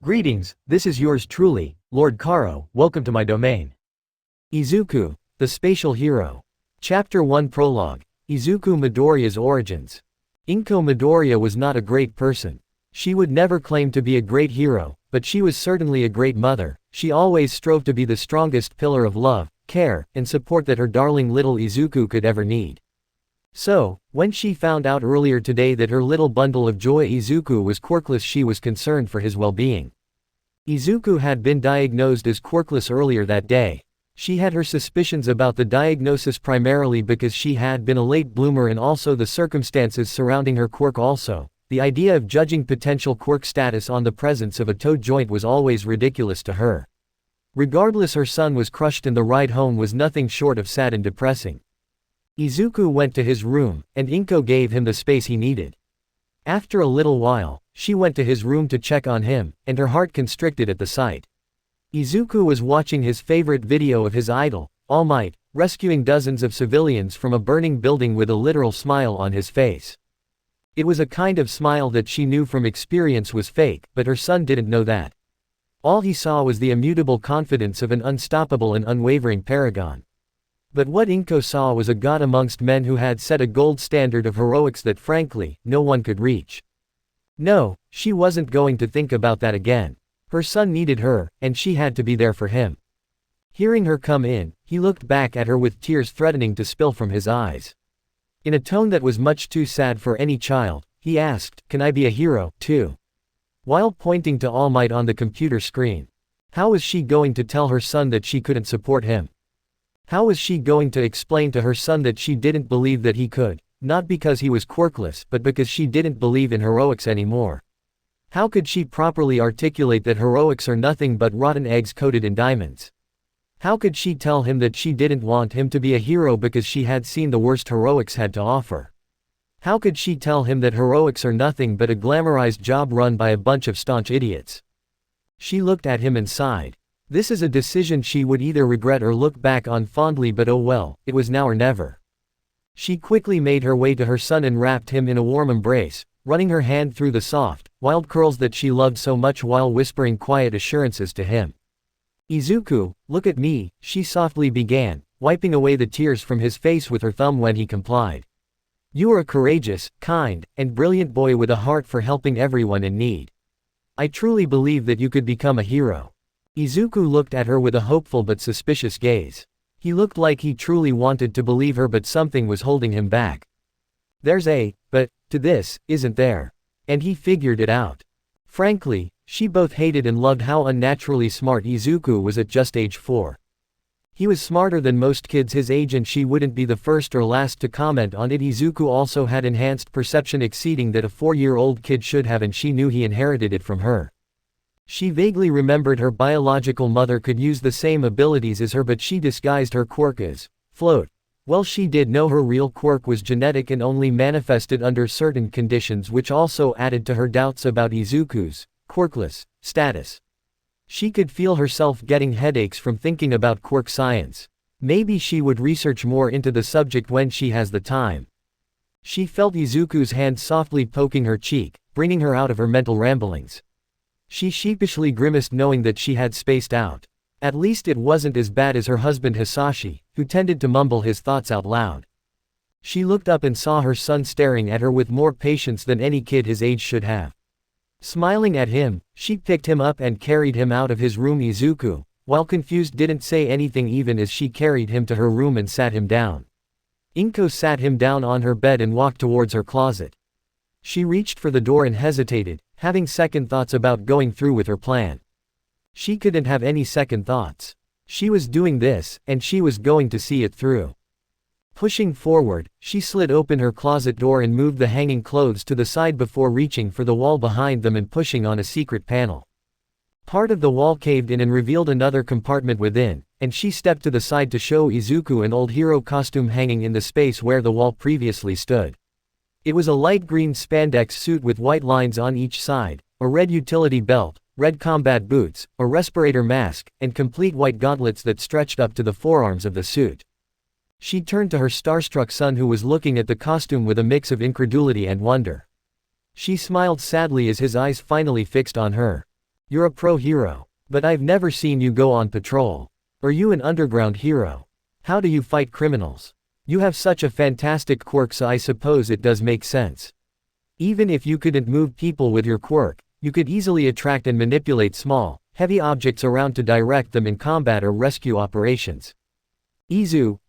Greetings, this is yours truly, Lord Karo, welcome to my domain. Izuku, the Spatial Hero. Chapter 1 Prologue. Izuku Midoriya's Origins. Izuku Midoriya was not a great person. She would never claim to be a great hero, but she was certainly a great mother. She always strove to be the strongest pillar of love, care, and support that her darling little Izuku could ever need. So, when she found out earlier today that her little bundle of joy Izuku was quirkless, she was concerned for his well-being. Izuku had been diagnosed as quirkless earlier that day. She had her suspicions about the diagnosis primarily because she had been a late bloomer and also the circumstances surrounding her quirk also. The idea of judging potential quirk status on the presence of a toe joint was always ridiculous to her. Regardless, her son was crushed and the ride home was nothing short of sad and depressing. Izuku went to his room, and Inko gave him the space he needed. After a little while, she went to his room to check on him, and her heart constricted at the sight. Izuku was watching his favorite video of his idol, All Might, rescuing dozens of civilians from a burning building with a literal smile on his face. It was a kind of smile that she knew from experience was fake, but her son didn't know that. All he saw was the immutable confidence of an unstoppable and unwavering paragon. But what Inko saw was a god amongst men who had set a gold standard of heroics that frankly, no one could reach. No, she wasn't going to think about that again. Her son needed her, and she had to be there for him. Hearing her come in, he looked back at her with tears threatening to spill from his eyes. In a tone that was much too sad for any child, he asked, "Can I be a hero, too?" While pointing to All Might on the computer screen. How was she going to tell her son that she couldn't support him? How was she going to explain to her son that she didn't believe that he could, not because he was quirkless but because she didn't believe in heroics anymore? How could she properly articulate that heroics are nothing but rotten eggs coated in diamonds? How could she tell him that she didn't want him to be a hero because she had seen the worst heroics had to offer? How could she tell him that heroics are nothing but a glamorized job run by a bunch of staunch idiots? She looked at him and sighed. This is a decision she would either regret or look back on fondly, but oh well, it was now or never. She quickly made her way to her son and wrapped him in a warm embrace, running her hand through the soft, wild curls that she loved so much while whispering quiet assurances to him. "Izuku, look at me," she softly began, wiping away the tears from his face with her thumb when he complied. "You are a courageous, kind, and brilliant boy with a heart for helping everyone in need. I truly believe that you could become a hero." Izuku looked at her with a hopeful but suspicious gaze. He looked like he truly wanted to believe her, but something was holding him back. There's a but to this, isn't there? And he figured it out. Frankly, she both hated and loved how unnaturally smart Izuku was at just age 4. He was smarter than most kids his age, and she wouldn't be the first or last to comment on it. Izuku also had enhanced perception exceeding that a 4-year-old kid should have, and she knew he inherited it from her. She vaguely remembered her biological mother could use the same abilities as her, but she disguised her quirk as float. Well, she did know her real quirk was genetic and only manifested under certain conditions, which also added to her doubts about Izuku's quirkless status. She could feel herself getting headaches from thinking about quirk science. Maybe she would research more into the subject when she has the time. She felt Izuku's hand softly poking her cheek, bringing her out of her mental ramblings. She sheepishly grimaced, knowing that she had spaced out. At least it wasn't as bad as her husband Hisashi, who tended to mumble his thoughts out loud. She looked up and saw her son staring at her with more patience than any kid his age should have. Smiling at him, she picked him up and carried him out of his room. Izuku, while confused, didn't say anything even as she carried him to her room and sat him down. Inko sat him down on her bed and walked towards her closet. She reached for the door and hesitated, having second thoughts about going through with her plan. She couldn't have any second thoughts. She was doing this, and she was going to see it through. Pushing forward, she slid open her closet door and moved the hanging clothes to the side before reaching for the wall behind them and pushing on a secret panel. Part of the wall caved in and revealed another compartment within, and she stepped to the side to show Izuku an old hero costume hanging in the space where the wall previously stood. It was a light green spandex suit with white lines on each side, a red utility belt, red combat boots, a respirator mask, and complete white gauntlets that stretched up to the forearms of the suit. She turned to her starstruck son, who was looking at the costume with a mix of incredulity and wonder. She smiled sadly as his eyes finally fixed on her. You're a pro hero. But I've never seen you go on patrol. Are you an underground hero? How do you fight criminals? You have such a fantastic quirk, so I suppose it does make sense. Even if you couldn't move people with your quirk, you could easily attract and manipulate small, heavy objects around to direct them in combat or rescue operations.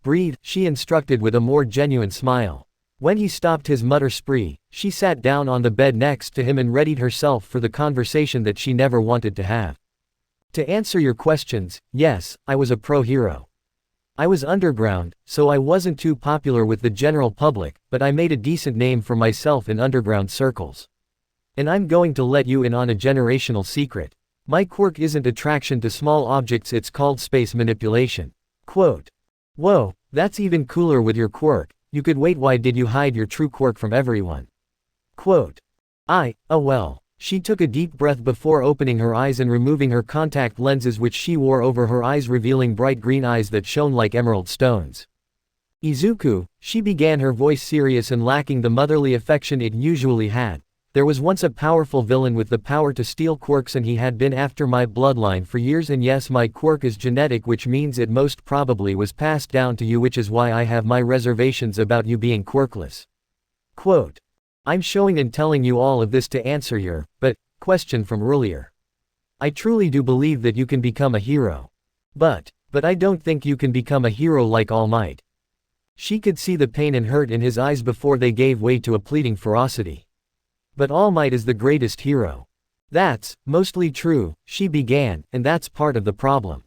Breathe, she instructed with a more genuine smile. When he stopped his mutter spree, she sat down on the bed next to him and readied herself for the conversation that she never wanted to have. To answer your questions, yes, I was a pro hero. I was underground, so I wasn't too popular with the general public, but I made a decent name for myself in underground circles. And I'm going to let you in on a generational secret. My quirk isn't attraction to small objects, it's called space manipulation. Quote. Whoa, that's even cooler with your quirk. You could wait. Why did you hide your true quirk from everyone? Quote. Well. She took a deep breath before opening her eyes and removing her contact lenses, which she wore over her eyes, revealing bright green eyes that shone like emerald stones. Izuku, she began, her voice serious and lacking the motherly affection it usually had. There was once a powerful villain with the power to steal quirks, and he had been after my bloodline for years, and yes, my quirk is genetic, which means it most probably was passed down to you, which is why I have my reservations about you being quirkless. Quote. I'm showing and telling you all of this to answer your question from earlier. I truly do believe that you can become a hero. But I don't think you can become a hero like All Might. She could see the pain and hurt in his eyes before they gave way to a pleading ferocity. But All Might is the greatest hero. That's mostly true, she began, and that's part of the problem.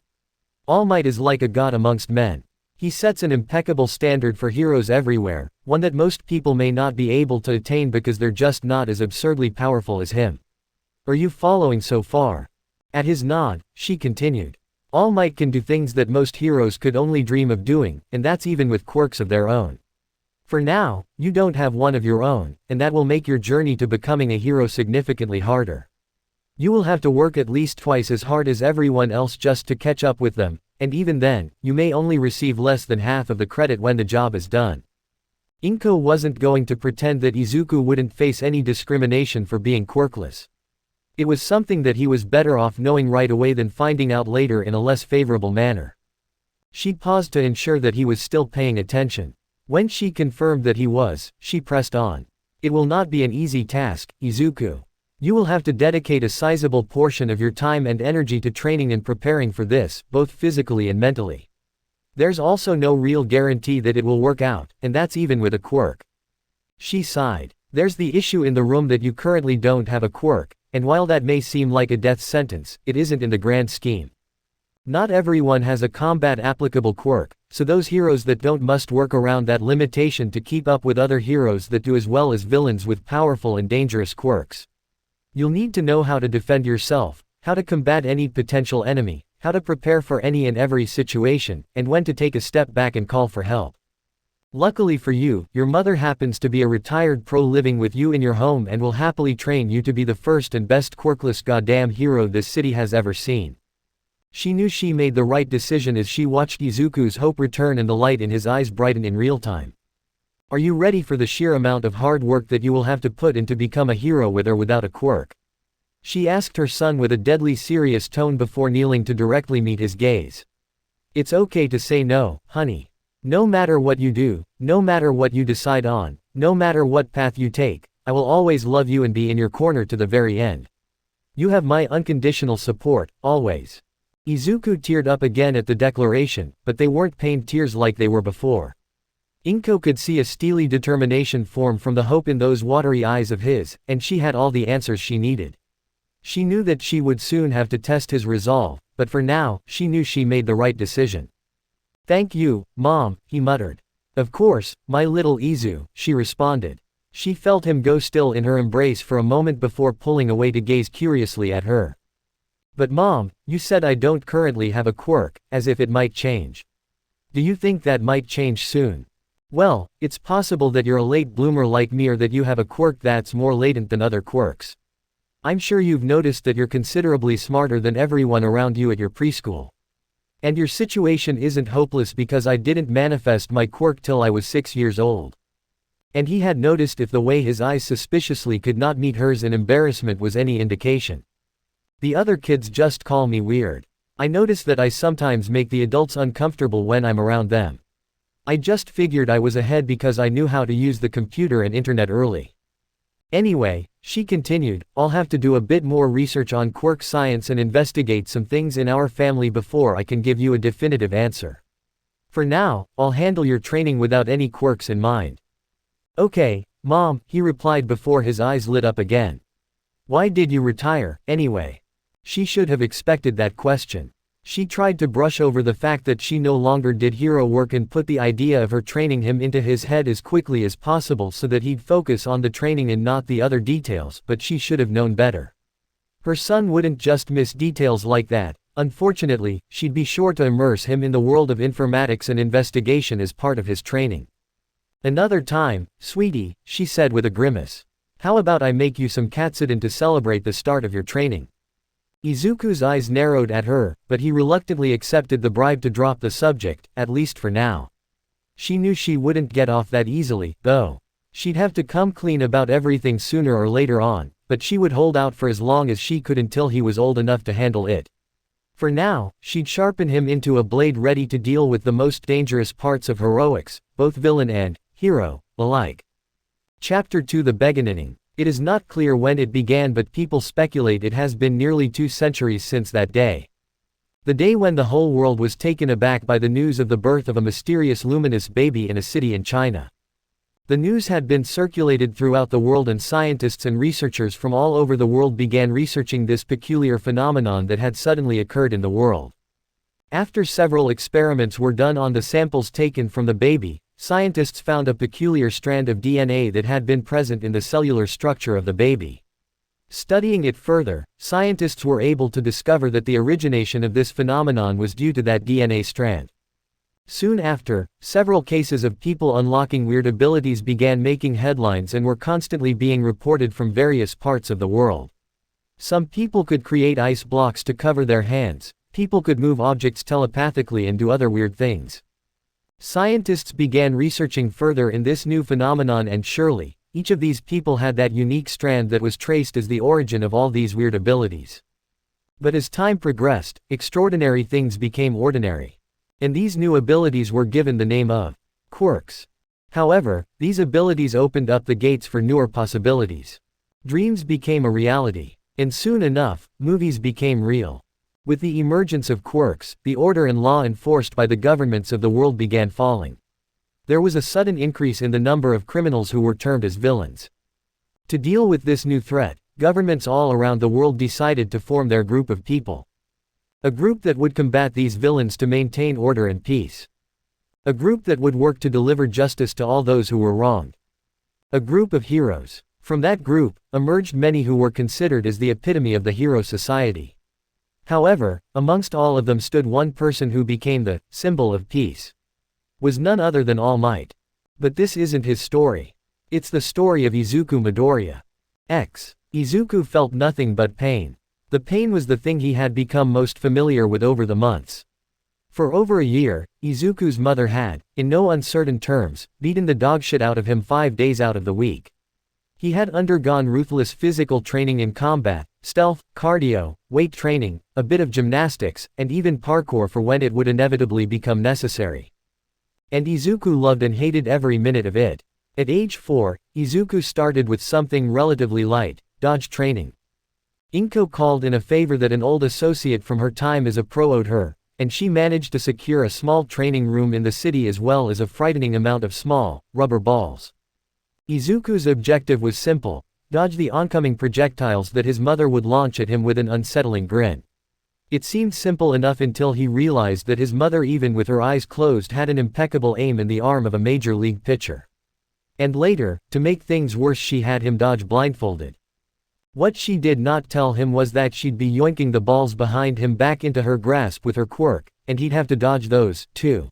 All Might is like a god amongst men. He sets an impeccable standard for heroes everywhere, one that most people may not be able to attain because they're just not as absurdly powerful as him. Are you following so far? At his nod, she continued. All Might can do things that most heroes could only dream of doing, and that's even with quirks of their own. For now, you don't have one of your own, and that will make your journey to becoming a hero significantly harder. You will have to work at least twice as hard as everyone else just to catch up with them, and even then, you may only receive less than half of the credit when the job is done. Inko wasn't going to pretend that Izuku wouldn't face any discrimination for being quirkless. It was something that he was better off knowing right away than finding out later in a less favorable manner. She paused to ensure that he was still paying attention. When she confirmed that he was, she pressed on. It will not be an easy task, Izuku. You will have to dedicate a sizable portion of your time and energy to training and preparing for this, both physically and mentally. There's also no real guarantee that it will work out, and that's even with a quirk. She sighed. There's the issue in the room that you currently don't have a quirk, and while that may seem like a death sentence, it isn't in the grand scheme. Not everyone has a combat-applicable quirk, so those heroes that don't must work around that limitation to keep up with other heroes that do, as well as villains with powerful and dangerous quirks. You'll need to know how to defend yourself, how to combat any potential enemy, how to prepare for any and every situation, and when to take a step back and call for help. Luckily for you, your mother happens to be a retired pro living with you in your home and will happily train you to be the first and best quirkless goddamn hero this city has ever seen. She knew she made the right decision as she watched Izuku's hope return and the light in his eyes brighten in real time. Are you ready for the sheer amount of hard work that you will have to put in to become a hero with or without a quirk? She asked her son with a deadly serious tone before kneeling to directly meet his gaze. It's okay to say no, honey. No matter what you do, no matter what you decide on, no matter what path you take, I will always love you and be in your corner to the very end. You have my unconditional support, always. Izuku teared up again at the declaration, but they weren't pained tears like they were before. Inko could see a steely determination form from the hope in those watery eyes of his, and she had all the answers she needed. She knew that she would soon have to test his resolve, but for now, she knew she made the right decision. Thank you, Mom, he muttered. Of course, my little Izu, she responded. She felt him go still in her embrace for a moment before pulling away to gaze curiously at her. But Mom, you said I don't currently have a quirk, as if it might change. Do you think that might change soon? Well, it's possible that you're a late bloomer like me, or that you have a quirk that's more latent than other quirks. I'm sure you've noticed that you're considerably smarter than everyone around you at your preschool. And your situation isn't hopeless because I didn't manifest my quirk till I was 6 years old. And he had noticed if the way his eyes suspiciously could not meet hers in embarrassment was any indication. The other kids just call me weird. I notice that I sometimes make the adults uncomfortable when I'm around them. I just figured I was ahead because I knew how to use the computer and internet early. Anyway, she continued, I'll have to do a bit more research on quirk science and investigate some things in our family before I can give you a definitive answer. For now, I'll handle your training without any quirks in mind. Okay, Mom, he replied before his eyes lit up again. Why did you retire, anyway? She should have expected that question. She tried to brush over the fact that she no longer did hero work and put the idea of her training him into his head as quickly as possible so that he'd focus on the training and not the other details, but she should have known better. Her son wouldn't just miss details like that. Unfortunately, she'd be sure to immerse him in the world of informatics and investigation as part of his training. Another time, sweetie, she said with a grimace. How about I make you some katsudon to celebrate the start of your training? Izuku's eyes narrowed at her, but he reluctantly accepted the bribe to drop the subject, at least for now. She knew she wouldn't get off that easily, though. She'd have to come clean about everything sooner or later on, but she would hold out for as long as she could until he was old enough to handle it. For now, she'd sharpen him into a blade ready to deal with the most dangerous parts of heroics, both villain and hero alike. Chapter 2 The Beginning. It is not clear when it began, but people speculate it has been nearly 2 centuries since that day. The day when the whole world was taken aback by the news of the birth of a mysterious luminous baby in a city in China. The news had been circulated throughout the world and scientists and researchers from all over the world began researching this peculiar phenomenon that had suddenly occurred in the world. After several experiments were done on the samples taken from the baby, scientists found a peculiar strand of DNA that had been present in the cellular structure of the baby. Studying it further, scientists were able to discover that the origination of this phenomenon was due to that DNA strand. Soon after, several cases of people unlocking weird abilities began making headlines and were constantly being reported from various parts of the world. Some people could create ice blocks to cover their hands, people could move objects telepathically and do other weird things. Scientists began researching further in this new phenomenon, and surely, each of these people had that unique strand that was traced as the origin of all these weird abilities. But as time progressed, extraordinary things became ordinary. And these new abilities were given the name of quirks. However, these abilities opened up the gates for newer possibilities. Dreams became a reality. And soon enough, movies became real. With the emergence of quirks, the order and law enforced by the governments of the world began falling. There was a sudden increase in the number of criminals who were termed as villains. To deal with this new threat, governments all around the world decided to form their group of people. A group that would combat these villains to maintain order and peace. A group that would work to deliver justice to all those who were wronged. A group of heroes. From that group, emerged many who were considered as the epitome of the hero society. However, amongst all of them stood one person who became the symbol of peace. Was none other than All Might. But this isn't his story. It's the story of Izuku Midoriya. Izuku felt nothing but pain. The pain was the thing he had become most familiar with over the months. For over a year, Izuku's mother had, in no uncertain terms, beaten the dogshit out of him 5 days out of the week. He had undergone ruthless physical training in combat, stealth, cardio, weight training, a bit of gymnastics, and even parkour for when it would inevitably become necessary. And Izuku loved and hated every minute of it. At age 4, Izuku started with something relatively light, dodge training. Inko called in a favor that an old associate from her time as a pro owed her, and she managed to secure a small training room in the city as well as a frightening amount of small, rubber balls. Izuku's objective was simple: dodge the oncoming projectiles that his mother would launch at him with an unsettling grin. It seemed simple enough until he realized that his mother, even with her eyes closed, had an impeccable aim in the arm of a major league pitcher. And later, to make things worse, she had him dodge blindfolded. What she did not tell him was that she'd be yoinking the balls behind him back into her grasp with her quirk, and he'd have to dodge those, too.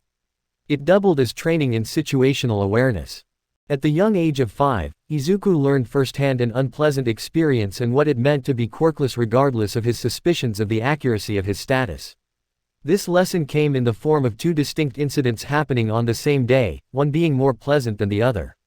It doubled as training in situational awareness. At the young age of 5, Izuku learned firsthand an unpleasant experience and what it meant to be quirkless regardless of his suspicions of the accuracy of his status. This lesson came in the form of 2 distinct incidents happening on the same day, one being more pleasant than the other.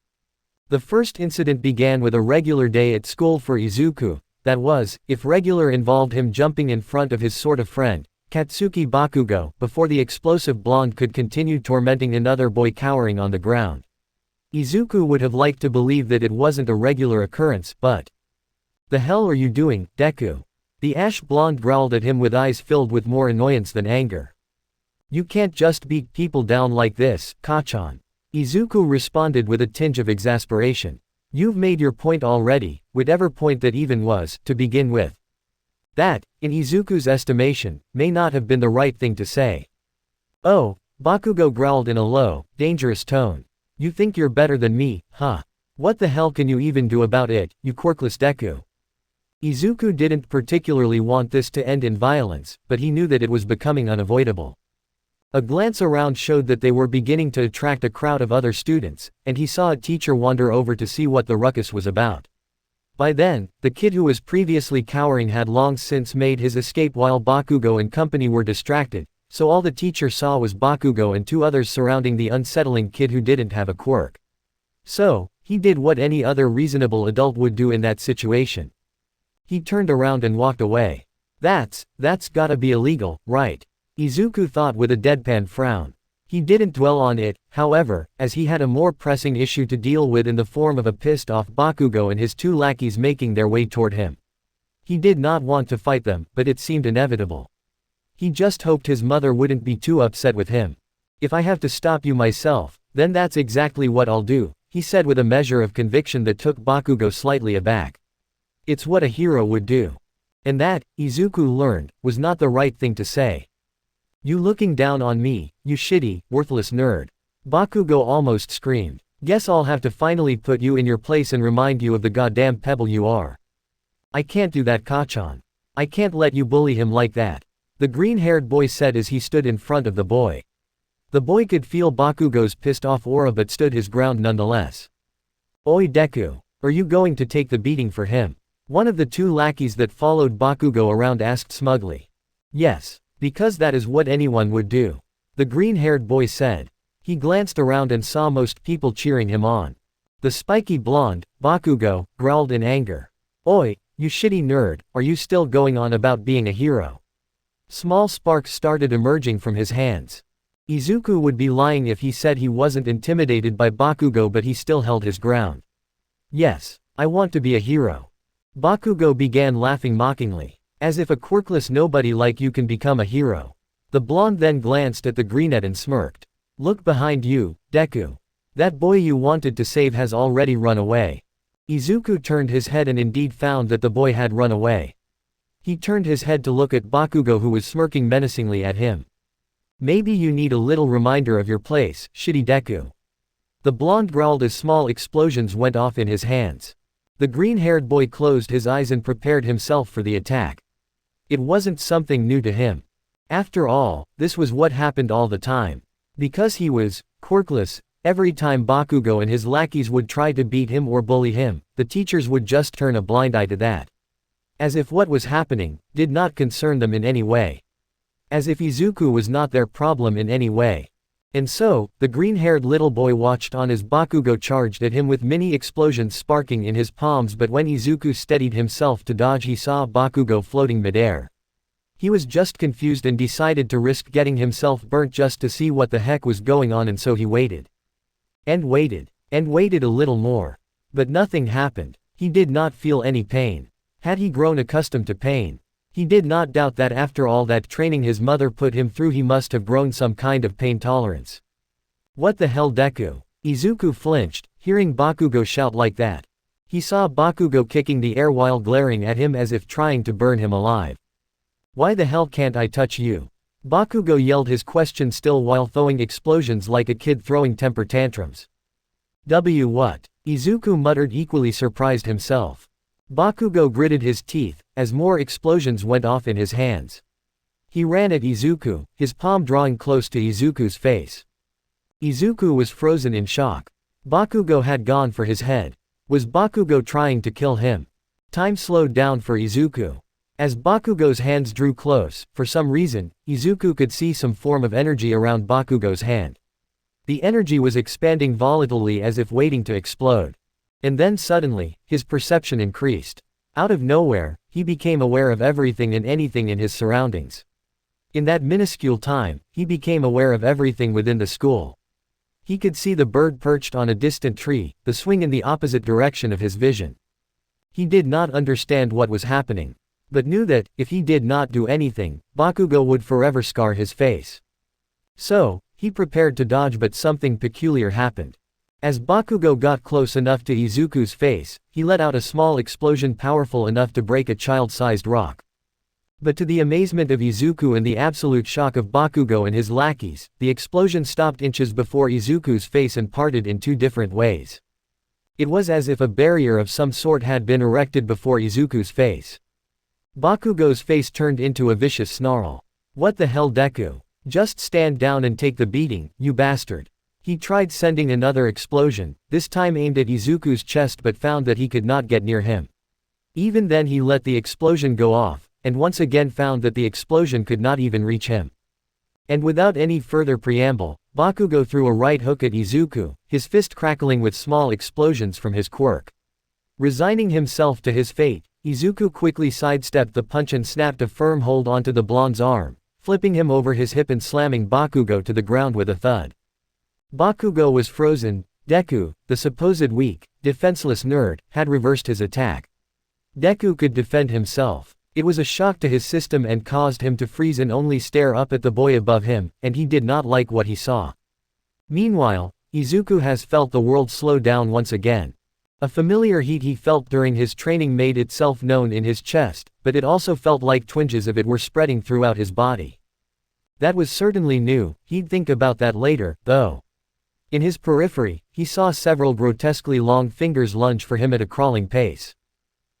The first incident began with a regular day at school for Izuku, that was, if regular involved him jumping in front of his sort of friend, Katsuki Bakugo, before the explosive blonde could continue tormenting another boy cowering on the ground. Izuku would have liked to believe that it wasn't a regular occurrence, but… "The hell are you doing, Deku?" The ash blonde growled at him with eyes filled with more annoyance than anger. "You can't just beat people down like this, Kachan." Izuku responded with a tinge of exasperation. "You've made your point already, whatever point that even was, to begin with." That, in Izuku's estimation, may not have been the right thing to say. "Oh," Bakugo growled in a low, dangerous tone. "You think you're better than me, huh? What the hell can you even do about it, you quirkless Deku?" Izuku didn't particularly want this to end in violence, but he knew that it was becoming unavoidable. A glance around showed that they were beginning to attract a crowd of other students, and he saw a teacher wander over to see what the ruckus was about. By then, the kid who was previously cowering had long since made his escape while Bakugo and company were distracted, so all the teacher saw was Bakugo and two others surrounding the unsettling kid who didn't have a quirk. So, he did what any other reasonable adult would do in that situation. He turned around and walked away. That's gotta be illegal, right? Izuku thought with a deadpan frown. He didn't dwell on it, however, as he had a more pressing issue to deal with in the form of a pissed-off Bakugo and his two lackeys making their way toward him. He did not want to fight them, but it seemed inevitable. He just hoped his mother wouldn't be too upset with him. "If I have to stop you myself, then that's exactly what I'll do," he said with a measure of conviction that took Bakugo slightly aback. It's what a hero would do. And that, Izuku learned, was not the right thing to say. "You looking down on me, you shitty, worthless nerd." Bakugo almost screamed. "Guess I'll have to finally put you in your place and remind you of the goddamn pebble you are." "I can't do that, Kachan. I can't let you bully him like that," the green-haired boy said as he stood in front of the boy. The boy could feel Bakugo's pissed-off aura but stood his ground nonetheless. "Oi Deku, are you going to take the beating for him?" One of the two lackeys that followed Bakugo around asked smugly. "Yes. Because that is what anyone would do," the green-haired boy said. He glanced around and saw most people cheering him on. The spiky blonde, Bakugo, growled in anger. "Oi, you shitty nerd, are you still going on about being a hero?" Small sparks started emerging from his hands. Izuku would be lying if he said he wasn't intimidated by Bakugo, but he still held his ground. "Yes, I want to be a hero." Bakugo began laughing mockingly. "As if a quirkless nobody like you can become a hero." The blonde then glanced at the greenette and smirked. "Look behind you, Deku. That boy you wanted to save has already run away." Izuku turned his head and indeed found that the boy had run away. He turned his head to look at Bakugo, who was smirking menacingly at him. "Maybe you need a little reminder of your place, shitty Deku." The blonde growled as small explosions went off in his hands. The green-haired boy closed his eyes and prepared himself for the attack. It wasn't something new to him. After all, this was what happened all the time. Because he was quirkless, every time Bakugo and his lackeys would try to beat him or bully him, the teachers would just turn a blind eye to that. As if what was happening did not concern them in any way. As if Izuku was not their problem in any way. And so, the green-haired little boy watched on as Bakugo charged at him with mini explosions sparking in his palms, but when Izuku steadied himself to dodge, he saw Bakugo floating midair. He was just confused and decided to risk getting himself burnt just to see what the heck was going on, and so he waited. And waited. And waited a little more. But nothing happened. He did not feel any pain. Had he grown accustomed to pain? He did not doubt that after all that training his mother put him through, he must have grown some kind of pain tolerance. "What the hell, Deku?" Izuku flinched, hearing Bakugo shout like that. He saw Bakugo kicking the air while glaring at him as if trying to burn him alive. "Why the hell can't I touch you?" Bakugo yelled his question still while throwing explosions like a kid throwing temper tantrums. What?" Izuku muttered, equally surprised himself. Bakugo gritted his teeth, as more explosions went off in his hands. He ran at Izuku, his palm drawing close to Izuku's face. Izuku was frozen in shock. Bakugo had gone for his head. Was Bakugo trying to kill him? Time slowed down for Izuku. As Bakugo's hands drew close, for some reason, Izuku could see some form of energy around Bakugo's hand. The energy was expanding volatilely as if waiting to explode. And then suddenly, his perception increased. Out of nowhere, he became aware of everything and anything in his surroundings. In that minuscule time, he became aware of everything within the school. He could see the bird perched on a distant tree, the swing in the opposite direction of his vision. He did not understand what was happening, but knew that, if he did not do anything, Bakugo would forever scar his face. So, he prepared to dodge, but something peculiar happened. As Bakugo got close enough to Izuku's face, he let out a small explosion powerful enough to break a child-sized rock. But to the amazement of Izuku and the absolute shock of Bakugo and his lackeys, the explosion stopped inches before Izuku's face and parted in two different ways. It was as if a barrier of some sort had been erected before Izuku's face. Bakugo's face turned into a vicious snarl. "What the hell, Deku? Just stand down and take the beating, you bastard." He tried sending another explosion, this time aimed at Izuku's chest, but found that he could not get near him. Even then he let the explosion go off, and once again found that the explosion could not even reach him. And without any further preamble, Bakugo threw a right hook at Izuku, his fist crackling with small explosions from his quirk. Resigning himself to his fate, Izuku quickly sidestepped the punch and snapped a firm hold onto the blonde's arm, flipping him over his hip and slamming Bakugo to the ground with a thud. Bakugo was frozen. Deku, the supposed weak, defenseless nerd, had reversed his attack. Deku could defend himself. It was a shock to his system and caused him to freeze and only stare up at the boy above him, and he did not like what he saw. Meanwhile, Izuku has felt the world slow down once again. A familiar heat he felt during his training made itself known in his chest, but it also felt like twinges of it were spreading throughout his body. That was certainly new. He'd think about that later, though. In his periphery, he saw several grotesquely long fingers lunge for him at a crawling pace.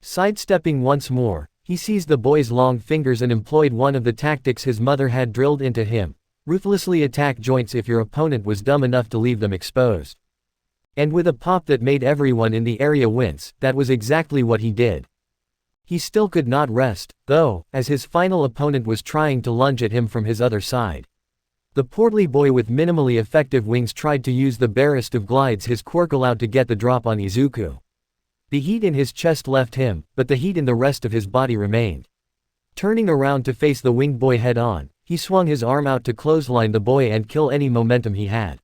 Sidestepping once more, he seized the boy's long fingers and employed one of the tactics his mother had drilled into him: ruthlessly attack joints if your opponent was dumb enough to leave them exposed. And with a pop that made everyone in the area wince, that was exactly what he did. He still could not rest, though, as his final opponent was trying to lunge at him from his other side. The portly boy with minimally effective wings tried to use the barest of glides his quirk allowed to get the drop on Izuku. The heat in his chest left him, but the heat in the rest of his body remained. Turning around to face the winged boy head-on, he swung his arm out to clothesline the boy and kill any momentum he had.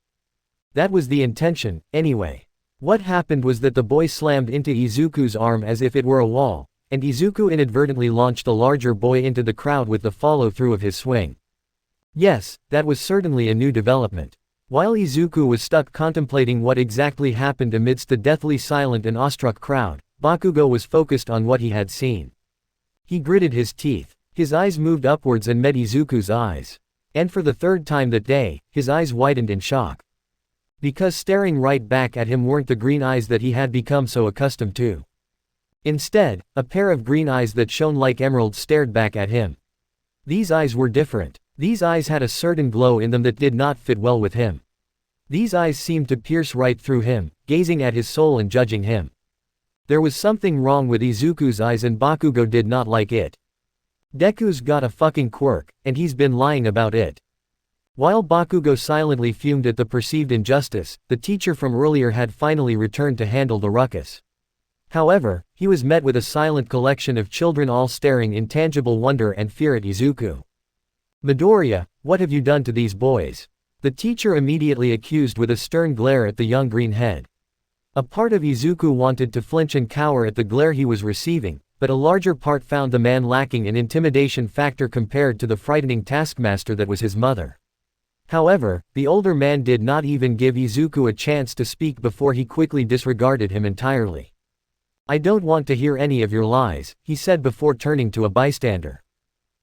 That was the intention, anyway. What happened was that the boy slammed into Izuku's arm as if it were a wall, and Izuku inadvertently launched the larger boy into the crowd with the follow-through of his swing. Yes, that was certainly a new development. While Izuku was stuck contemplating what exactly happened amidst the deathly silent and awestruck crowd, Bakugo was focused on what he had seen. He gritted his teeth. His eyes moved upwards and met Izuku's eyes. And for the third time that day, his eyes widened in shock. Because staring right back at him weren't the green eyes that he had become so accustomed to. Instead, a pair of green eyes that shone like emeralds stared back at him. These eyes were different. These eyes had a certain glow in them that did not fit well with him. These eyes seemed to pierce right through him, gazing at his soul and judging him. There was something wrong with Izuku's eyes and Bakugo did not like it. Deku's got a fucking quirk, and he's been lying about it. While Bakugo silently fumed at the perceived injustice, the teacher from earlier had finally returned to handle the ruckus. However, he was met with a silent collection of children all staring in tangible wonder and fear at Izuku. "Midoriya, what have you done to these boys?" The teacher immediately accused with a stern glare at the young green head. A part of Izuku wanted to flinch and cower at the glare he was receiving, but a larger part found the man lacking an intimidation factor compared to the frightening taskmaster that was his mother. However, the older man did not even give Izuku a chance to speak before he quickly disregarded him entirely. "I don't want to hear any of your lies," he said before turning to a bystander.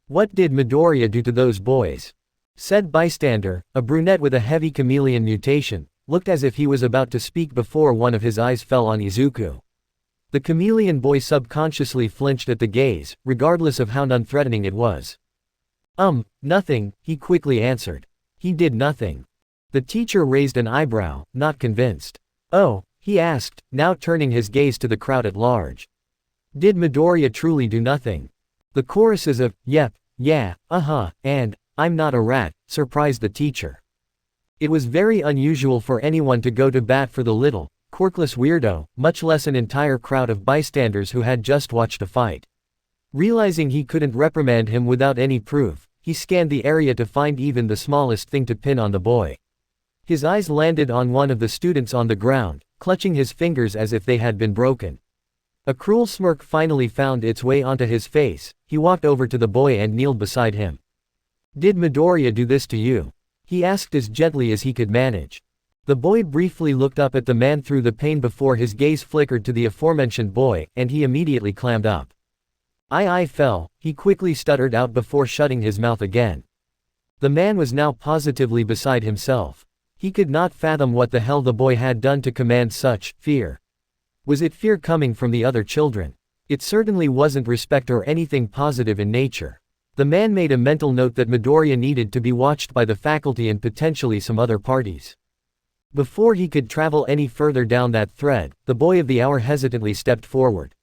"What did Midoriya do to those boys?" Said bystander, a brunette with a heavy chameleon mutation, looked as if he was about to speak before one of his eyes fell on Izuku. The chameleon boy subconsciously flinched at the gaze, regardless of how non-threatening it was. Nothing," he quickly answered. "He did nothing." The teacher raised an eyebrow, not convinced. "Oh," he asked, now turning his gaze to the crowd at large. "Did Midoriya truly do nothing?" The choruses of, "Yep, yeah, and, I'm not a rat," surprised the teacher. It was very unusual for anyone to go to bat for the little, quirkless weirdo, much less an entire crowd of bystanders who had just watched a fight. Realizing he couldn't reprimand him without any proof, he scanned the area to find even the smallest thing to pin on the boy. His eyes landed on one of the students on the ground, clutching his fingers as if they had been broken. A cruel smirk finally found its way onto his face. He walked over to the boy and kneeled beside him. "Did Midoriya do this to you?" he asked as gently as he could manage. The boy briefly looked up at the man through the pane before his gaze flickered to the aforementioned boy, and he immediately clammed up. I fell," he quickly stuttered out before shutting his mouth again. The man was now positively beside himself. He could not fathom what the hell the boy had done to command such fear. Was it fear coming from the other children? It certainly wasn't respect or anything positive in nature. The man made a mental note that Midoriya needed to be watched by the faculty and potentially some other parties. Before he could travel any further down that thread, the boy of the hour hesitantly stepped forward.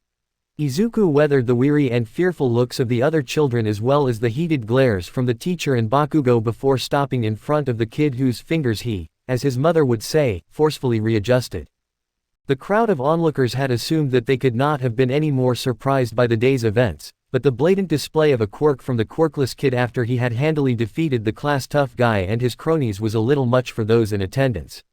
Izuku weathered the weary and fearful looks of the other children as well as the heated glares from the teacher and Bakugo before stopping in front of the kid whose fingers he, as his mother would say, forcefully readjusted. The crowd of onlookers had assumed that they could not have been any more surprised by the day's events, but the blatant display of a quirk from the quirkless kid after he had handily defeated the class tough guy and his cronies was a little much for those in attendance.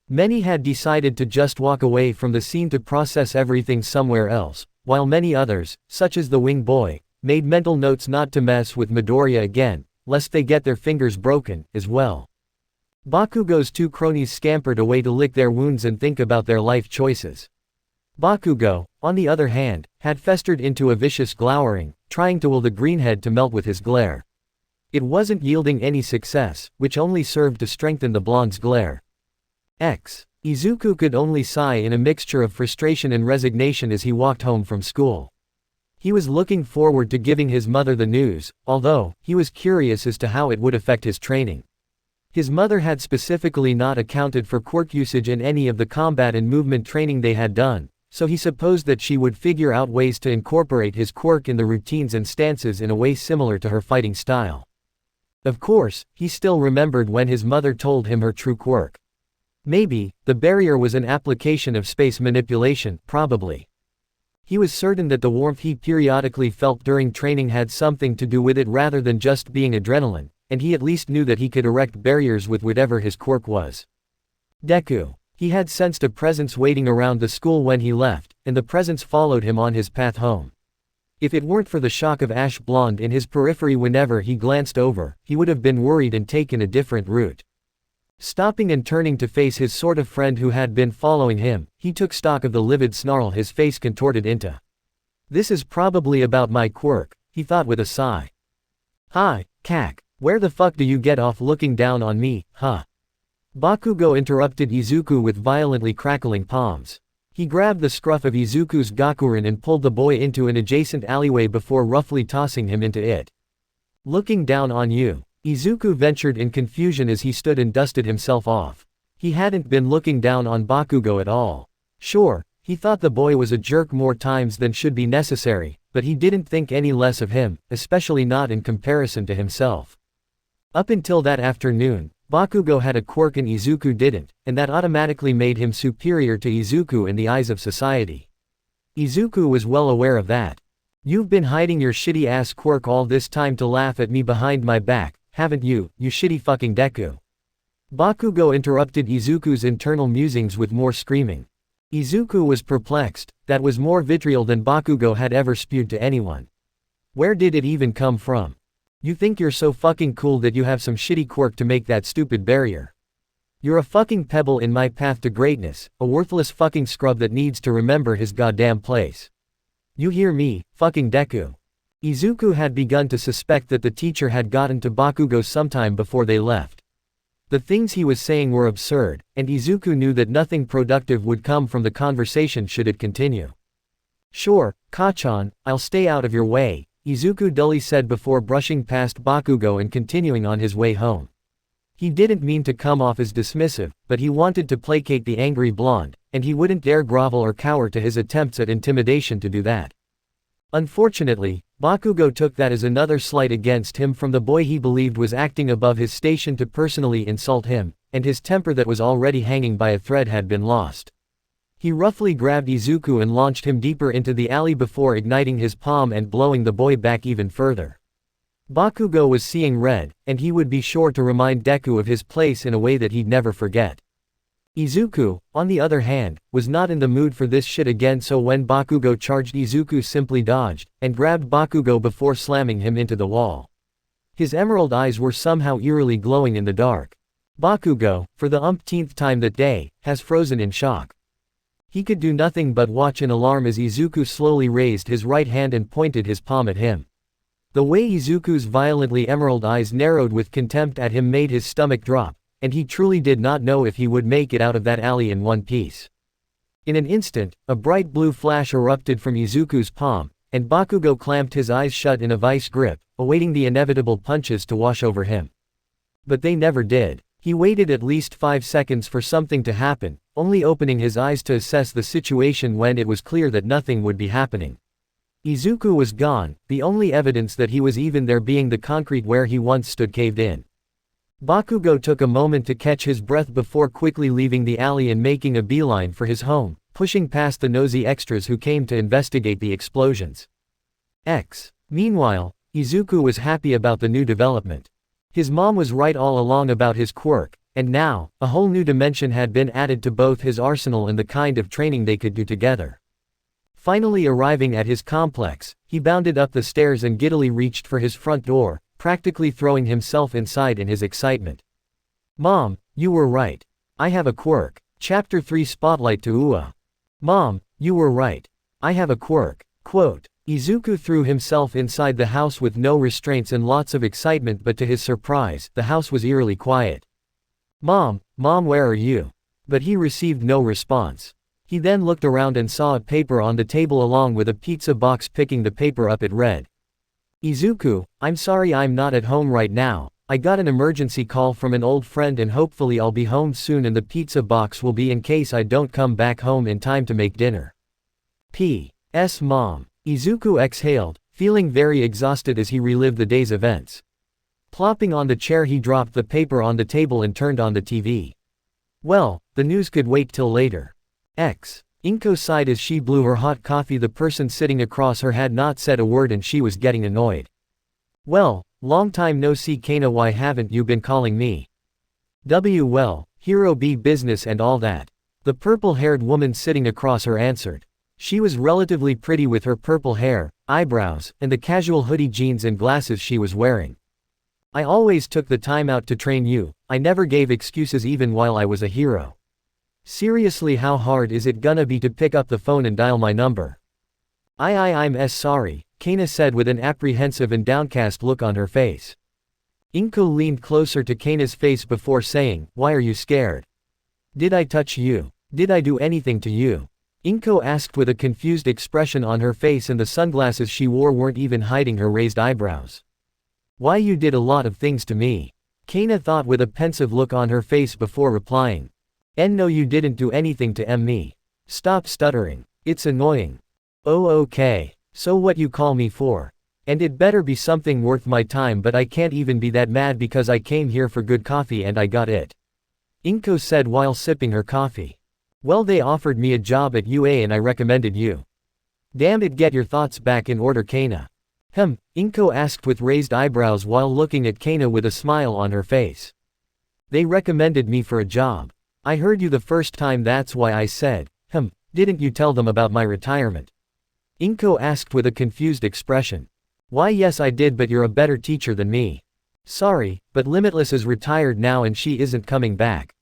Many had decided to just walk away from the scene to process everything somewhere else, while many others, such as the wing boy, made mental notes not to mess with Midoriya again, lest they get their fingers broken, as well. Bakugo's two cronies scampered away to lick their wounds and think about their life choices. Bakugo, on the other hand, had festered into a vicious glowering, trying to will the greenhead to melt with his glare. It wasn't yielding any success, which only served to strengthen the blonde's glare. Izuku could only sigh in a mixture of frustration and resignation as he walked home from school. He was looking forward to giving his mother the news, although, he was curious as to how it would affect his training. His mother had specifically not accounted for quirk usage in any of the combat and movement training they had done, so he supposed that she would figure out ways to incorporate his quirk in the routines and stances in a way similar to her fighting style. Of course, he still remembered when his mother told him her true quirk. Maybe, the barrier was an application of space manipulation, probably. He was certain that the warmth he periodically felt during training had something to do with it rather than just being adrenaline, and he at least knew that he could erect barriers with whatever his quirk was. Deku. He had sensed a presence waiting around the school when he left, and the presence followed him on his path home. If it weren't for the shock of ash blonde in his periphery whenever he glanced over, he would have been worried and taken a different route. Stopping and turning to face his sort of friend who had been following him, he took stock of the livid snarl his face contorted into. "This is probably about my quirk," he thought with a sigh. "Hi, Kak, where the fuck do you get off looking down on me, huh?" Bakugo interrupted Izuku with violently crackling palms. He grabbed the scruff of Izuku's gakurin and pulled the boy into an adjacent alleyway before roughly tossing him into it. "Looking down on you?" Izuku ventured in confusion as he stood and dusted himself off. He hadn't been looking down on Bakugo at all. Sure, he thought the boy was a jerk more times than should be necessary, but he didn't think any less of him, especially not in comparison to himself. Up until that afternoon, Bakugo had a quirk and Izuku didn't, and that automatically made him superior to Izuku in the eyes of society. Izuku was well aware of that. "You've been hiding your shitty ass quirk all this time to laugh at me behind my back, haven't you, you shitty fucking Deku?" Bakugo interrupted Izuku's internal musings with more screaming. Izuku was perplexed. That was more vitriol than Bakugo had ever spewed to anyone. Where did it even come from? "You think you're so fucking cool that you have some shitty quirk to make that stupid barrier. You're a fucking pebble in my path to greatness, a worthless fucking scrub that needs to remember his goddamn place. You hear me, fucking Deku?" Izuku had begun to suspect that the teacher had gotten to Bakugo sometime before they left. The things he was saying were absurd, and Izuku knew that nothing productive would come from the conversation should it continue. "Sure, Kachan, I'll stay out of your way," Izuku dully said before brushing past Bakugo and continuing on his way home. He didn't mean to come off as dismissive, but he wanted to placate the angry blonde, and he wouldn't dare grovel or cower to his attempts at intimidation to do that. Unfortunately, Bakugo took that as another slight against him from the boy he believed was acting above his station to personally insult him, and his temper that was already hanging by a thread had been lost. He roughly grabbed Izuku and launched him deeper into the alley before igniting his palm and blowing the boy back even further. Bakugo was seeing red, and he would be sure to remind Deku of his place in a way that he'd never forget. Izuku, on the other hand, was not in the mood for this shit again, so when Bakugo charged, Izuku simply dodged, and grabbed Bakugo before slamming him into the wall. His emerald eyes were somehow eerily glowing in the dark. Bakugo, for the umpteenth time that day, has frozen in shock. He could do nothing but watch in alarm as Izuku slowly raised his right hand and pointed his palm at him. The way Izuku's violently emerald eyes narrowed with contempt at him made his stomach drop, and he truly did not know if he would make it out of that alley in one piece. In an instant, a bright blue flash erupted from Izuku's palm, and Bakugo clamped his eyes shut in a vice grip, awaiting the inevitable punches to wash over him. But they never did. He waited at least 5 seconds for something to happen, only opening his eyes to assess the situation when it was clear that nothing would be happening. Izuku was gone, the only evidence that he was even there being the concrete where he once stood caved in. Bakugo took a moment to catch his breath before quickly leaving the alley and making a beeline for his home, pushing past the nosy extras who came to investigate the explosions. Meanwhile, Izuku was happy about the new development. His mom was right all along about his quirk, and now, a whole new dimension had been added to both his arsenal and the kind of training they could do together. Finally arriving at his complex, he bounded up the stairs and giddily reached for his front door, practically throwing himself inside in his excitement. Mom, you were right. I have a quirk. Chapter 3 Spotlight to Ua. Mom, you were right. I have a quirk. Quote. Izuku threw himself inside the house with no restraints and lots of excitement, but to his surprise, the house was eerily quiet. Mom, where are you? But he received no response. He then looked around and saw a paper on the table along with a pizza box. Picking the paper up, it read, Izuku, I'm sorry I'm not at home right now. I got an emergency call from an old friend and hopefully I'll be home soon, and the pizza box will be in case I don't come back home in time to make dinner. P.S. Mom. Izuku exhaled, feeling very exhausted as he relived the day's events. Plopping on the chair, he dropped the paper on the table and turned on the TV. Well, the news could wait till later. Inko sighed as she blew her hot coffee. The person sitting across her had not said a word and she was getting annoyed. Well, long time no see Kana, why haven't you been calling me? Well, hero B business and all that. The purple-haired woman sitting across her answered. She was relatively pretty with her purple hair, eyebrows, and the casual hoodie jeans and glasses she was wearing. I always took the time out to train you, I never gave excuses even while I was a hero. Seriously, how hard is it gonna be to pick up the phone and dial my number? I'm sorry, Kana said with an apprehensive and downcast look on her face. Inko leaned closer to Kana's face before saying, why are you scared? Did I touch you? Did I do anything to you? Inko asked with a confused expression on her face, and the sunglasses she wore weren't even hiding her raised eyebrows. Why, you did a lot of things to me. Kana thought with a pensive look on her face before replying. No, you didn't do anything to me. Stop stuttering. It's annoying. Oh okay. So what you call me for? And it better be something worth my time, but I can't even be that mad because I came here for good coffee and I got it. Inko said while sipping her coffee. Well, they offered me a job at UA and I recommended you. Damn it, get your thoughts back in order, Kana. Inko asked with raised eyebrows while looking at Kana with a smile on her face. They recommended me for a job. I heard you the first time, that's why I said, didn't you tell them about my retirement? Inko asked with a confused expression. Why, yes I did, but you're a better teacher than me. Sorry, but Limitless is retired now and she isn't coming back.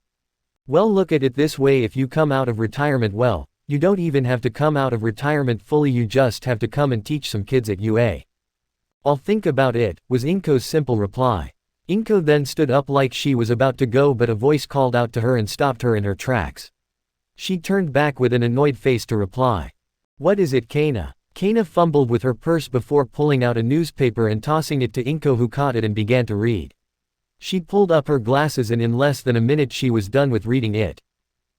Well, look at it this way, if you come out of retirement, well, you don't even have to come out of retirement fully, you just have to come and teach some kids at UA. I'll think about it, was Inko's simple reply. Inko then stood up like she was about to go, but a voice called out to her and stopped her in her tracks. She turned back with an annoyed face to reply. What is it, Kana? Kana fumbled with her purse before pulling out a newspaper and tossing it to Inko, who caught it and began to read. She pulled up her glasses and in less than a minute she was done with reading it.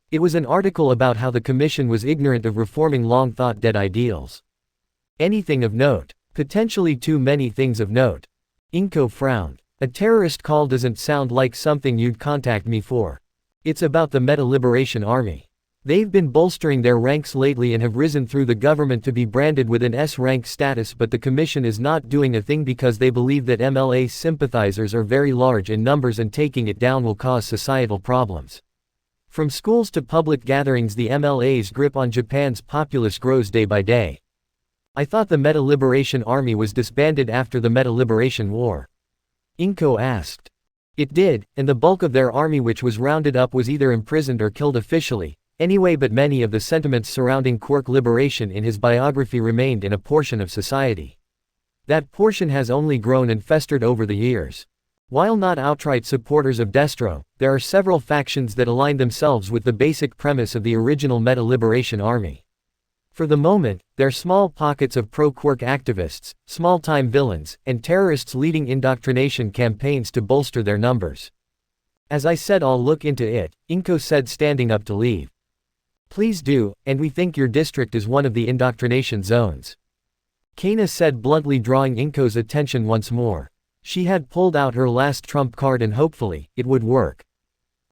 It was an article about how the commission was ignorant of reforming long-thought dead ideals. Anything of note? Potentially too many things of note. Inko frowned. A terrorist call doesn't sound like something you'd contact me for. It's about the Meta Liberation Army. They've been bolstering their ranks lately and have risen through the government to be branded with an S-rank status, but the commission is not doing a thing because they believe that MLA sympathizers are very large in numbers and taking it down will cause societal problems. From schools to public gatherings, the MLA's grip on Japan's populace grows day by day. I thought the Meta Liberation Army was disbanded after the Meta Liberation War. Inko asked. It did, and the bulk of their army which was rounded up was either imprisoned or killed officially. Anyway, but many of the sentiments surrounding quirk liberation in his biography remained in a portion of society. That portion has only grown and festered over the years. While not outright supporters of Destro, there are several factions that align themselves with the basic premise of the original Meta Liberation Army. For the moment, they're small pockets of pro-quirk activists, small-time villains, and terrorists leading indoctrination campaigns to bolster their numbers. As I said, I'll look into it, Inko said, standing up to leave. Please do, and we think your district is one of the indoctrination zones. Kana said bluntly, drawing Inko's attention once more. She had pulled out her last trump card and hopefully, it would work.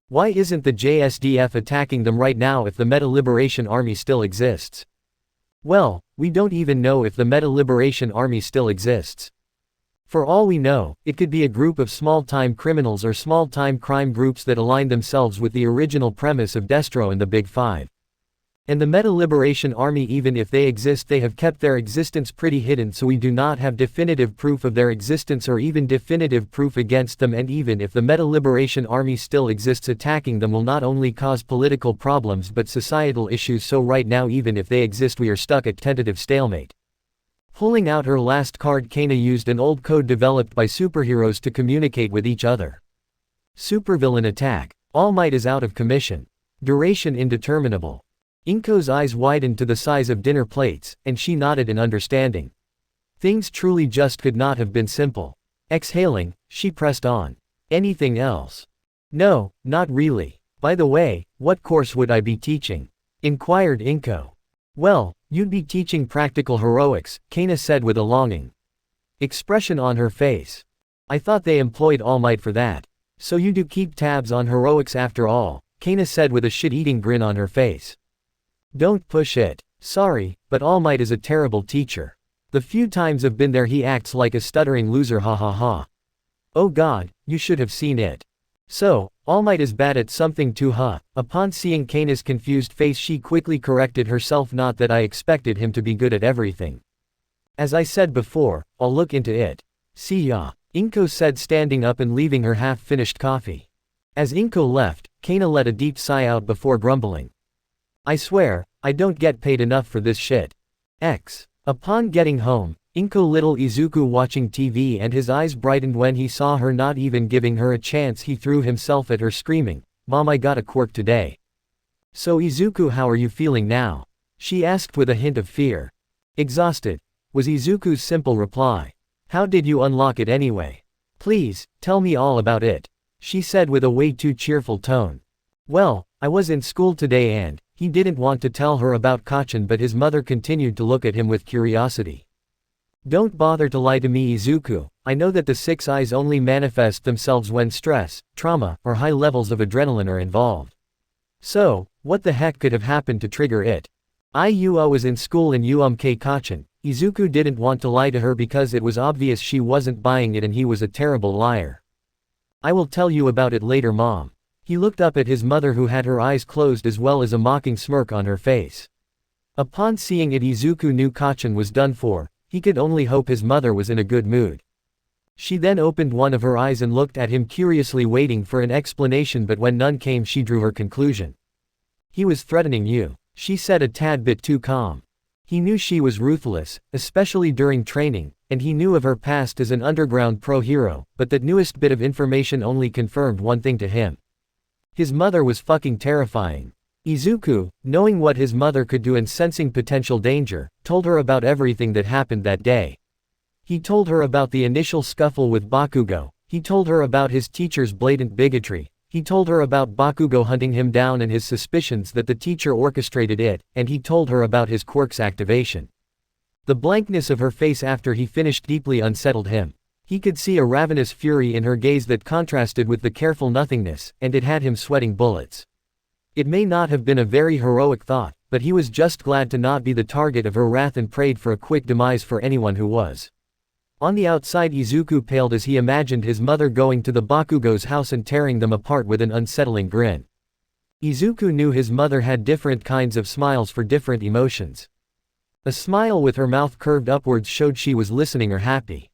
Why isn't the JSDF attacking them right now if the Meta Liberation Army still exists? Well, we don't even know if the Meta Liberation Army still exists. For all we know, it could be a group of small-time criminals or small-time crime groups that align themselves with the original premise of Destro and the Big Five. And the Meta Liberation Army, even if they exist, they have kept their existence pretty hidden, so we do not have definitive proof of their existence or even definitive proof against them. And even if the Meta Liberation Army still exists, attacking them will not only cause political problems but societal issues, so right now even if they exist we are stuck at tentative stalemate. Pulling out her last card, Kana used an old code developed by superheroes to communicate with each other. Supervillain attack. All Might is out of commission. Duration indeterminable. Inko's eyes widened to the size of dinner plates, and she nodded in understanding. Things truly just could not have been simple. Exhaling, she pressed on. Anything else? No, not really. By the way, what course would I be teaching? Inquired Inko. Well, you'd be teaching practical heroics, Kana said with a longing expression on her face. I thought they employed All Might for that. So you do keep tabs on heroics after all, Kana said with a shit-eating grin on her face. Don't push it. Sorry, but All Might is a terrible teacher. The few times I've been there he acts like a stuttering loser, ha ha ha. Oh god, you should have seen it. So, All Might is bad at something too, huh? Upon seeing Kana's confused face she quickly corrected herself, not that I expected him to be good at everything. As I said before, I'll look into it. See ya, Inko said, standing up and leaving her half-finished coffee. As Inko left, Kana let a deep sigh out before grumbling. I swear, I don't get paid enough for this shit. Upon getting home, Inko little Izuku watching TV and his eyes brightened when he saw her, not even giving her a chance. He threw himself at her screaming, Mom, I got a quirk today. So Izuku, how are you feeling now? She asked with a hint of fear. Exhausted, was Izuku's simple reply. How did you unlock it anyway? Please, tell me all about it, she said with a way too cheerful tone. Well, I was in school today and, he didn't want to tell her about Kacchan, but his mother continued to look at him with curiosity. Don't bother to lie to me, Izuku, I know that the six eyes only manifest themselves when stress, trauma, or high levels of adrenaline are involved. So, what the heck could have happened to trigger it? I was in school in Kacchan. Izuku didn't want to lie to her because it was obvious she wasn't buying it and he was a terrible liar. I will tell you about it later, Mom. He looked up at his mother, who had her eyes closed as well as a mocking smirk on her face. Upon seeing it, Izuku knew Kacchan was done for. He could only hope his mother was in a good mood. She then opened one of her eyes and looked at him curiously, waiting for an explanation, but when none came she drew her conclusion. He was threatening you, she said, a tad bit too calm. He knew she was ruthless, especially during training, and he knew of her past as an underground pro-hero, but that newest bit of information only confirmed one thing to him. His mother was fucking terrifying. Izuku, knowing what his mother could do and sensing potential danger, told her about everything that happened that day. He told her about the initial scuffle with Bakugo, he told her about his teacher's blatant bigotry, he told her about Bakugo hunting him down and his suspicions that the teacher orchestrated it, and he told her about his quirk's activation. The blankness of her face after he finished deeply unsettled him. He could see a ravenous fury in her gaze that contrasted with the careful nothingness, and it had him sweating bullets. It may not have been a very heroic thought, but he was just glad to not be the target of her wrath and prayed for a quick demise for anyone who was. On the outside, Izuku paled as he imagined his mother going to the Bakugo's house and tearing them apart with an unsettling grin. Izuku knew his mother had different kinds of smiles for different emotions. A smile with her mouth curved upwards showed she was listening or happy.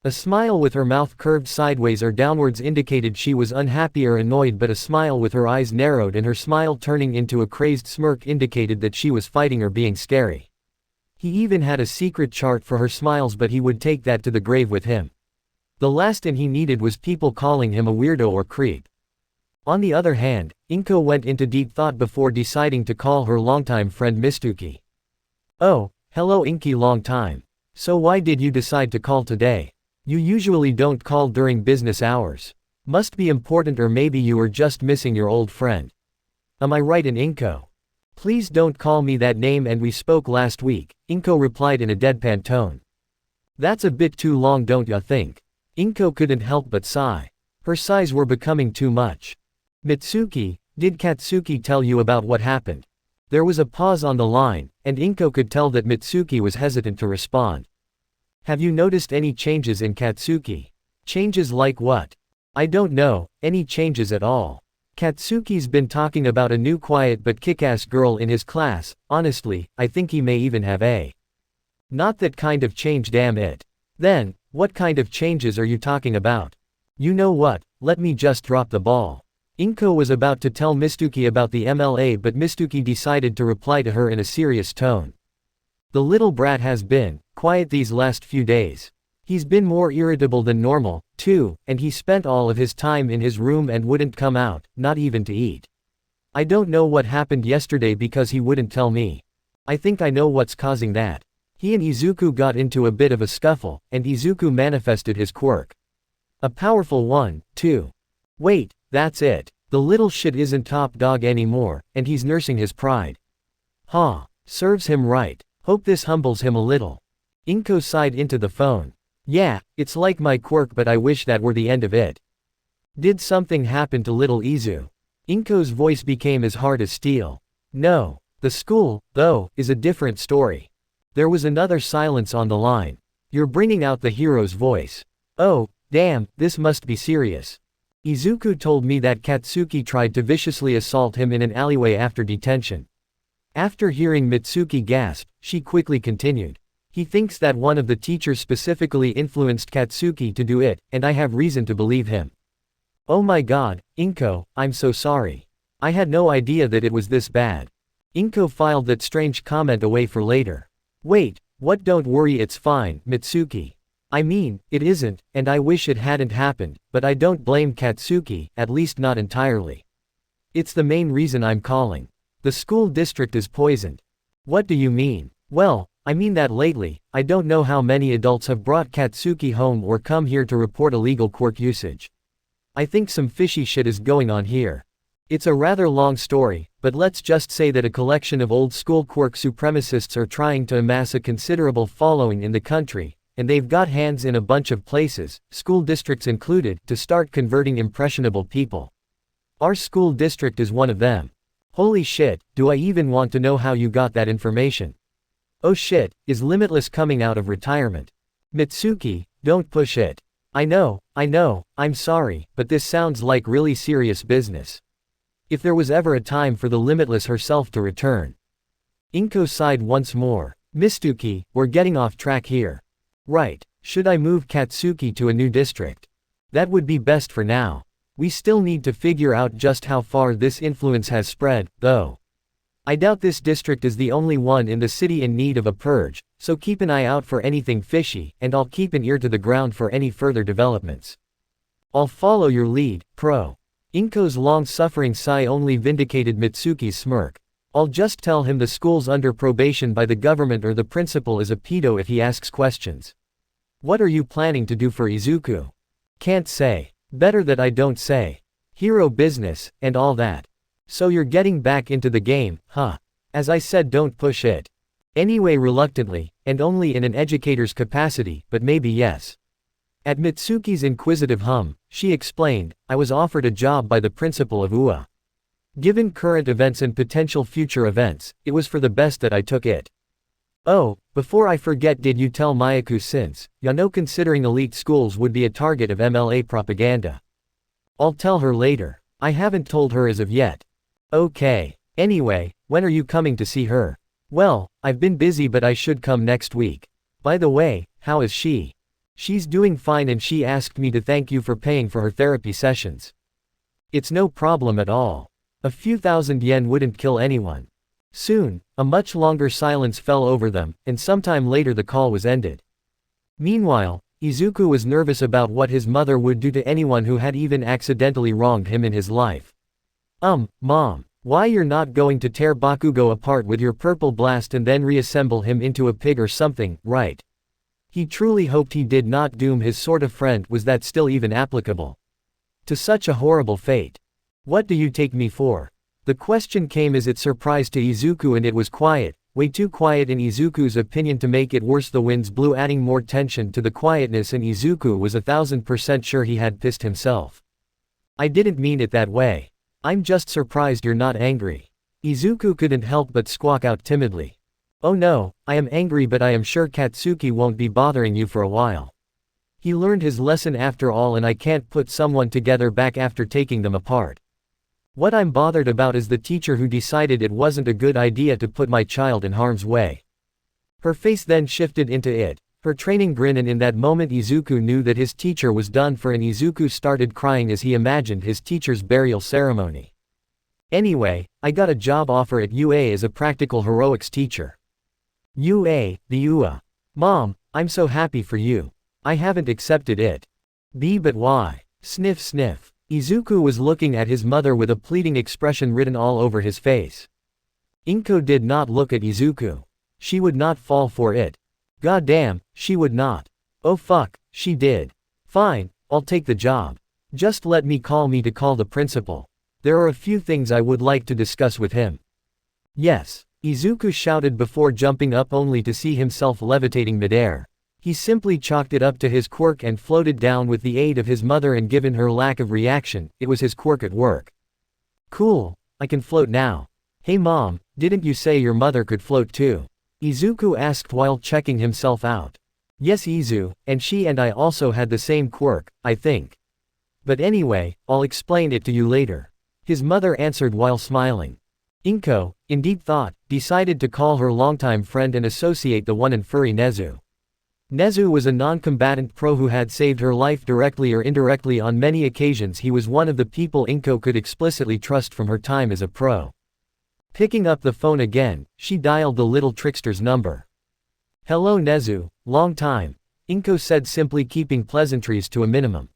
A smile with her mouth curved sideways or downwards indicated she was unhappy or annoyed, but a smile with her eyes narrowed and her smile turning into a crazed smirk indicated that she was fighting or being scary. He even had a secret chart for her smiles, but he would take that to the grave with him. The last thing he needed was people calling him a weirdo or creep. On the other hand, Inko went into deep thought before deciding to call her longtime friend Mistuki. "Oh, hello Inky, long time. So why did you decide to call today? You usually don't call during business hours. Must be important, or maybe you were just missing your old friend. Am I right in Inko?" "Please don't call me that name, and we spoke last week," Inko replied in a deadpan tone. "That's a bit too long, don't ya think?" Inko couldn't help but sigh. Her sighs were becoming too much. "Mitsuki, did Katsuki tell you about what happened?" There was a pause on the line, and Inko could tell that Mitsuki was hesitant to respond. "Have you noticed any changes in Katsuki?" "Changes like what?" "I don't know, any changes at all. Katsuki's been talking about a new quiet but kick-ass girl in his class. Honestly, I think he may even have a." "Not that kind of change, damn it." "Then, what kind of changes are you talking about?" "You know what, let me just drop the ball." Inko was about to tell Mistuki about the MLA, but Mistuki decided to reply to her in a serious tone. "The little brat has been quiet these last few days. He's been more irritable than normal, too, and he spent all of his time in his room and wouldn't come out, not even to eat. I don't know what happened yesterday because he wouldn't tell me. I think I know what's causing that. He and Izuku got into a bit of a scuffle, and Izuku manifested his quirk. A powerful one, too. Wait, that's it. The little shit isn't top dog anymore, and he's nursing his pride. Huh, serves him right. Hope this humbles him a little." Inko sighed into the phone. "Yeah, it's like my quirk, but I wish that were the end of it." "Did something happen to little Izu?" Inko's voice became as hard as steel. "No. The school, though, is a different story." There was another silence on the line. "You're bringing out the hero's voice. Oh, damn, this must be serious. Izuku told me that Katsuki tried to viciously assault him in an alleyway after detention." After hearing Mitsuki gasp, she quickly continued. "He thinks that one of the teachers specifically influenced Katsuki to do it, and I have reason to believe him." "Oh my god, Inko, I'm so sorry. I had no idea that it was this bad." Inko filed that strange comment away for later. "Wait, what? Don't worry, it's fine, Mitsuki. I mean, it isn't, and I wish it hadn't happened, but I don't blame Katsuki, at least not entirely. It's the main reason I'm calling. The school district is poisoned." "What do you mean?" "Well, I mean that lately, I don't know how many adults have brought Katsuki home or come here to report illegal quirk usage. I think some fishy shit is going on here. It's a rather long story, but let's just say that a collection of old school quirk supremacists are trying to amass a considerable following in the country, and they've got hands in a bunch of places, school districts included, to start converting impressionable people. Our school district is one of them." "Holy shit, do I even want to know how you got that information?" "Oh shit, is Limitless coming out of retirement?" "Mitsuki, don't push it. I know, I'm sorry, but this sounds like really serious business. If there was ever a time for the Limitless herself to return." Inko sighed once more. "Mistuki, we're getting off track here. Right, should I move Katsuki to a new district?" "That would be best for now. We still need to figure out just how far this influence has spread, though. I doubt this district is the only one in the city in need of a purge, so keep an eye out for anything fishy, and I'll keep an ear to the ground for any further developments." "I'll follow your lead, Pro." Inko's long-suffering sigh only vindicated Mitsuki's smirk. "I'll just tell him the school's under probation by the government, or the principal is a pedo if he asks questions." "What are you planning to do for Izuku?" "Can't say. Better that I don't say. Hero business, and all that." "So you're getting back into the game, huh? As I said, don't push it." "Anyway, reluctantly, and only in an educator's capacity, but maybe yes." At Mitsuki's inquisitive hum, she explained, "I was offered a job by the principal of UA." Given current events and potential future events, it was for the best that I took it. Oh, before I forget, did you tell Mayako since, considering elite schools would be a target of MLA propaganda? I'll tell her later. I haven't told her as of yet. Okay. Anyway, when are you coming to see her? Well, I've been busy but I should come next week. By the way, how is she? She's doing fine and she asked me to thank you for paying for her therapy sessions. It's no problem at all. A few thousand yen wouldn't kill anyone. Soon, a much longer silence fell over them, and sometime later the call was ended. Meanwhile, Izuku was nervous about what his mother would do to anyone who had even accidentally wronged him in his life. Mom. Why you're not going to tear Bakugo apart with your purple blast and then reassemble him into a pig or something, right? He truly hoped he did not doom his sort of friend. Was that still even applicable to such a horrible fate? What do you take me for? The question came as a surprise to Izuku, and it was quiet, way too quiet in Izuku's opinion to make it worse. The winds blew, adding more tension to the quietness, and Izuku was 1000% sure he had pissed himself. I didn't mean it that way. I'm just surprised you're not angry. Izuku couldn't help but squawk out timidly. Oh no, I am angry, but I am sure Katsuki won't be bothering you for a while. He learned his lesson after all, and I can't put someone together back after taking them apart. What I'm bothered about is the teacher who decided it wasn't a good idea to put my child in harm's way. Her face then shifted into her training grin, and in that moment Izuku knew that his teacher was done for, and Izuku started crying as he imagined his teacher's burial ceremony. Anyway, I got a job offer at UA as a practical heroics teacher. UA, the UA. Mom, I'm so happy for you. I haven't accepted it. But why? Sniff sniff. Izuku was looking at his mother with a pleading expression written all over his face. Inko did not look at Izuku. She would not fall for it. Goddamn, she would not. Oh fuck, she did. Fine, I'll take the job. Just let me call the principal. There are a few things I would like to discuss with him. Yes, Izuku shouted before jumping up, only to see himself levitating midair. He simply chalked it up to his quirk and floated down with the aid of his mother, and given her lack of reaction, it was his quirk at work. Cool, I can float now. Hey mom, didn't you say your mother could float too? Izuku asked while checking himself out. Yes Izu, and she and I also had the same quirk, I think. But anyway, I'll explain it to you later. His mother answered while smiling. Inko, in deep thought, decided to call her longtime friend and associate, the one and furry Nezu. Nezu was a non-combatant pro who had saved her life directly or indirectly on many occasions. He was one of the people Inko could explicitly trust from her time as a pro. Picking up the phone again, she dialed the little trickster's number. Hello Nezu, long time, Inko said, simply keeping pleasantries to a minimum.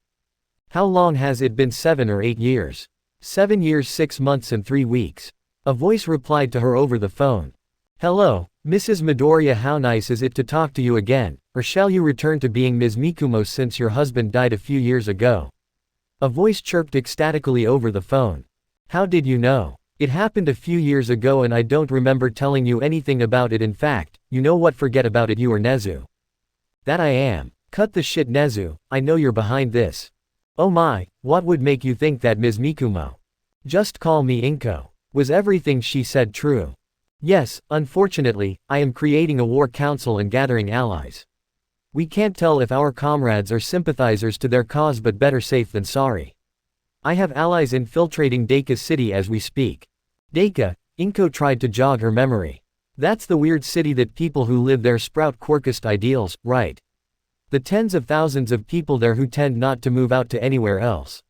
How long has it been? 7 or 8 years. 7 years 6 months and 3 weeks. A voice replied to her over the phone. Hello, Mrs. Midoriya, how nice is it to talk to you again, or shall you return to being Ms. Mikumo since your husband died a few years ago? A voice chirped ecstatically over the phone. How did you know? It happened a few years ago and I don't remember telling you anything about it. In fact, you know what, forget about it, you are Nezu. That I am. Cut the shit Nezu, I know you're behind this. Oh my, what would make you think that, Ms. Mikumo? Just call me Inko. Was everything she said true? Yes, unfortunately, I am creating a war council and gathering allies. We can't tell if our comrades are sympathizers to their cause, but better safe than sorry. I have allies infiltrating Deka City as we speak. Deka, Inko tried to jog her memory. That's the weird city that people who live there sprout quirkist ideals, right? The tens of thousands of people there who tend not to move out to anywhere else.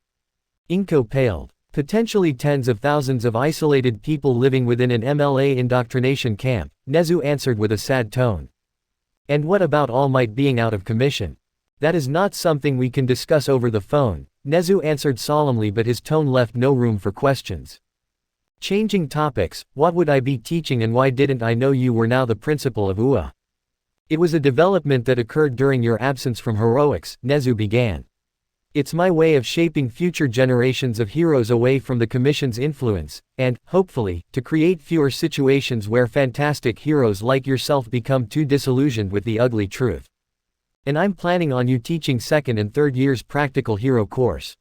Inko paled. Potentially tens of thousands of isolated people living within an MLA indoctrination camp, Nezu answered with a sad tone. And what about All Might being out of commission? That is not something we can discuss over the phone, Nezu answered solemnly, but his tone left no room for questions. Changing topics, what would I be teaching and why didn't I know you were now the principal of UA? It was a development that occurred during your absence from heroics, Nezu began. It's my way of shaping future generations of heroes away from the Commission's influence, and, hopefully, to create fewer situations where fantastic heroes like yourself become too disillusioned with the ugly truth. And I'm planning on you teaching 2nd and 3rd years practical hero course.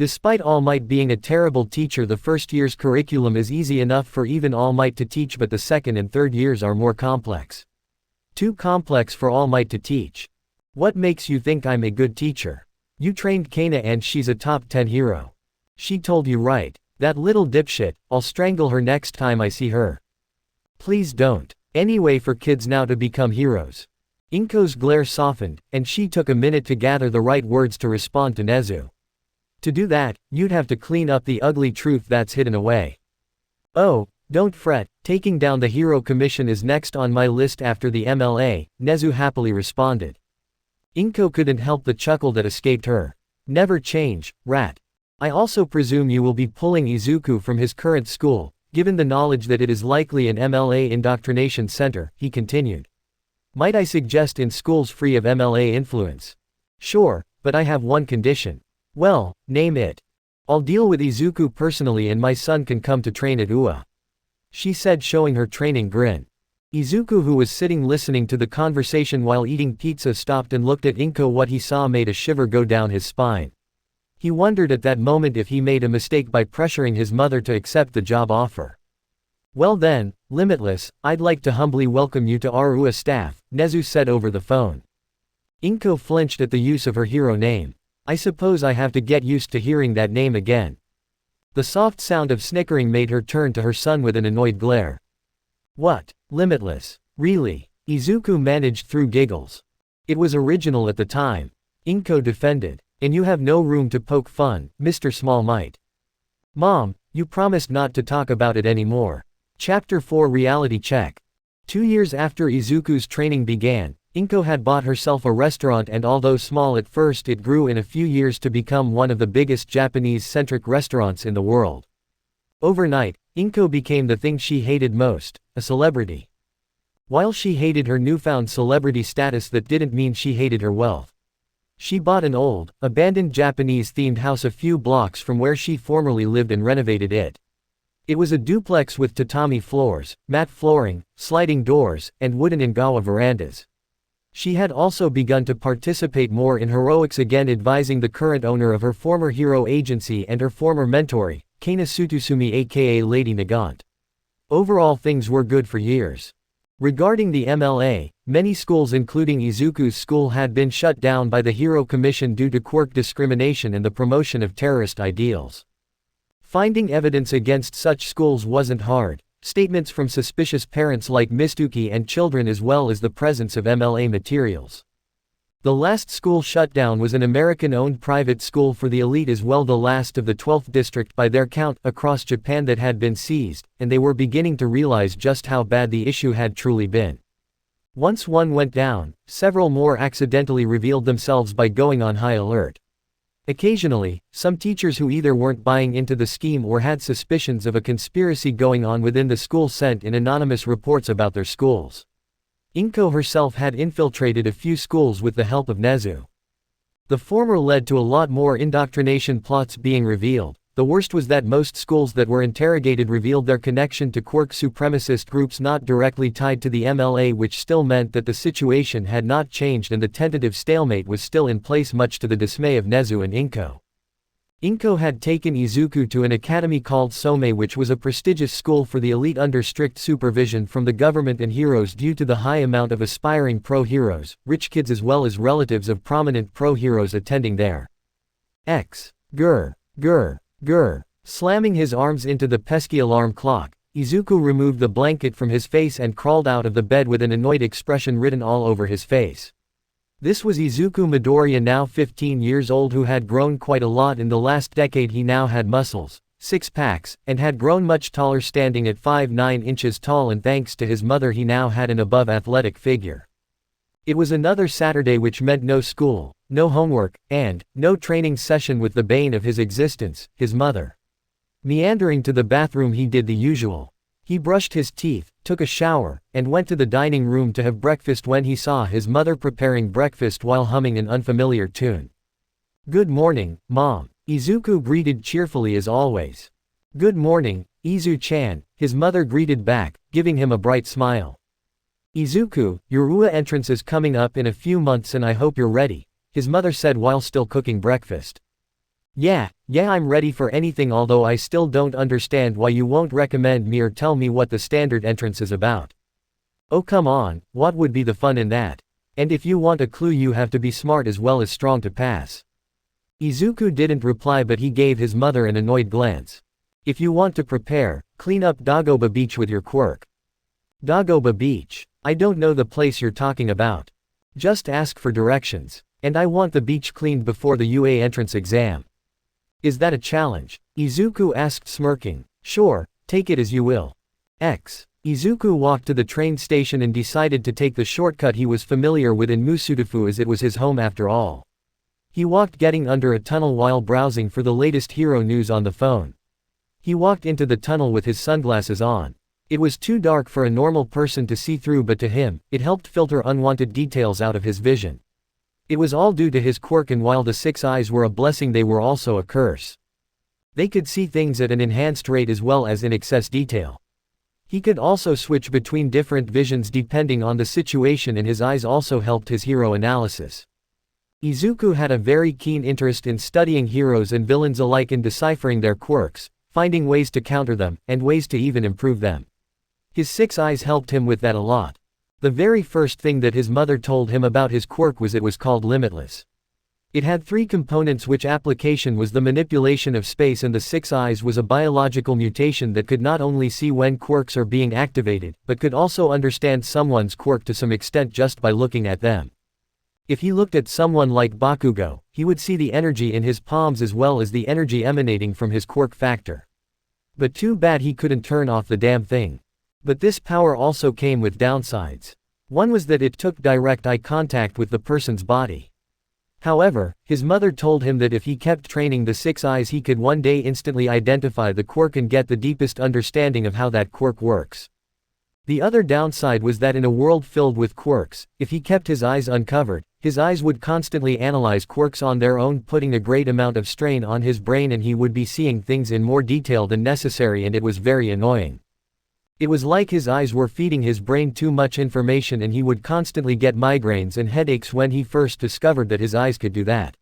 Despite All Might being a terrible teacher, the first year's curriculum is easy enough for even All Might to teach, but the second and third years are more complex. Too complex for All Might to teach. What makes you think I'm a good teacher? You trained Kana and she's a top 10 hero. She told you right. That little dipshit, I'll strangle her next time I see her. Please don't. Any way for kids now to become heroes. Inko's glare softened, and she took a minute to gather the right words to respond to Nezu. To do that, you'd have to clean up the ugly truth that's hidden away. Oh, don't fret, taking down the hero commission is next on my list after the MLA, Nezu happily responded. Inko couldn't help the chuckle that escaped her. Never change, rat. I also presume you will be pulling Izuku from his current school, given the knowledge that it is likely an MLA indoctrination center, he continued. Might I suggest in schools free of MLA influence? Sure, but I have one condition. Well, name it. I'll deal with Izuku personally and my son can come to train at UA. She said, showing her training grin. Izuku, who was sitting listening to the conversation while eating pizza, stopped and looked at Inko. What he saw made a shiver go down his spine. He wondered at that moment if he made a mistake by pressuring his mother to accept the job offer. Well then, Limitless, I'd like to humbly welcome you to our UA staff, Nezu said over the phone. Inko flinched at the use of her hero name. I suppose I have to get used to hearing that name again. The soft sound of snickering made her turn to her son with an annoyed glare. What? Limitless? Really? Izuku managed through giggles. It was original at the time. Inko defended. And you have no room to poke fun, Mr. Small Might. Mom, you promised not to talk about it anymore. Chapter 4 Reality Check. 2 years after Izuku's training began, Inko had bought herself a restaurant, and although small at first, it grew in a few years to become one of the biggest Japanese-centric restaurants in the world. Overnight, Inko became the thing she hated most, a celebrity. While she hated her newfound celebrity status, that didn't mean she hated her wealth. She bought an old, abandoned Japanese-themed house a few blocks from where she formerly lived and renovated it. It was a duplex with tatami floors, matte flooring, sliding doors, and wooden Ingawa verandas. She had also begun to participate more in heroics again, advising the current owner of her former hero agency and her former mentor, Kana Sutusumi aka Lady Nagant. Overall, things were good for years. Regarding the MLA, many schools including Izuku's school had been shut down by the Hero Commission due to quirk discrimination and the promotion of terrorist ideals. Finding evidence against such schools wasn't hard. Statements from suspicious parents like Mistuki and children, as well as the presence of MLA materials. The last school shut down was an American-owned private school for the elite, as well the last of the 12th district by their count across Japan that had been seized, and they were beginning to realize just how bad the issue had truly been. Once one went down, several more accidentally revealed themselves by going on high alert. Occasionally, some teachers who either weren't buying into the scheme or had suspicions of a conspiracy going on within the school sent in anonymous reports about their schools. Inko herself had infiltrated a few schools with the help of Nezu. The former led to a lot more indoctrination plots being revealed. The worst was that most schools that were interrogated revealed their connection to quirk supremacist groups not directly tied to the MLA, which still meant that the situation had not changed and the tentative stalemate was still in place, much to the dismay of Nezu and Inko. Inko had taken Izuku to an academy called Some, which was a prestigious school for the elite under strict supervision from the government and heroes due to the high amount of aspiring pro-heroes, rich kids as well as relatives of prominent pro-heroes attending there. Grr. Slamming his arms into the pesky alarm clock, Izuku removed the blanket from his face and crawled out of the bed with an annoyed expression written all over his face. This was Izuku Midoriya, now 15 years old, who had grown quite a lot in the last decade. He now had muscles, six-packs, and had grown much taller, standing at 5'9" inches tall, and thanks to his mother he now had an above-athletic figure. It was another Saturday, which meant no school, no homework, and no training session with the bane of his existence, his mother. Meandering to the bathroom, he did the usual. He brushed his teeth, took a shower, and went to the dining room to have breakfast when he saw his mother preparing breakfast while humming an unfamiliar tune. "Good morning, Mom," Izuku greeted cheerfully as always. "Good morning, Izu-chan," his mother greeted back, giving him a bright smile. "Izuku, your UA entrance is coming up in a few months and I hope you're ready," his mother said while still cooking breakfast. Yeah, I'm ready for anything, although I still don't understand why you won't recommend me or tell me what the standard entrance is about. Oh come on, what would be the fun in that? And if you want a clue, you have to be smart as well as strong to pass. Izuku didn't reply, but he gave his mother an annoyed glance. If you want to prepare, clean up Dagoba Beach with your quirk. Dagoba Beach? I don't know the place you're talking about. Just ask for directions. And I want the beach cleaned before the UA entrance exam. Is that a challenge? Izuku asked, smirking. Sure, take it as you will. Izuku walked to the train station and decided to take the shortcut he was familiar with in Musudafu, as it was his home after all. He walked, getting under a tunnel while browsing for the latest hero news on the phone. He walked into the tunnel with his sunglasses on. It was too dark for a normal person to see through, but to him, it helped filter unwanted details out of his vision. It was all due to his quirk, and while the six eyes were a blessing, they were also a curse. They could see things at an enhanced rate as well as in excess detail. He could also switch between different visions depending on the situation, and his eyes also helped his hero analysis. Izuku had a very keen interest in studying heroes and villains alike and deciphering their quirks, finding ways to counter them, and ways to even improve them. His six eyes helped him with that a lot. The very first thing that his mother told him about his quirk was it was called Limitless. It had three components, which application was the manipulation of space, and the six eyes was a biological mutation that could not only see when quirks are being activated, but could also understand someone's quirk to some extent just by looking at them. If he looked at someone like Bakugo, he would see the energy in his palms as well as the energy emanating from his quirk factor. But too bad he couldn't turn off the damn thing. But this power also came with downsides. One was that it took direct eye contact with the person's body. However, his mother told him that if he kept training the six eyes, he could one day instantly identify the quirk and get the deepest understanding of how that quirk works. The other downside was that in a world filled with quirks, if he kept his eyes uncovered, his eyes would constantly analyze quirks on their own, putting a great amount of strain on his brain, and he would be seeing things in more detail than necessary, and it was very annoying. It was like his eyes were feeding his brain too much information, and he would constantly get migraines and headaches when he first discovered that his eyes could do that.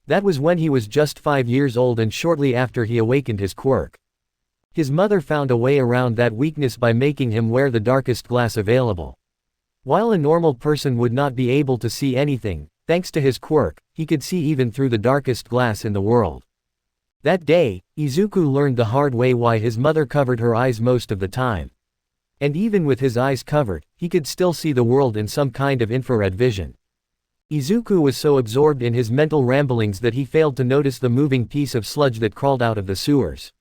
That was when he was just 5 years old, and shortly after he awakened his quirk. His mother found a way around that weakness by making him wear the darkest glass available. While a normal person would not be able to see anything, thanks to his quirk, he could see even through the darkest glass in the world. That day, Izuku learned the hard way why his mother covered her eyes most of the time. And even with his eyes covered, he could still see the world in some kind of infrared vision. Izuku was so absorbed in his mental ramblings that he failed to notice the moving piece of sludge that crawled out of the sewers.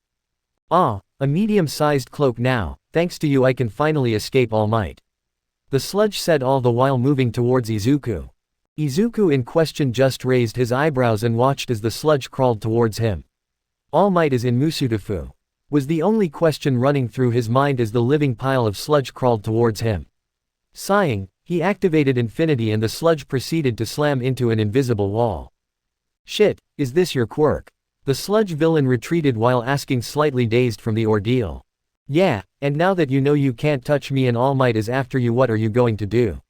Ah, a medium-sized cloak now, thanks to you I can finally escape All Might. The sludge said, all the while moving towards Izuku. Izuku in question just raised his eyebrows and watched as the sludge crawled towards him. All Might is in Musudafu, was the only question running through his mind as the living pile of sludge crawled towards him. Sighing, he activated Infinity, and the sludge proceeded to slam into an invisible wall. Shit, is this your quirk? The sludge villain retreated while asking, slightly dazed from the ordeal. Yeah, and now that you know you can't touch me and All Might is after you, what are you going to do?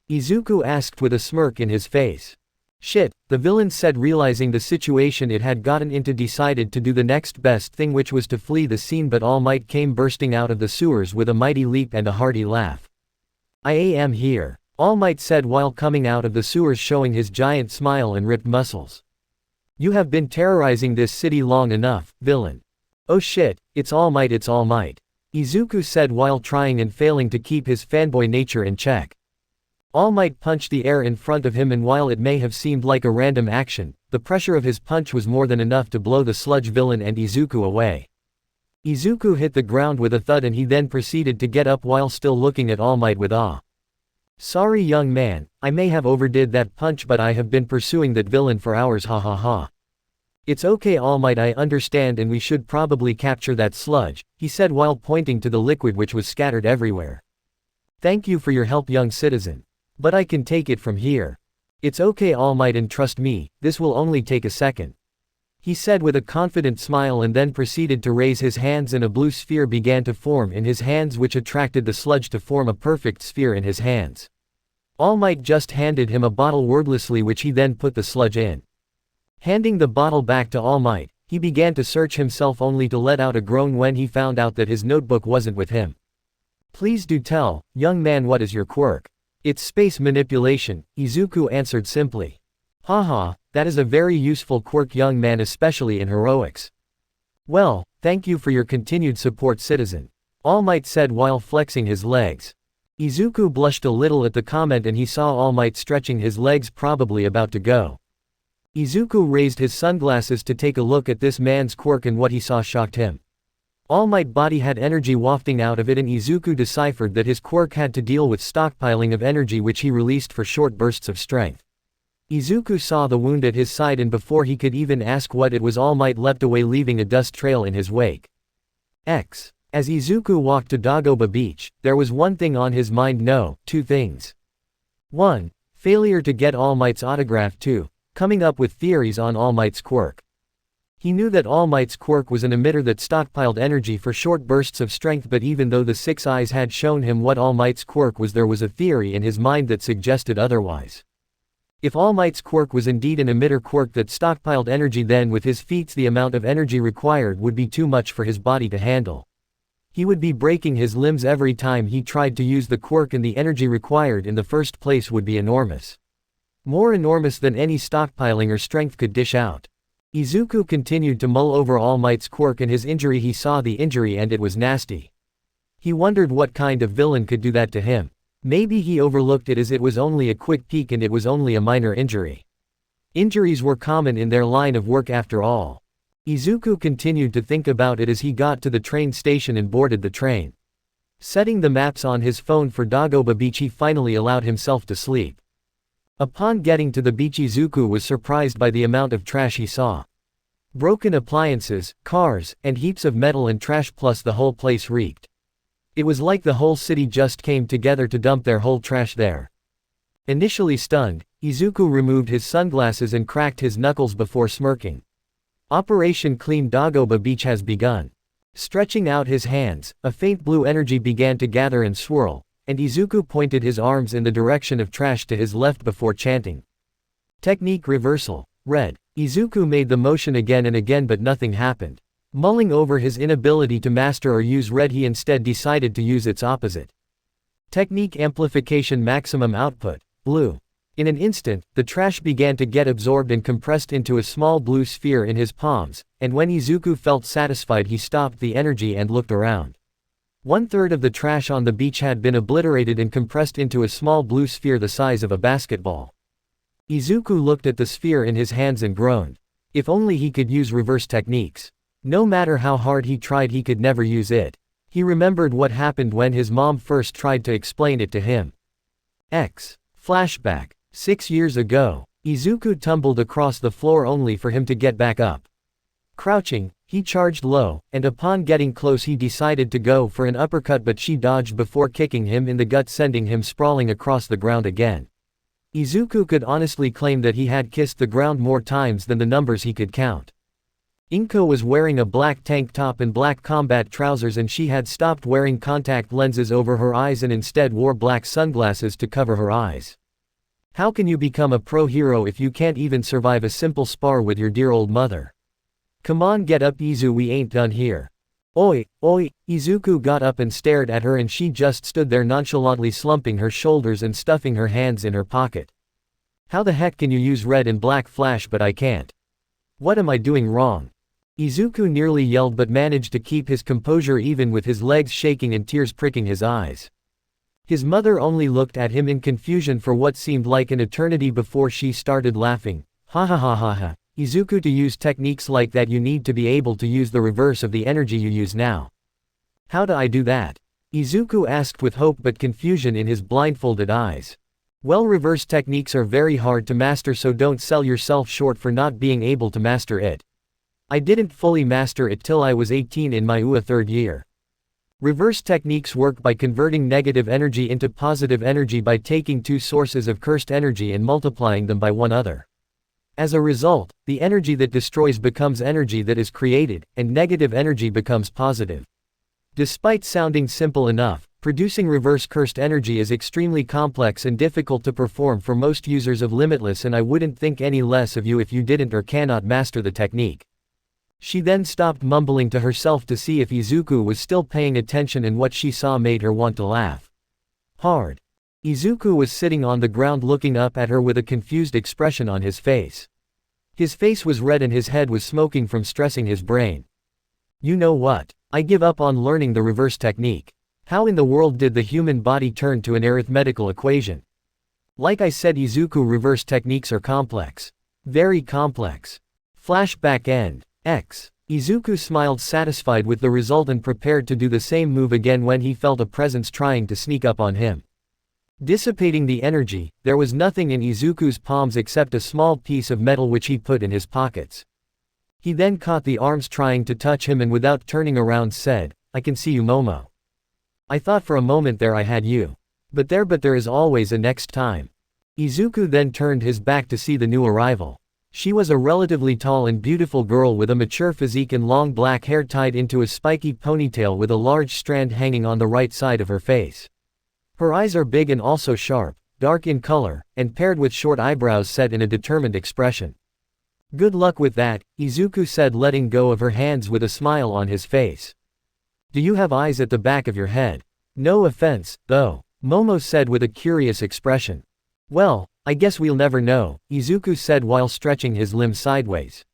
Izuku asked with a smirk in his face. Shit, the villain said, realizing the situation it had gotten into, decided to do the next best thing, which was to flee the scene, but All Might came bursting out of the sewers with a mighty leap and a hearty laugh. I am here, All Might said while coming out of the sewers, showing his giant smile and ripped muscles. You have been terrorizing this city long enough, villain. Oh shit, it's All Might, Izuku said while trying and failing to keep his fanboy nature in check. All Might punched the air in front of him, and while it may have seemed like a random action, the pressure of his punch was more than enough to blow the sludge villain and Izuku away. Izuku hit the ground with a thud, and he then proceeded to get up while still looking at All Might with awe. Sorry young man, I may have overdid that punch, but I have been pursuing that villain for hours, ha ha ha. It's okay All Might, I understand, and we should probably capture that sludge, he said while pointing to the liquid which was scattered everywhere. Thank you for your help, young citizen. But I can take it from here. It's okay All Might, and trust me, this will only take a second. He said with a confident smile, and then proceeded to raise his hands, and a blue sphere began to form in his hands, which attracted the sludge to form a perfect sphere in his hands. All Might just handed him a bottle wordlessly, which he then put the sludge in. Handing the bottle back to All Might, he began to search himself only to let out a groan when he found out that his notebook wasn't with him. Please do tell, young man, what is your quirk? It's space manipulation, Izuku answered simply. Haha, that is a very useful quirk, young man, especially in heroics. Well, thank you for your continued support, citizen. All Might said while flexing his legs. Izuku blushed a little at the comment and he saw All Might stretching his legs, probably about to go. Izuku raised his sunglasses to take a look at this man's quirk and what he saw shocked him. All Might body had energy wafting out of it and Izuku deciphered that his quirk had to deal with stockpiling of energy which he released for short bursts of strength. Izuku saw the wound at his side and before he could even ask what it was, All Might leapt away leaving a dust trail in his wake. As Izuku walked to Dagoba Beach, there was one thing on his mind, no, two things. 1. Failure to get All Might's autograph. 2. Coming up with theories on All Might's quirk. He knew that All Might's quirk was an emitter that stockpiled energy for short bursts of strength, but even though the Six Eyes had shown him what All Might's quirk was, there was a theory in his mind that suggested otherwise. If All Might's quirk was indeed an emitter quirk that stockpiled energy, then with his feats the amount of energy required would be too much for his body to handle. He would be breaking his limbs every time he tried to use the quirk and the energy required in the first place would be enormous. More enormous than any stockpiling or strength could dish out. Izuku continued to mull over All Might's quirk and his injury. He saw the injury and it was nasty. He wondered what kind of villain could do that to him. Maybe he overlooked it as it was only a quick peek and it was only a minor injury. Injuries were common in their line of work after all. Izuku continued to think about it as he got to the train station and boarded the train. Setting the maps on his phone for Dagoba Beach, he finally allowed himself to sleep. Upon getting to the beach, Izuku was surprised by the amount of trash he saw. Broken appliances, cars, and heaps of metal and trash, plus the whole place reeked. It was like the whole city just came together to dump their whole trash there. Initially stunned, Izuku removed his sunglasses and cracked his knuckles before smirking. Operation Clean Dagoba Beach has begun. Stretching out his hands, a faint blue energy began to gather and swirl, and Izuku pointed his arms in the direction of trash to his left before chanting. Technique reversal. Red. Izuku made the motion again and again but nothing happened. Mulling over his inability to master or use red, he instead decided to use its opposite. Technique amplification, maximum output. Blue. In an instant, the trash began to get absorbed and compressed into a small blue sphere in his palms, and when Izuku felt satisfied he stopped the energy and looked around. 1/3 of the trash on the beach had been obliterated and compressed into a small blue sphere the size of a basketball. Izuku looked at the sphere in his hands and groaned. If only he could use reverse techniques. No matter how hard he tried, he could never use it. He remembered what happened when his mom first tried to explain it to him. Flashback. 6 years ago. Izuku tumbled across the floor only for him to get back up. Crouching, he charged low, and upon getting close he decided to go for an uppercut, but she dodged before kicking him in the gut, sending him sprawling across the ground again. Izuku could honestly claim that he had kissed the ground more times than the numbers he could count. Inko was wearing a black tank top and black combat trousers, and she had stopped wearing contact lenses over her eyes and instead wore black sunglasses to cover her eyes. How can you become a pro hero if you can't even survive a simple spar with your dear old mother? Come on, get up, Izu, we ain't done here. Oi, oi. Izuku got up and stared at her, and she just stood there nonchalantly slumping her shoulders and stuffing her hands in her pocket. How the heck can you use red and black flash but I can't? What am I doing wrong? Izuku nearly yelled but managed to keep his composure even with his legs shaking and tears pricking his eyes. His mother only looked at him in confusion for what seemed like an eternity before she started laughing. Ha ha ha ha ha. Izuku, to use techniques like that you need to be able to use the reverse of the energy you use now. How do I do that? Izuku asked with hope but confusion in his blindfolded eyes. Well, reverse techniques are very hard to master, so don't sell yourself short for not being able to master it. I didn't fully master it till I was 18 in my UA third year. Reverse techniques work by converting negative energy into positive energy by taking two sources of cursed energy and multiplying them by one other. As a result, the energy that destroys becomes energy that is created, and negative energy becomes positive. Despite sounding simple enough, Producing reverse cursed energy is extremely complex and difficult to perform for most users of Limitless, and I wouldn't think any less of you if you didn't or cannot master the technique. She then stopped mumbling to herself to see if Izuku was still paying attention, and what she saw made her want to laugh hard. Izuku was sitting on the ground looking up at her with a confused expression on his face. His face was red and his head was smoking from stressing his brain. You know what? I give up on learning the reverse technique. How in the world did the human body turn to an arithmetical equation? Like I said, Izuku, reverse techniques are complex. Very complex. Flashback end. X. Izuku smiled, satisfied with the result, and prepared to do the same move again when he felt a presence trying to sneak up on him. Dissipating the energy, there was nothing in Izuku's palms except a small piece of metal which he put in his pockets. He then caught the arms trying to touch him and without turning around said, "I can see you, Momo. I thought for a moment there I had you. But there is always a next time." Izuku then turned his back to see the new arrival. She was a relatively tall and beautiful girl with a mature physique and long black hair tied into a spiky ponytail with a large strand hanging on the right side of her face. Her eyes are big and also sharp, dark in color, and paired with short eyebrows set in a determined expression. "Good luck with that," Izuku said, letting go of her hands with a smile on his face. "Do you have eyes at the back of your head? No offense, though," Momo said with a curious expression. "Well, I guess we'll never know," Izuku said while stretching his limbs sideways.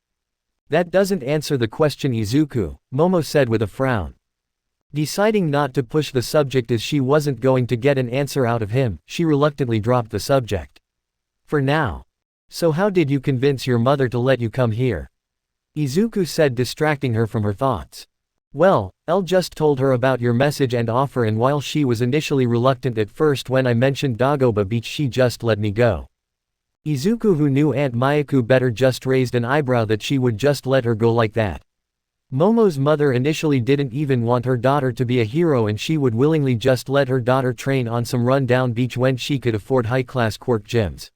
"That doesn't answer the question, Izuku," Momo said with a frown. Deciding not to push the subject as she wasn't going to get an answer out of him, she reluctantly dropped the subject. "For now. So how did you convince your mother to let you come here?" Izuku said, distracting her from her thoughts. "Well, Elle just told her about your message and offer, and while she was initially reluctant at first when I mentioned Dagoba Beach, she just let me go." Izuku, who knew Aunt Mayuko better, just raised an eyebrow that she would just let her go like that. Momo's mother initially didn't even want her daughter to be a hero, and she would willingly just let her daughter train on some run-down beach when she could afford high-class quirk gyms.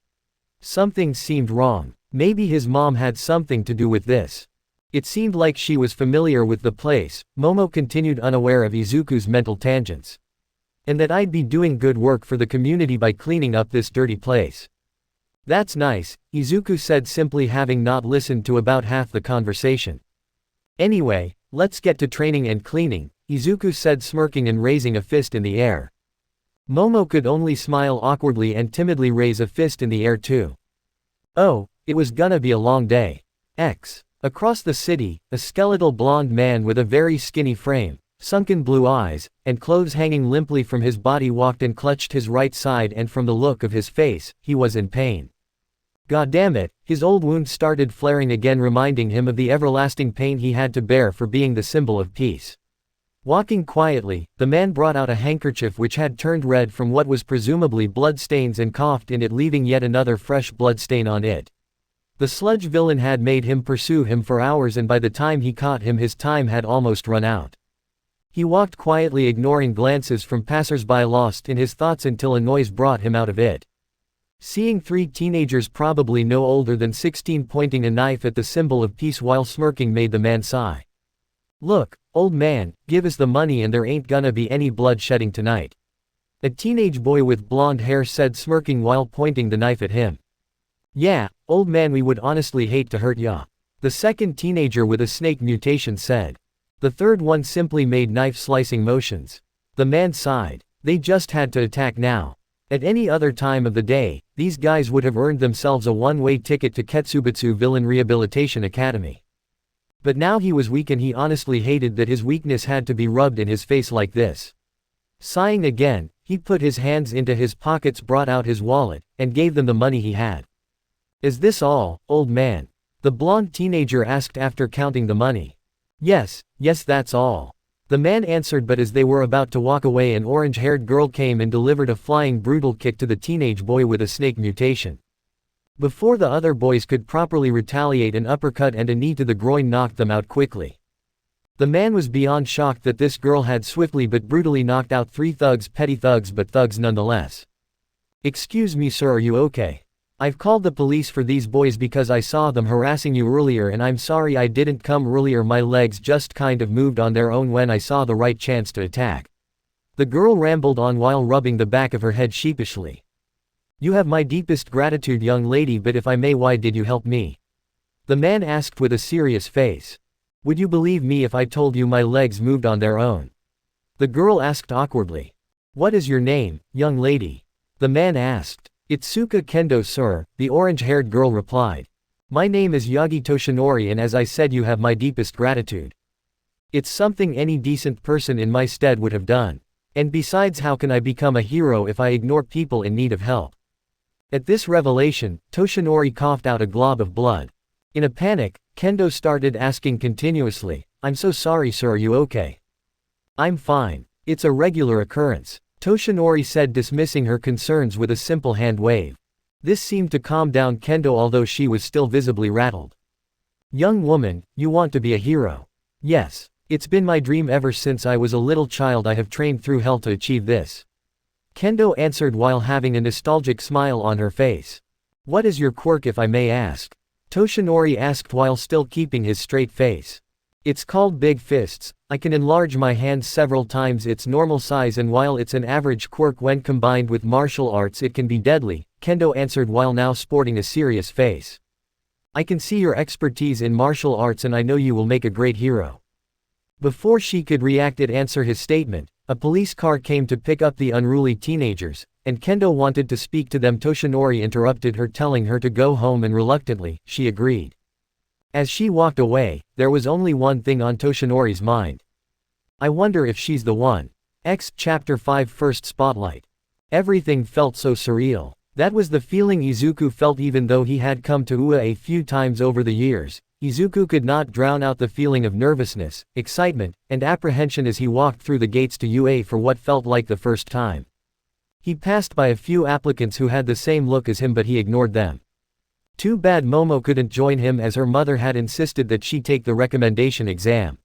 Something seemed wrong. Maybe his mom had something to do with this. It seemed like she was familiar with the place, Momo continued, unaware of Izuku's mental tangents. "And that I'd be doing good work for the community by cleaning up this dirty place." "That's nice," Izuku said, simply having not listened to about half the conversation. "Anyway, let's get to training and cleaning," Izuku said, smirking and raising a fist in the air. Momo could only smile awkwardly and timidly raise a fist in the air too. Oh, it was gonna be a long day. X. Across the city, a skeletal blonde man with a very skinny frame, sunken blue eyes, and clothes hanging limply from his body walked and clutched his right side, and from the look of his face, he was in pain. God damn it, his old wound started flaring again, reminding him of the everlasting pain he had to bear for being the symbol of peace. Walking quietly, the man brought out a handkerchief which had turned red from what was presumably blood stains and coughed in it, leaving yet another fresh blood stain on it. The sludge villain had made him pursue him for hours, and by the time he caught him his time had almost run out. He walked quietly, ignoring glances from passers-by, lost in his thoughts until a noise brought him out of it. Seeing three teenagers probably no older than 16 pointing a knife at the symbol of peace while smirking made the man sigh. "Look, old man, give us the money and there ain't gonna be any blood shedding tonight," a teenage boy with blonde hair said, smirking while pointing the knife at him. "Yeah, old man, we would honestly hate to hurt ya," the second teenager with a snake mutation said. The third one simply made knife-slicing motions. The man sighed. They just had to attack now. At any other time of the day, these guys would have earned themselves a one-way ticket to Ketsubutsu Villain Rehabilitation Academy. But now he was weak, and he honestly hated that his weakness had to be rubbed in his face like this. Sighing again, he put his hands into his pockets, brought out his wallet, and gave them the money he had. "Is this all, old man?" the blonde teenager asked after counting the money. Yes, that's all," the man answered, but as they were about to walk away, an orange-haired girl came and delivered a flying brutal kick to the teenage boy with a snake mutation. Before the other boys could properly retaliate, an uppercut and a knee to the groin knocked them out quickly. The man was beyond shocked that this girl had swiftly but brutally knocked out three thugs, petty thugs but thugs nonetheless. "Excuse me sir, are you okay? I've called the police for these boys because I saw them harassing you earlier, and I'm sorry I didn't come earlier, my legs just kind of moved on their own when I saw the right chance to attack." The girl rambled on while rubbing the back of her head sheepishly. You have my deepest gratitude, young lady, but if I may, why did you help me? The man asked with a serious face. Would you believe me if I told you my legs moved on their own? The girl asked awkwardly. What is your name, young lady? The man asked. Itsuka Kendo, sir, the orange-haired girl replied. My name is Yagi Toshinori, and as I said, you have my deepest gratitude. It's something any decent person in my stead would have done. And besides, how can I become a hero if I ignore people in need of help? At this revelation, Toshinori coughed out a glob of blood. In a panic, Kendo started asking continuously, I'm so sorry, sir, are you okay? I'm fine. It's a regular occurrence, Toshinori said, dismissing her concerns with a simple hand wave. This seemed to calm down Kendo, although she was still visibly rattled. Young woman, you want to be a hero? Yes. It's been my dream ever since I was a little child. I have trained through hell to achieve this. Kendo answered while having a nostalgic smile on her face. What is your quirk, if I may ask? Toshinori asked while still keeping his straight face. It's called big fists. I can enlarge my hands several times its normal size, and while it's an average quirk when combined with martial arts, it can be deadly, Kendo answered while now sporting a serious face. I can see your expertise in martial arts, and I know you will make a great hero. Before she could react and answer his statement, a police car came to pick up the unruly teenagers, and Kendo wanted to speak to them. Toshinori interrupted her, telling her to go home, and reluctantly, she agreed. As she walked away, there was only one thing on Toshinori's mind. I wonder if she's the one. Chapter 5 First Spotlight. Everything felt so surreal. That was the feeling Izuku felt even though he had come to UA a few times over the years. Izuku could not drown out the feeling of nervousness, excitement, and apprehension as he walked through the gates to UA for what felt like the first time. He passed by a few applicants who had the same look as him, but he ignored them. Too bad Momo couldn't join him, as her mother had insisted that she take the recommendation exam.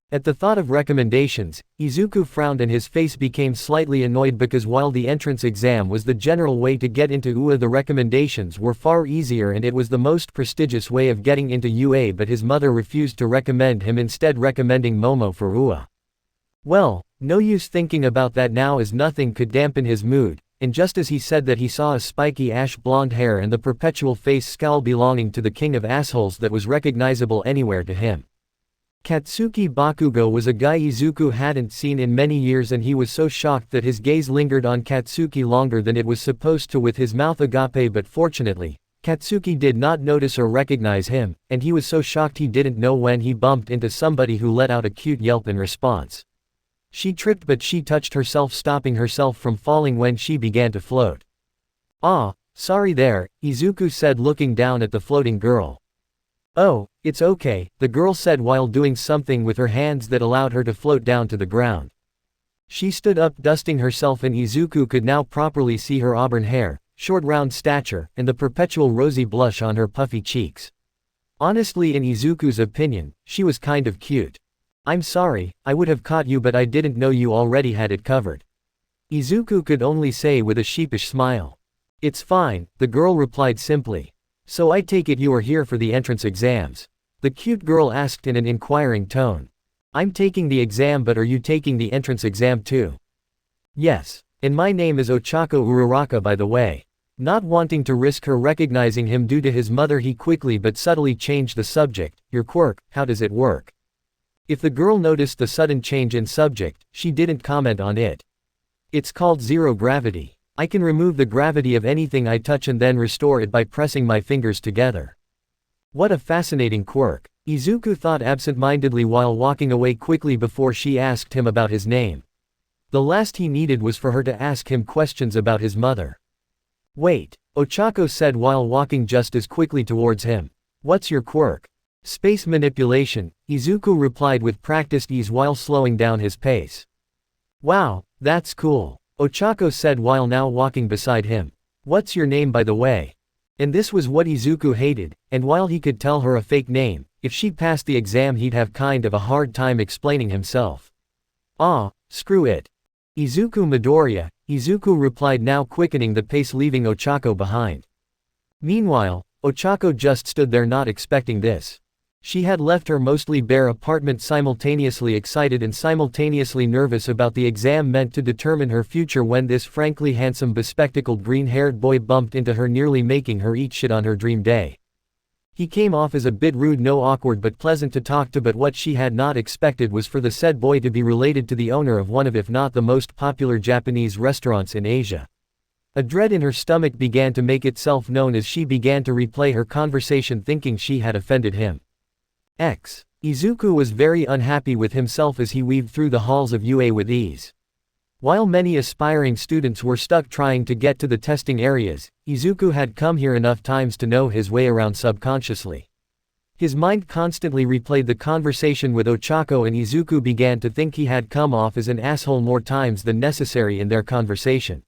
At the thought of recommendations, Izuku frowned and his face became slightly annoyed, because while the entrance exam was the general way to get into UA, the recommendations were far easier and it was the most prestigious way of getting into UA, but his mother refused to recommend him, instead recommending Momo for UA. Well, no use thinking about that now, as nothing could dampen his mood, and just as he said that, he saw a spiky ash blonde hair and the perpetual face scowl belonging to the king of assholes that was recognizable anywhere to him. Katsuki Bakugo was a guy Izuku hadn't seen in many years, and he was so shocked that his gaze lingered on Katsuki longer than it was supposed to, with his mouth agape, but fortunately, Katsuki did not notice or recognize him, and he was so shocked he didn't know when he bumped into somebody who let out a cute yelp in response. She tripped, but she touched herself, stopping herself from falling when she began to float. Ah, sorry there, Izuku said, looking down at the floating girl. Oh, it's okay, the girl said while doing something with her hands that allowed her to float down to the ground. She stood up, dusting herself, and Izuku could now properly see her auburn hair, short round stature, and the perpetual rosy blush on her puffy cheeks. Honestly, in Izuku's opinion, she was kind of cute. I'm sorry, I would have caught you, but I didn't know you already had it covered. Izuku could only say with a sheepish smile. It's fine, the girl replied simply. So I take it you are here for the entrance exams? The cute girl asked in an inquiring tone. I'm taking the exam, but are you taking the entrance exam too? Yes. And my name is Ochako Uraraka, by the way. Not wanting to risk her recognizing him due to his mother, he quickly but subtly changed the subject. Your quirk, how does it work? If the girl noticed the sudden change in subject, she didn't comment on it. It's called zero gravity. I can remove the gravity of anything I touch and then restore it by pressing my fingers together. What a fascinating quirk, Izuku thought absent-mindedly while walking away quickly before she asked him about his name. The last he needed was for her to ask him questions about his mother. Wait, Ochako said while walking just as quickly towards him. What's your quirk? Space manipulation, Izuku replied with practiced ease while slowing down his pace. Wow, that's cool, Ochako said while now walking beside him. What's your name, by the way? And this was what Izuku hated, and while he could tell her a fake name, if she passed the exam he'd have kind of a hard time explaining himself. Ah, screw it. Izuku Midoriya, Izuku replied, now quickening the pace, leaving Ochako behind. Meanwhile, Ochako just stood there, not expecting this. She had left her mostly bare apartment simultaneously excited and simultaneously nervous about the exam meant to determine her future when this frankly handsome bespectacled green-haired boy bumped into her, nearly making her eat shit on her dream day. He came off as a bit rude, no awkward but pleasant to talk to, but what she had not expected was for the said boy to be related to the owner of one of, if not the most popular Japanese restaurants in Asia. A dread in her stomach began to make itself known as she began to replay her conversation, thinking she had offended him. Izuku was very unhappy with himself as he weaved through the halls of UA with ease. While many aspiring students were stuck trying to get to the testing areas, Izuku had come here enough times to know his way around subconsciously. His mind constantly replayed the conversation with Ochako, and Izuku began to think he had come off as an asshole more times than necessary in their conversation.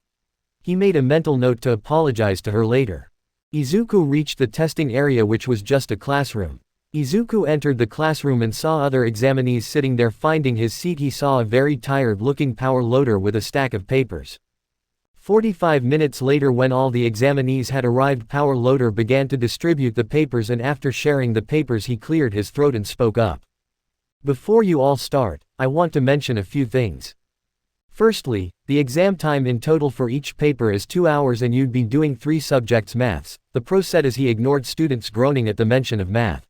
He made a mental note to apologize to her later. Izuku reached the testing area, which was just a classroom. Izuku entered the classroom and saw other examinees sitting there. Finding his seat, he saw a very tired-looking power loader with a stack of papers. 45 minutes later, when all the examinees had arrived, power loader began to distribute the papers, and after sharing the papers he cleared his throat and spoke up. Before you all start, I want to mention a few things. Firstly, the exam time in total for each paper is 2 hours and you'd be doing 3 subjects: maths, the pro said as he ignored students groaning at the mention of math,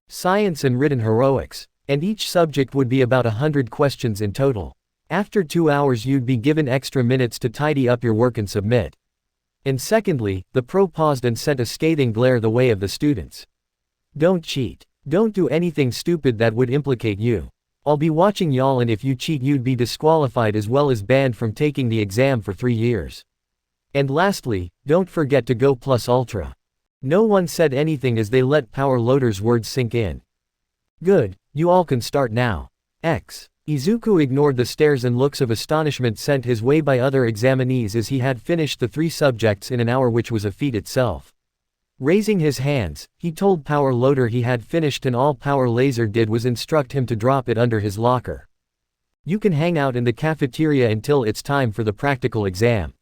science and written heroics, and each subject would be about 100 questions in total. After 2 hours you'd be given extra minutes to tidy up your work and submit. And secondly, the pro paused and sent a scathing glare the way of the students. Don't cheat. Don't do anything stupid that would implicate you. I'll be watching y'all, and if you cheat you'd be disqualified as well as banned from taking the exam for 3 years. And lastly, don't forget to go plus ultra. No one said anything as they let power loader's words sink in. Good, you all can start now. Izuku ignored the stares and looks of astonishment sent his way by other examinees as he had finished the 3 subjects in an hour, which was a feat itself. Raising his hands, he told power loader he had finished, and all power laser did was instruct him to drop it under his locker. You can hang out in the cafeteria until it's time for the practical exam.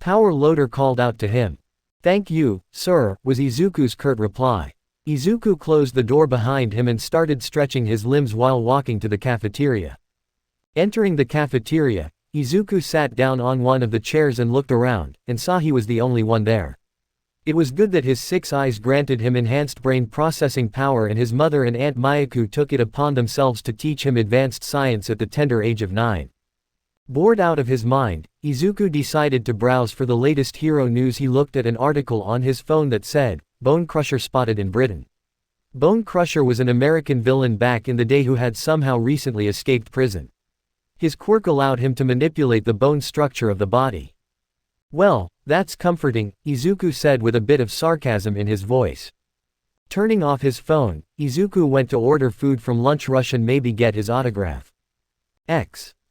Power loader called out to him. Thank you, sir, was Izuku's curt reply. Izuku closed the door behind him and started stretching his limbs while walking to the cafeteria. Entering the cafeteria, Izuku sat down on one of the chairs and looked around, and saw he was the only one there. It was good that his 6 eyes granted him enhanced brain processing power, and his mother and Aunt Mayuko took it upon themselves to teach him advanced science at the tender age of 9. Bored out of his mind, Izuku decided to browse for the latest hero news. He looked at an article on his phone that said, Bone Crusher spotted in Britain. Bone Crusher was an American villain back in the day who had somehow recently escaped prison. His quirk allowed him to manipulate the bone structure of the body. Well, that's comforting, Izuku said with a bit of sarcasm in his voice. Turning off his phone, Izuku went to order food from lunch rush and maybe get his autograph.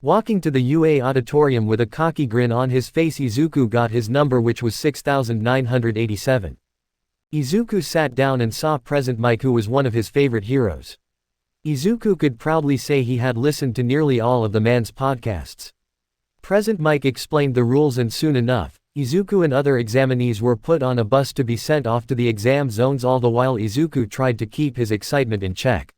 Walking to the UA auditorium with a cocky grin on his face, Izuku got his number, which was 6987. Izuku sat down and saw Present Mike, who was one of his favorite heroes. Izuku could proudly say he had listened to nearly all of the man's podcasts. Present Mike explained the rules, and soon enough, Izuku and other examinees were put on a bus to be sent off to the exam zones. All the while Izuku tried to keep his excitement in check.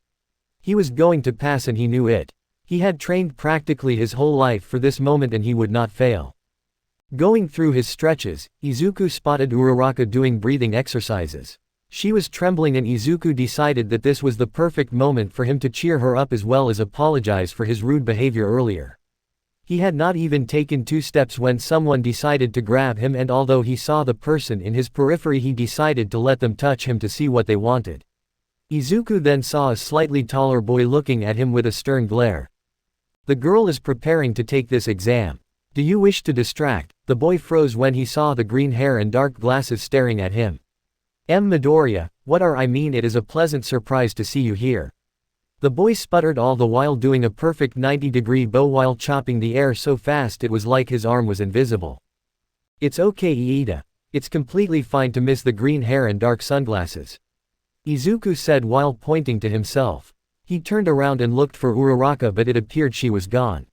He was going to pass, and he knew it. He had trained practically his whole life for this moment, and he would not fail. Going through his stretches, Izuku spotted Uraraka doing breathing exercises. She was trembling, and Izuku decided that this was the perfect moment for him to cheer her up as well as apologize for his rude behavior earlier. He had not even taken 2 steps when someone decided to grab him, and although he saw the person in his periphery, he decided to let them touch him to see what they wanted. Izuku then saw a slightly taller boy looking at him with a stern glare. The girl is preparing to take this exam. Do you wish to distract? The boy froze when he saw the green hair and dark glasses staring at him. Midoriya, it is a pleasant surprise to see you here. The boy sputtered, all the while doing a perfect 90-degree bow while chopping the air so fast it was like his arm was invisible. It's okay, Iida. It's completely fine to miss the green hair and dark sunglasses, Izuku said while pointing to himself. He turned around and looked for Uraraka, but it appeared she was gone.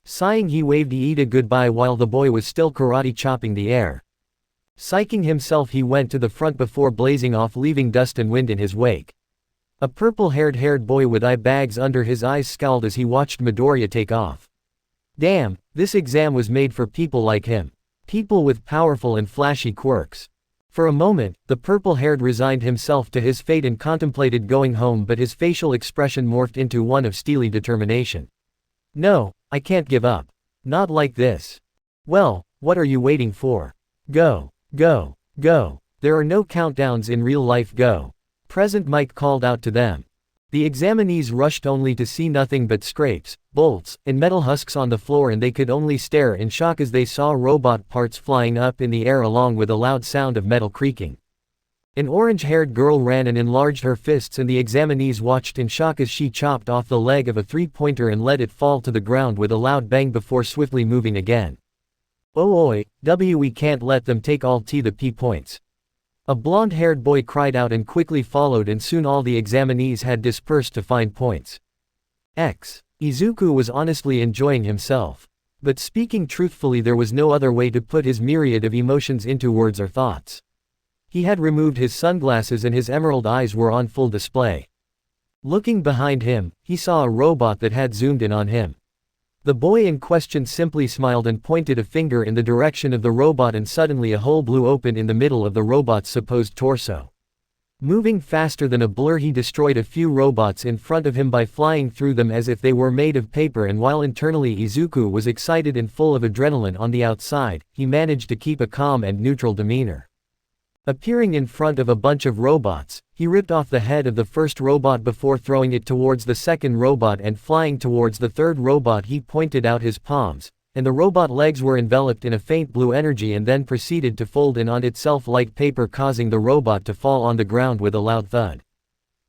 Sighing, he waved Iida goodbye while the boy was still karate chopping the air. Psyching himself, he went to the front before blazing off, leaving dust and wind in his wake. A purple-haired boy with eye bags under his eyes scowled as he watched Midoriya take off. Damn, this exam was made for people like him. People with powerful and flashy quirks. For a moment, the purple-haired resigned himself to his fate and contemplated going home, but his facial expression morphed into one of steely determination. No, I can't give up. Not like this. Well, what are you waiting for? Go, go, go. There are no countdowns in real life. Go. Present Mike called out to them. The examinees rushed only to see nothing but scrapes, bolts, and metal husks on the floor, and they could only stare in shock as they saw robot parts flying up in the air along with a loud sound of metal creaking. An orange-haired girl ran and enlarged her fists, and the examinees watched in shock as she chopped off the leg of a three-pointer and let it fall to the ground with a loud bang before swiftly moving again. Oh oi, we can't let them take all the P points. A blonde-haired boy cried out and quickly followed, and soon all the examinees had dispersed to find points. Izuku was honestly enjoying himself. But speaking truthfully, there was no other way to put his myriad of emotions into words or thoughts. He had removed his sunglasses and his emerald eyes were on full display. Looking behind him, he saw a robot that had zoomed in on him. The boy in question simply smiled and pointed a finger in the direction of the robot, and suddenly a hole blew open in the middle of the robot's supposed torso. Moving faster than a blur, he destroyed a few robots in front of him by flying through them as if they were made of paper, and while internally Izuku was excited and full of adrenaline on the outside, he managed to keep a calm and neutral demeanor. Appearing in front of a bunch of robots, he ripped off the head of the first robot before throwing it towards the second robot, and flying towards the third robot he pointed out his palms, and the robot legs were enveloped in a faint blue energy and then proceeded to fold in on itself like paper, causing the robot to fall on the ground with a loud thud.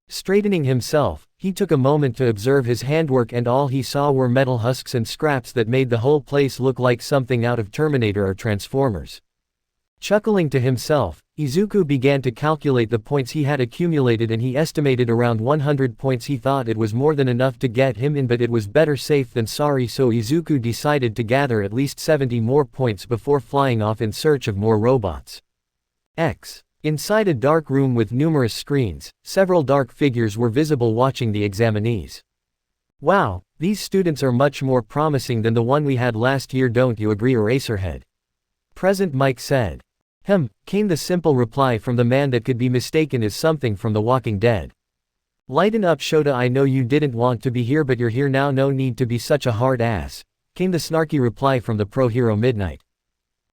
Straightening himself, he took a moment to observe his handwork, and all he saw were metal husks and scraps that made the whole place look like something out of Terminator or Transformers. Chuckling to himself, Izuku began to calculate the points he had accumulated, and he estimated around 100 points. He thought it was more than enough to get him in, but it was better safe than sorry, so Izuku decided to gather at least 70 more points before flying off in search of more robots. Inside a dark room with numerous screens, several dark figures were visible watching the examinees. Wow, these students are much more promising than the one we had last year, don't you agree, Eraserhead? Present Mike said. Came the simple reply from the man that could be mistaken as something from The Walking Dead. Lighten up, Shota, I know you didn't want to be here, but you're here now, no need to be such a hard ass, came the snarky reply from the pro-hero Midnight.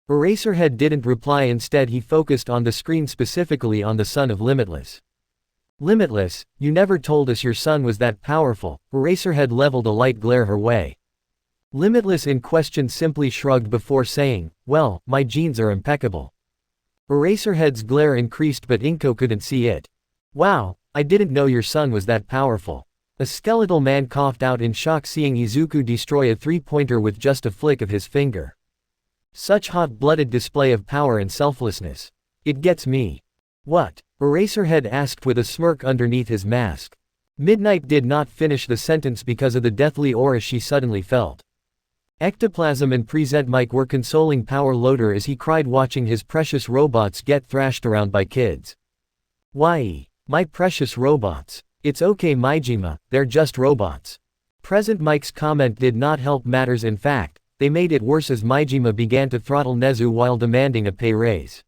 Eraserhead didn't reply, instead he focused on the screen, specifically on the son of Limitless. Limitless, you never told us your son was that powerful. Eraserhead leveled a light glare her way. Limitless in question simply shrugged before saying, well, my genes are impeccable. Eraserhead's glare increased, but Inko couldn't see it. Wow, I didn't know your son was that powerful. A skeletal man coughed out in shock, seeing Izuku destroy a three-pointer with just a flick of his finger. Such hot-blooded display of power and selflessness. It gets me. What? Eraserhead asked with a smirk underneath his mask. Midnight did not finish the sentence because of the deathly aura she suddenly felt. Ectoplasm and Present Mike were consoling Power Loader as he cried, watching his precious robots get thrashed around by kids. Why, my precious robots. It's okay, Maijima, they're just robots. Present Mike's comment did not help matters. In fact, they made it worse as Maijima began to throttle Nezu while demanding a pay raise.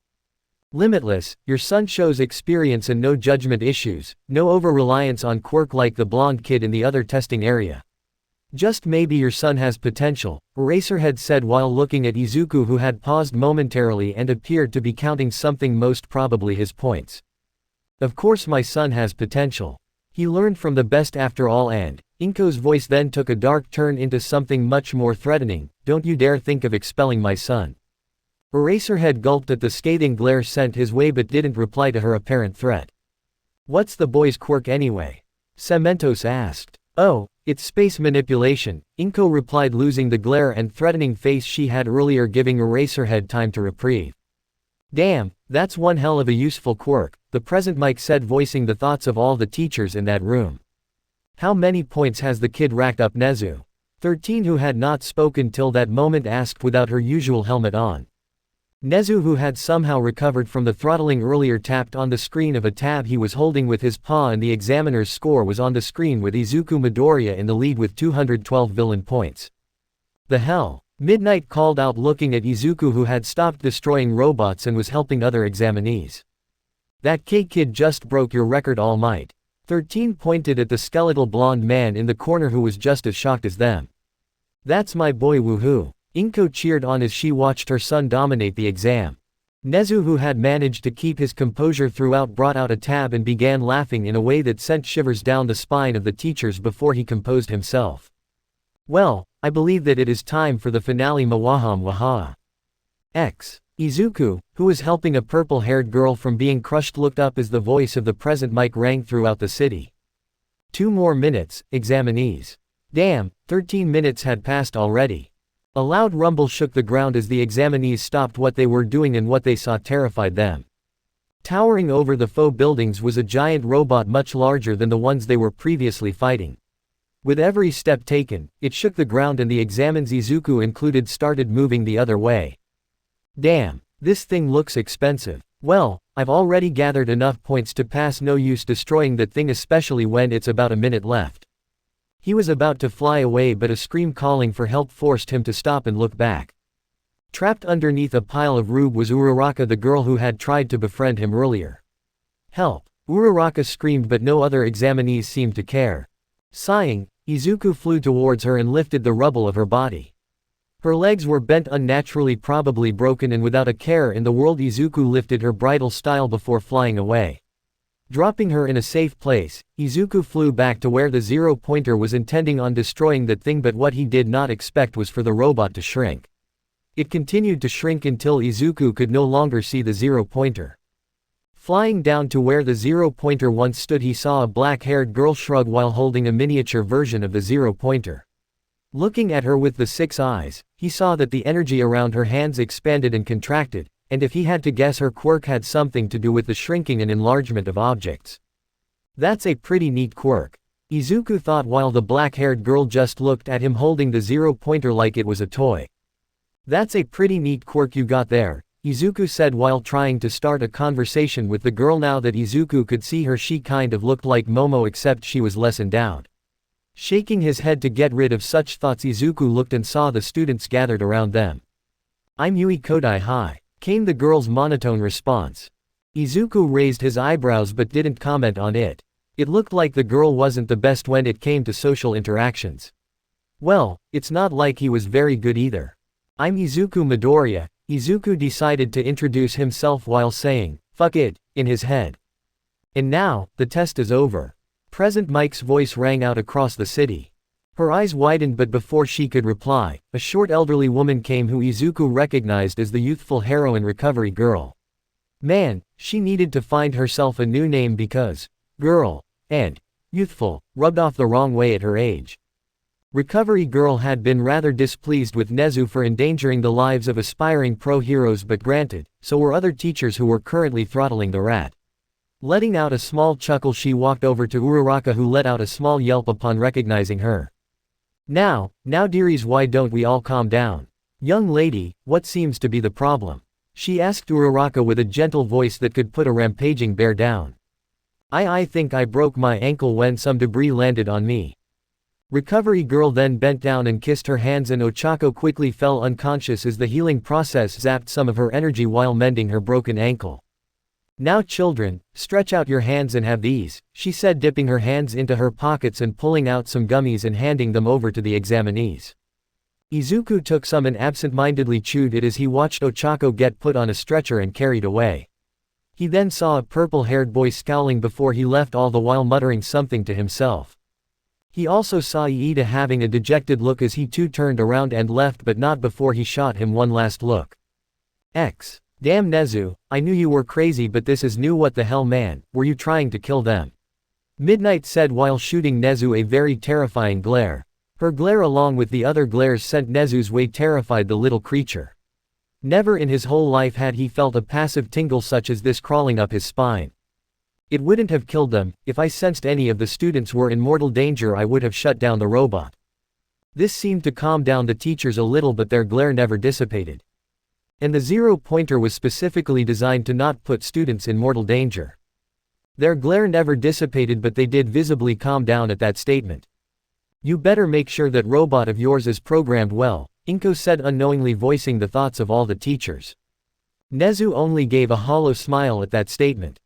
Limitless, your son shows experience and no judgment issues, no over-reliance on quirk like the blonde kid in the other testing area. Just maybe your son has potential, Eraserhead said while looking at Izuku, who had paused momentarily and appeared to be counting something, most probably his points. Of course my son has potential. He learned from the best after all. And Inko's voice then took a dark turn into something much more threatening. Don't you dare think of expelling my son. Eraserhead gulped at the scathing glare sent his way but didn't reply to her apparent threat. What's the boy's quirk anyway? Cementos asked. Oh, it's space manipulation, Inko replied, losing the glare and threatening face she had earlier, giving Eraserhead time to reprieve. Damn, that's one hell of a useful quirk, the Present Mike said, voicing the thoughts of all the teachers in that room. How many points has the kid racked up? Nezu, 13, who had not spoken till that moment, asked without her usual helmet on. Nezu, who had somehow recovered from the throttling earlier, tapped on the screen of a tab he was holding with his paw, and the examiner's score was on the screen with Izuku Midoriya in the lead with 212 villain points. "The hell?" Midnight called out, looking at Izuku, who had stopped destroying robots and was helping other examinees. "That K-Kid just broke your record, All Might." 13 pointed at the skeletal blonde man in the corner, who was just as shocked as them. "That's my boy, woohoo." Inko cheered on as she watched her son dominate the exam. Nezu, who had managed to keep his composure throughout, brought out a tab and began laughing in a way that sent shivers down the spine of the teachers before he composed himself. "Well, I believe that it is time for the finale, Mawaham Waha." Izuku, who was helping a purple-haired girl from being crushed, looked up as the voice of the present mic rang throughout the city. 2 more minutes, examinees." Damn, 13 minutes had passed already. A loud rumble shook the ground as the examinees stopped what they were doing, and what they saw terrified them. Towering over the faux buildings was a giant robot much larger than the ones they were previously fighting. With every step taken, it shook the ground, and the examines, Izuku included, started moving the other way. "Damn, this thing looks expensive. Well, I've already gathered enough points to pass, no use destroying that thing, especially when it's about a minute left." He was about to fly away, but a scream calling for help forced him to stop and look back. Trapped underneath a pile of rube was Uraraka, the girl who had tried to befriend him earlier. "Help!" Uraraka screamed, but no other examinees seemed to care. Sighing, Izuku flew towards her and lifted the rubble of her body. Her legs were bent unnaturally, probably broken, and without a care in the world Izuku lifted her bridal style before flying away. Dropping her in a safe place, Izuku flew back to where the zero-pointer was, intending on destroying that thing, but what he did not expect was for the robot to shrink. It continued to shrink until Izuku could no longer see the zero-pointer. Flying down to where the zero-pointer once stood, he saw a black-haired girl shrug while holding a miniature version of the zero-pointer. Looking at her with the 6 eyes, he saw that the energy around her hands expanded and contracted, and if he had to guess, her quirk had something to do with the shrinking and enlargement of objects. "That's a pretty neat quirk," Izuku thought, while the black-haired girl just looked at him holding the zero-pointer like it was a toy. "That's a pretty neat quirk you got there," Izuku said while trying to start a conversation with the girl. Now that Izuku could see her, she kind of looked like Momo, except she was less endowed. Shaking his head to get rid of such thoughts, Izuku looked and saw the students gathered around them. "I'm Yui Kodai High," came the girl's monotone response. Izuku raised his eyebrows but didn't comment on it. It looked like the girl wasn't the best when it came to social interactions. Well, it's not like he was very good either. "I'm Izuku Midoriya." Izuku decided to introduce himself while saying, "Fuck it," in his head. "And now, the test is over." Present Mike's voice rang out across the city. Her eyes widened, but before she could reply, a short elderly woman came who Izuku recognized as the youthful heroine Recovery Girl. Man, she needed to find herself a new name because girl and youthful rubbed off the wrong way at her age. Recovery Girl had been rather displeased with Nezu for endangering the lives of aspiring pro-heroes, but granted, so were other teachers who were currently throttling the rat. Letting out a small chuckle, she walked over to Uraraka, who let out a small yelp upon recognizing her. Now dearies, why don't we all calm down? Young lady, what seems to be the problem?" she asked Uraraka with a gentle voice that could put a rampaging bear down. I think I broke my ankle when some debris landed on me." Recovery Girl then bent down and kissed her hands, and Ochako quickly fell unconscious as the healing process zapped some of her energy while mending her broken ankle. "Now children, stretch out your hands and have these," she said, dipping her hands into her pockets and pulling out some gummies and handing them over to the examinees. Izuku took some and absent-mindedly chewed it as he watched Ochako get put on a stretcher and carried away. He then saw a purple-haired boy scowling before he left, all the while muttering something to himself. He also saw Iida having a dejected look as he too turned around and left, but not before he shot him one last look. Damn Nezu, I knew you were crazy, but this is new. What the hell, man, were you trying to kill them?" Midnight said while shooting Nezu a very terrifying glare. Her glare along with the other glares sent Nezu's way, terrified the little creature. Never in his whole life had he felt a passive tingle such as this crawling up his spine. "It wouldn't have killed them. If I sensed any of the students were in mortal danger, I would have shut down the robot." This seemed to calm down the teachers a little, but their glare never dissipated. And the zero-pointer was specifically designed to not put students in mortal danger. Their glare never dissipated, but they did visibly calm down at that statement. You better make sure that robot of yours is programmed well, Inko said, unknowingly voicing the thoughts of all the teachers. Nezu only gave a hollow smile at that statement.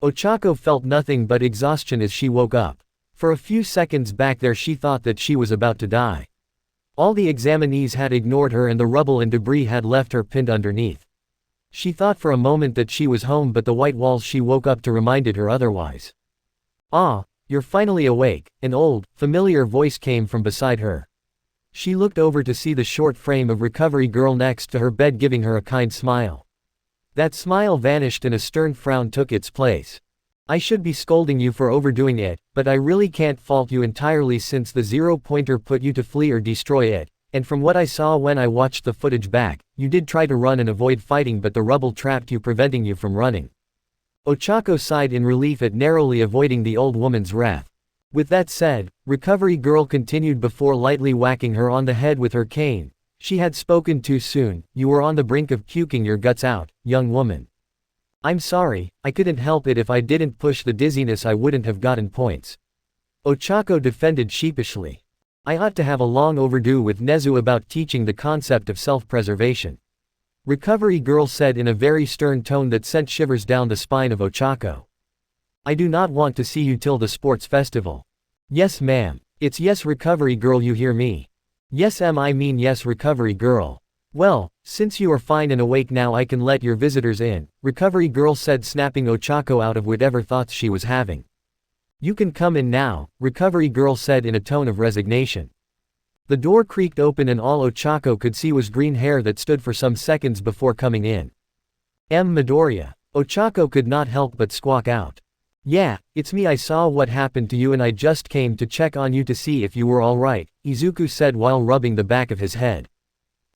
Ochako felt nothing but exhaustion as she woke up. For a few seconds back there she thought that she was about to die. All the examinees had ignored her and the rubble and debris had left her pinned underneath. She thought for a moment that she was home, but the white walls she woke up to reminded her otherwise. "Ah, you're finally awake," an old, familiar voice came from beside her. She looked over to see the short frame of recovery girl next to her bed giving her a kind smile. That smile vanished and a stern frown took its place. "I should be scolding you for overdoing it, but I really can't fault you entirely since the zero-pointer put you to flee or destroy it, and from what I saw when I watched the footage back, you did try to run and avoid fighting, but the rubble trapped you, preventing you from running." Ochako sighed in relief at narrowly avoiding the old woman's wrath. With that said, recovery girl continued before lightly whacking her on the head with her cane. "She had spoken too soon, you were on the brink of puking your guts out, young woman. I'm sorry, I couldn't help it. If I didn't push the dizziness I wouldn't have gotten points." Ochako defended sheepishly. "I ought to have a long overdue with Nezu about teaching the concept of self-preservation," recovery girl said in a very stern tone that sent shivers down the spine of Ochako. "I do not want to see you till the sports festival." "Yes ma'am. It's yes recovery girl, you hear me? Yes I mean yes recovery girl. Well, since you are fine and awake now I can let your visitors in," recovery girl said, snapping Ochako out of whatever thoughts she was having. "You can come in now," recovery girl said in a tone of resignation. The door creaked open and all Ochako could see was green hair that stood for some seconds before coming in. Midoriya. Ochako could not help but squawk out. "Yeah, it's me. I saw what happened to you and I just came to check on you to see if you were alright," Izuku said while rubbing the back of his head.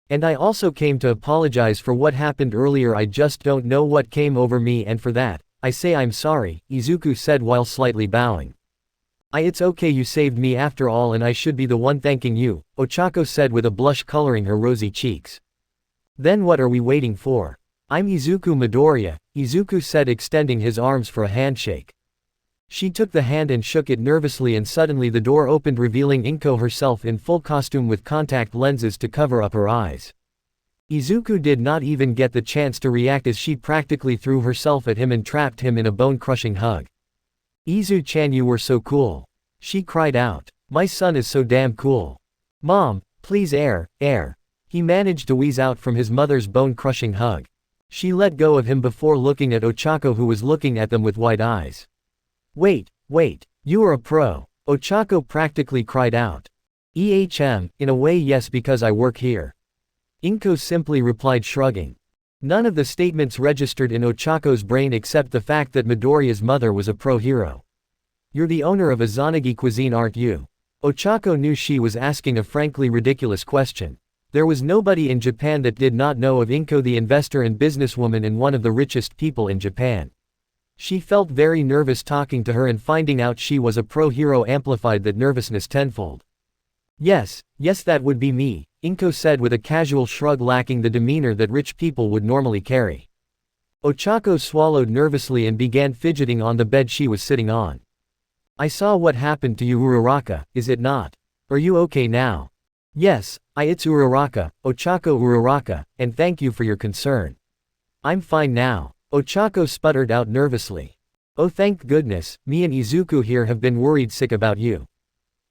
"And I also came to apologize for what happened earlier. I just don't know what came over me, and for that, I say I'm sorry," Izuku said while slightly bowing. It's okay, you saved me after all and I should be the one thanking you," Ochako said with a blush coloring her rosy cheeks. "Then what are we waiting for? I'm Izuku Midoriya," Izuku said, extending his arms for a handshake. She took the hand and shook it nervously, and suddenly the door opened, revealing Inko herself in full costume with contact lenses to cover up her eyes. Izuku did not even get the chance to react as she practically threw herself at him and trapped him in a bone-crushing hug. "Izu-chan, you were so cool," she cried out. "My son is so damn cool. Mom, please air." He managed to wheeze out from his mother's bone-crushing hug. She let go of him before looking at Ochako, who was looking at them with wide eyes. Wait, you are a pro," Ochako practically cried out. In a way yes, because I work here," Inko simply replied, shrugging. None of the statements registered in Ochako's brain except the fact that Midoriya's mother was a pro hero. "You're the owner of Izanagi Cuisine, aren't you?" Ochako knew she was asking a frankly ridiculous question. There was nobody in Japan that did not know of Inko, the investor and businesswoman and one of the richest people in Japan. She felt very nervous talking to her, and finding out she was a pro hero amplified that nervousness tenfold. Yes, that would be me," Inko said with a casual shrug, lacking the demeanor that rich people would normally carry. Ochako swallowed nervously and began fidgeting on the bed she was sitting on. "I saw what happened to you, Uraraka, is it not? Are you okay now?" "Yes, it's Uraraka, Ochako Uraraka, and thank you for your concern. I'm fine now," Ochako sputtered out nervously. "Oh, thank goodness, me and Izuku here have been worried sick about you,"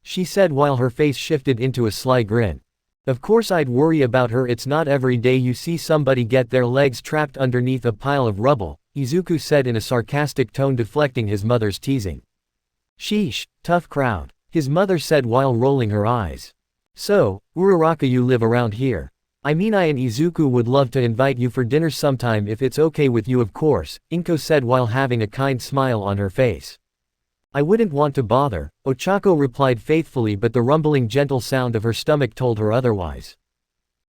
she said while her face shifted into a sly grin. "Of course I'd worry about her, it's not every day you see somebody get their legs trapped underneath a pile of rubble," Izuku said in a sarcastic tone, deflecting his mother's teasing. "Sheesh, tough crowd," his mother said while rolling her eyes. "So, Uraraka, you live around here? I mean, I and Izuku would love to invite you for dinner sometime if it's okay with you, of course," Inko said while having a kind smile on her face. "I wouldn't want to bother," Ochako replied faithfully, but the rumbling gentle sound of her stomach told her otherwise.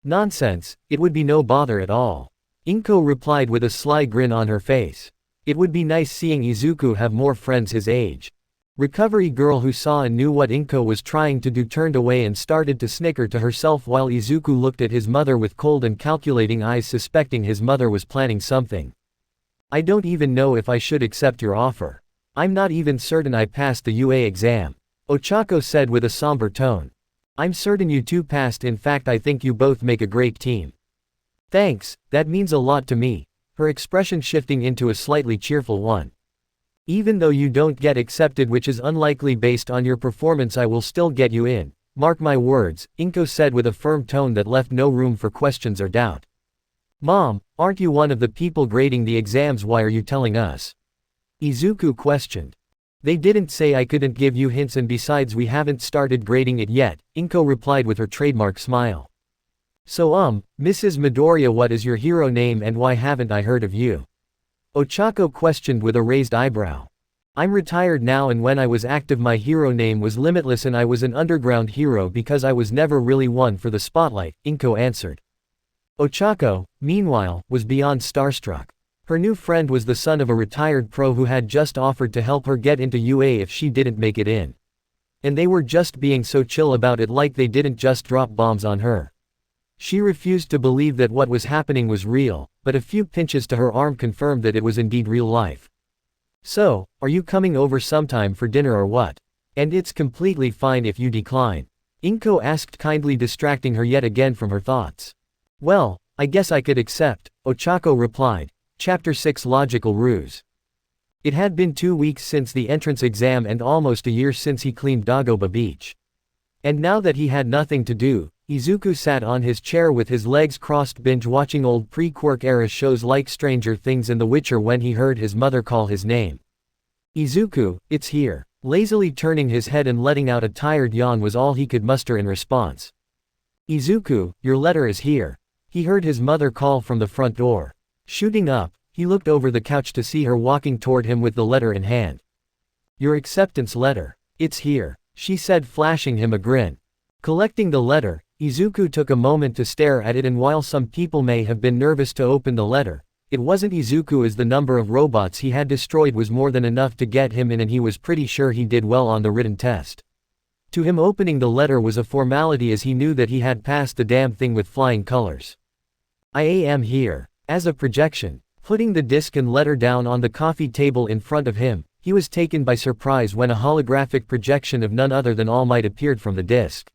"Nonsense, it would be no bother at all," Inko replied with a sly grin on her face. "It would be nice seeing Izuku have more friends his age." Recovery girl who saw and knew what Inko was trying to do turned away and started to snicker to herself while Izuku looked at his mother with cold and calculating eyes, suspecting his mother was planning something. I don't even know if I should accept your offer. I'm not even certain I passed the UA exam, Ochako said with a somber tone. I'm certain you two passed. In fact, I think you both make a great team. Thanks, that means a lot to me, her expression shifting into a slightly cheerful one. Even though you don't get accepted, which is unlikely based on your performance, I will still get you in. Mark my words, Inko said with a firm tone that left no room for questions or doubt. Mom, aren't you one of the people grading the exams? Why are you telling us? Izuku questioned. They didn't say I couldn't give you hints, and besides we haven't started grading it yet, Inko replied with her trademark smile. So Mrs. Midoriya, what is your hero name and why haven't I heard of you? Ochako questioned with a raised eyebrow. I'm retired now, and when I was active my hero name was Limitless, and I was an underground hero because I was never really one for the spotlight, Inko answered. Ochako, meanwhile, was beyond starstruck. Her new friend was the son of a retired pro who had just offered to help her get into UA if she didn't make it in. And they were just being so chill about it, like they didn't just drop bombs on her. She refused to believe that what was happening was real, but a few pinches to her arm confirmed that it was indeed real life. So, are you coming over sometime for dinner or what? And it's completely fine if you decline, Inko asked kindly, distracting her yet again from her thoughts. Well, I guess I could accept, Ochako replied. Chapter 6 Logical Ruse. It had been 2 weeks since the entrance exam and almost a year since he cleaned Dagoba Beach. And now that he had nothing to do, Izuku sat on his chair with his legs crossed, binge-watching old pre-quirk era shows like Stranger Things and The Witcher when he heard his mother call his name. Izuku, it's here. Lazily turning his head and letting out a tired yawn was all he could muster in response. Izuku, your letter is here. He heard his mother call from the front door. Shooting up, he looked over the couch to see her walking toward him with the letter in hand. Your acceptance letter. It's here, she said, flashing him a grin. Collecting the letter, Izuku took a moment to stare at it, and while some people may have been nervous to open the letter, it wasn't Izuku, as the number of robots he had destroyed was more than enough to get him in, and he was pretty sure he did well on the written test. To him, opening the letter was a formality, as he knew that he had passed the damn thing with flying colors. I am here. As a projection, putting the disc and letter down on the coffee table in front of him, he was taken by surprise when a holographic projection of none other than All Might appeared from the disc.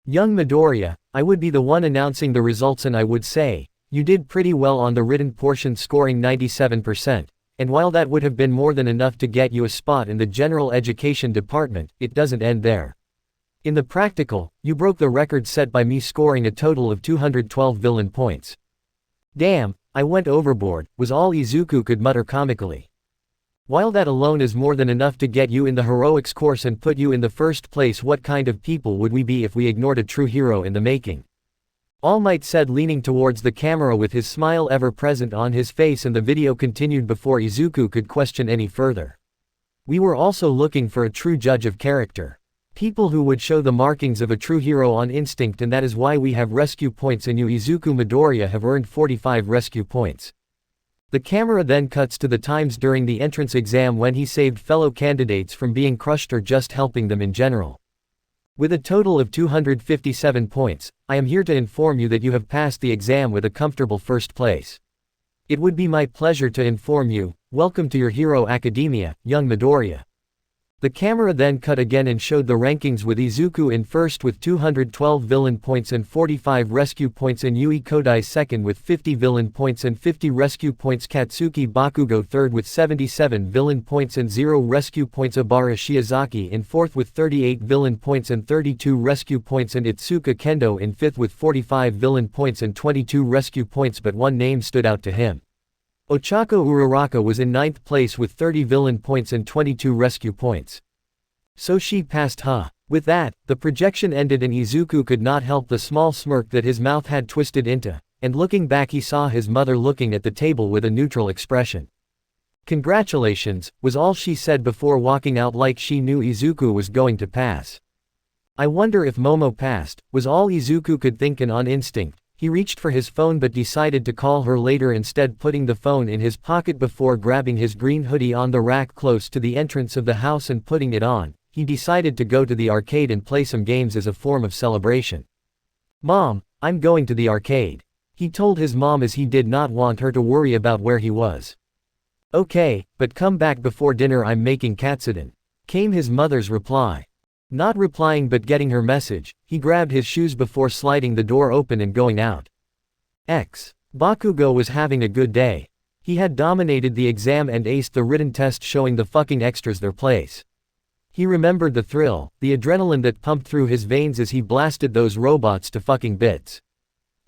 Young Midoriya, I would be the one announcing the results, and I would say, you did pretty well on the written portion, scoring 97%, and while that would have been more than enough to get you a spot in the general education department, it doesn't end there. In the practical, you broke the record set by me, scoring a total of 212 villain points. Damn, I went overboard, was all Izuku could mutter comically. While that alone is more than enough to get you in the heroics course and put you in the first place, what kind of people would we be if we ignored a true hero in the making? All Might said, leaning towards the camera with his smile ever present on his face, and the video continued before Izuku could question any further. We were also looking for a true judge of character. People who would show the markings of a true hero on instinct, and that is why we have rescue points, and you, Izuku Midoriya, have earned 45 rescue points. The camera then cuts to the times during the entrance exam when he saved fellow candidates from being crushed or just helping them in general. With a total of 257 points, I am here to inform you that you have passed the exam with a comfortable first place. It would be my pleasure to inform you, welcome to your hero academia, young Midoriya. The camera then cut again and showed the rankings, with Izuku in first with 212 villain points and 45 rescue points, and Yui Kodai second with 50 villain points and 50 rescue points, Katsuki Bakugo third with 77 villain points and 0 rescue points, Obara Shiozaki in fourth with 38 villain points and 32 rescue points, and Itsuka Kendo in fifth with 45 villain points and 22 rescue points, but one name stood out to him. Ochako Uraraka was in ninth place with 30 villain points and 22 rescue points. So she passed, huh? With that, the projection ended and Izuku could not help the small smirk that his mouth had twisted into, and looking back he saw his mother looking at the table with a neutral expression. Congratulations, was all she said before walking out, like she knew Izuku was going to pass. I wonder if Momo passed, was all Izuku could think, and on instinct, He reached for his phone but decided to call her later, instead putting the phone in his pocket before grabbing his green hoodie on the rack close to the entrance of the house and putting it on. He decided to go to the arcade and play some games as a form of celebration. "Mom, I'm going to the arcade," he told his mom as he did not want her to worry about where he was. "Okay, but come back before dinner, I'm making katsudon," came his mother's reply. Not replying but getting her message, he grabbed his shoes before sliding the door open and going out. Bakugo was having a good day. He had dominated the exam and aced the written test, showing the fucking extras their place. He remembered the thrill, the adrenaline that pumped through his veins as he blasted those robots to fucking bits.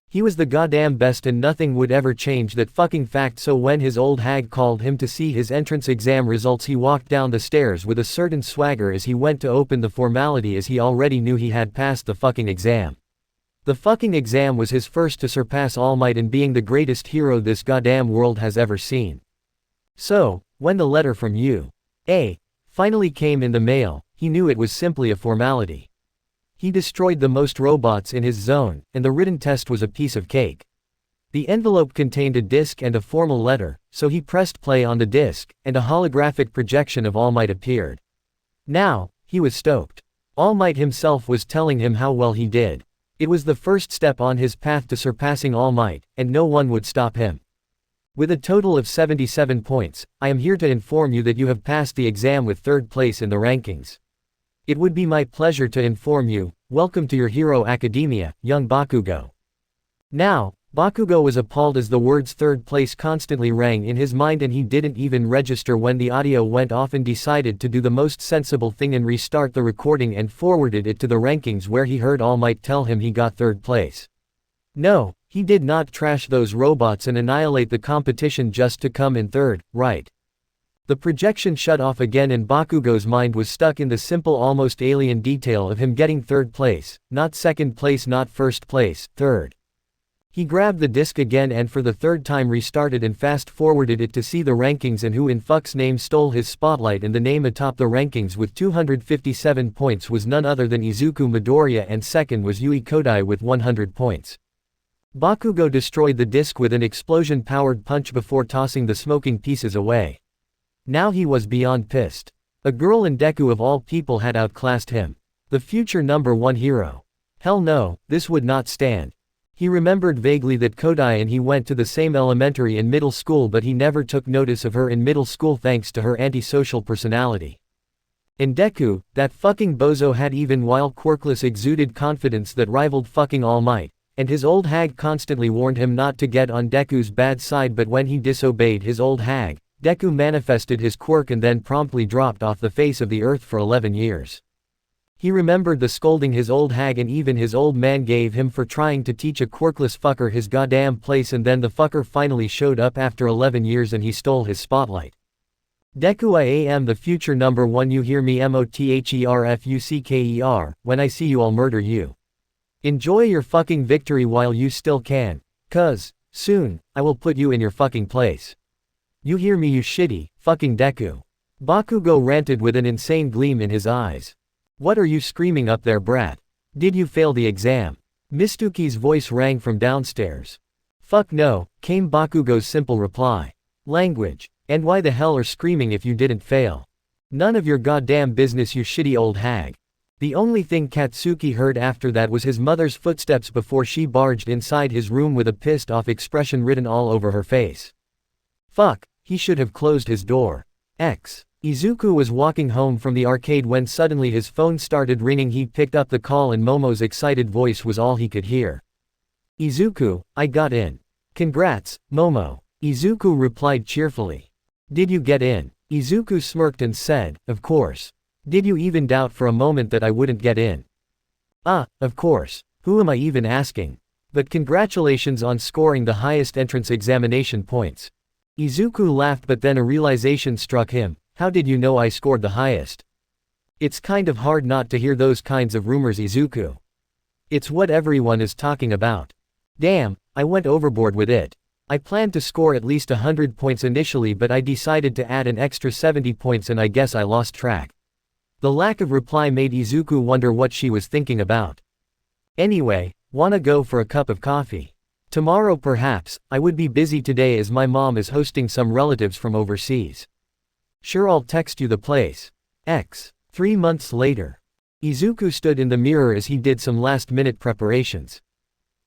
He was the goddamn best and nothing would ever change that fucking fact. So when his old hag called him to see his entrance exam results, he walked down the stairs with a certain swagger as he went to open the formality, as he already knew he had passed the fucking exam. The fucking exam was his first to surpass All Might in being the greatest hero this goddamn world has ever seen. So, when the letter from U.A. finally came in the mail, he knew it was simply a formality. He destroyed the most robots in his zone, and the written test was a piece of cake. The envelope contained a disc and a formal letter, so he pressed play on the disc, and a holographic projection of All Might appeared. Now, he was stoked. All Might himself was telling him how well he did. It was the first step on his path to surpassing All Might, and no one would stop him. With a total of 77 points, I am here to inform you that you have passed the exam with 3rd place in the rankings. It would be my pleasure to inform you, welcome to your hero academia, young Bakugo. Now, Bakugo was appalled as the words 3rd place constantly rang in his mind, and he didn't even register when the audio went off and decided to do the most sensible thing and restart the recording and forwarded it to the rankings, where he heard All Might tell him he got 3rd place. No, he did not trash those robots and annihilate the competition just to come in 3rd, right? The projection shut off again and Bakugo's mind was stuck in the simple, almost alien detail of him getting 3rd place, not 2nd place, not 1st place, 3rd. He grabbed the disc again and for the 3rd time restarted and fast-forwarded it to see the rankings and who in fuck's name stole his spotlight, and the name atop the rankings with 257 points was none other than Izuku Midoriya, and second was Yui Kodai with 100 points. Bakugo destroyed the disc with an explosion-powered punch before tossing the smoking pieces away. Now he was beyond pissed. A girl in Deku of all people had outclassed him. The future #1 hero. Hell no, this would not stand. He remembered vaguely that Kodai and he went to the same elementary and middle school, but he never took notice of her in middle school thanks to her antisocial personality. And Deku, that fucking bozo, had even while quirkless exuded confidence that rivaled fucking All Might, and his old hag constantly warned him not to get on Deku's bad side, but when he disobeyed his old hag, Deku manifested his quirk and then promptly dropped off the face of the earth for 11 years. He remembered the scolding his old hag and even his old man gave him for trying to teach a quirkless fucker his goddamn place, and then the fucker finally showed up after 11 years and he stole his spotlight. Deku, I am the future #1, you hear me, MOTHERFUCKER, when I see you I'll murder you. Enjoy your fucking victory while you still can, cuz, soon, I will put you in your fucking place. You hear me, you shitty, fucking Deku. Bakugo ranted with an insane gleam in his eyes. What are you screaming up there, brat? Did you fail the exam? Mistuki's voice rang from downstairs. Fuck no, came Bakugo's simple reply. Language. And why the hell are screaming if you didn't fail? None of your goddamn business, you shitty old hag. The only thing Katsuki heard after that was his mother's footsteps before she barged inside his room with a pissed off expression written all over her face. Fuck. He should have closed his door. Izuku was walking home from the arcade when suddenly his phone started ringing. He picked up the call and Momo's excited voice was all he could hear. Izuku, I got in. Congrats, Momo. Izuku replied cheerfully. Did you get in? Izuku smirked and said, of course. Did you even doubt for a moment that I wouldn't get in? Of course. Who am I even asking? But congratulations on scoring the highest entrance examination points. Izuku laughed, but then a realization struck him. How did you know I scored the highest? It's kind of hard not to hear those kinds of rumors, Izuku. It's what everyone is talking about. Damn, I went overboard with it. I planned to score at least 100 points initially, but I decided to add an extra 70 points and I guess I lost track. The lack of reply made Izuku wonder what she was thinking about. Anyway, wanna go for a cup of coffee? Tomorrow perhaps, I would be busy today as my mom is hosting some relatives from overseas. Sure, I'll text you the place. 3 months later. Izuku stood in the mirror as he did some last-minute preparations.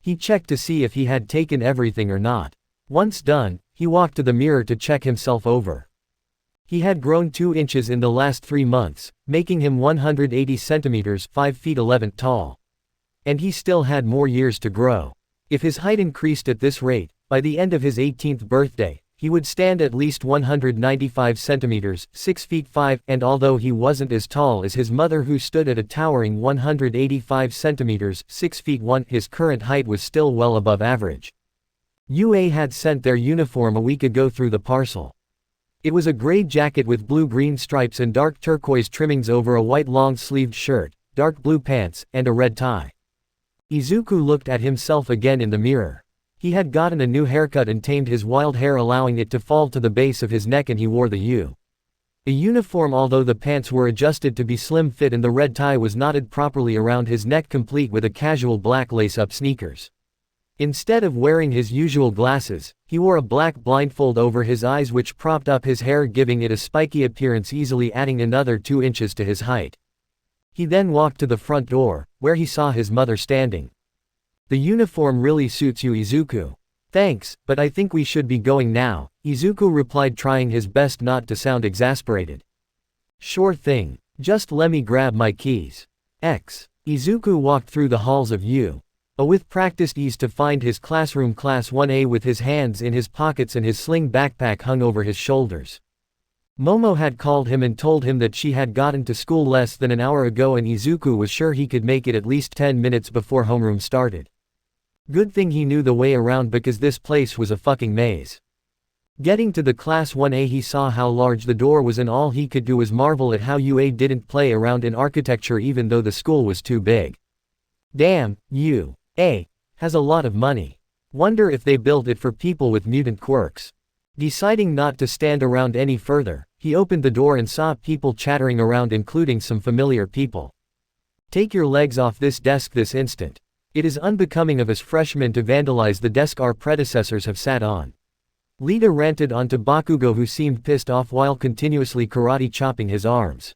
He checked to see if he had taken everything or not. Once done, he walked to the mirror to check himself over. He had grown 2 inches in the last 3 months, making him 180 centimeters 5 feet 11 tall. And he still had more years to grow. If his height increased at this rate, by the end of his 18th birthday, he would stand at least 195 centimeters 6 feet 5, and although he wasn't as tall as his mother who stood at a towering 185 centimeters 6 feet 1, his current height was still well above average. UA had sent their uniform a week ago through the parcel. It was a gray jacket with blue-green stripes and dark turquoise trimmings over a white long-sleeved shirt, dark blue pants, and a red tie. Izuku looked at himself again in the mirror. He had gotten a new haircut and tamed his wild hair, allowing it to fall to the base of his neck, and he wore the a uniform, although the pants were adjusted to be slim fit and the red tie was knotted properly around his neck, complete with a casual black lace-up sneakers. Instead of wearing his usual glasses, he wore a black blindfold over his eyes which propped up his hair, giving it a spiky appearance, easily adding another 2 inches to his height. He then walked to the front door, where he saw his mother standing. "The uniform really suits you, Izuku." "Thanks, but I think we should be going now," Izuku replied, trying his best not to sound exasperated. "Sure thing. Just let me grab my keys." Izuku walked through the halls of UA with practiced ease to find his classroom, Class 1A, with his hands in his pockets and his sling backpack hung over his shoulders. Momo had called him and told him that she had gotten to school less than an hour ago, and Izuku was sure he could make it at least 10 minutes before homeroom started. Good thing he knew the way around, because this place was a fucking maze. Getting to the Class 1A, he saw how large the door was, and all he could do was marvel at how UA didn't play around in architecture even though the school was too big. Damn, UA has a lot of money. Wonder if they built it for people with mutant quirks. Deciding not to stand around any further, he opened the door and saw people chattering around, including some familiar people. "Take your legs off this desk this instant. It is unbecoming of us freshmen to vandalize the desk our predecessors have sat on." Lita ranted onto Bakugo, who seemed pissed off while continuously karate chopping his arms.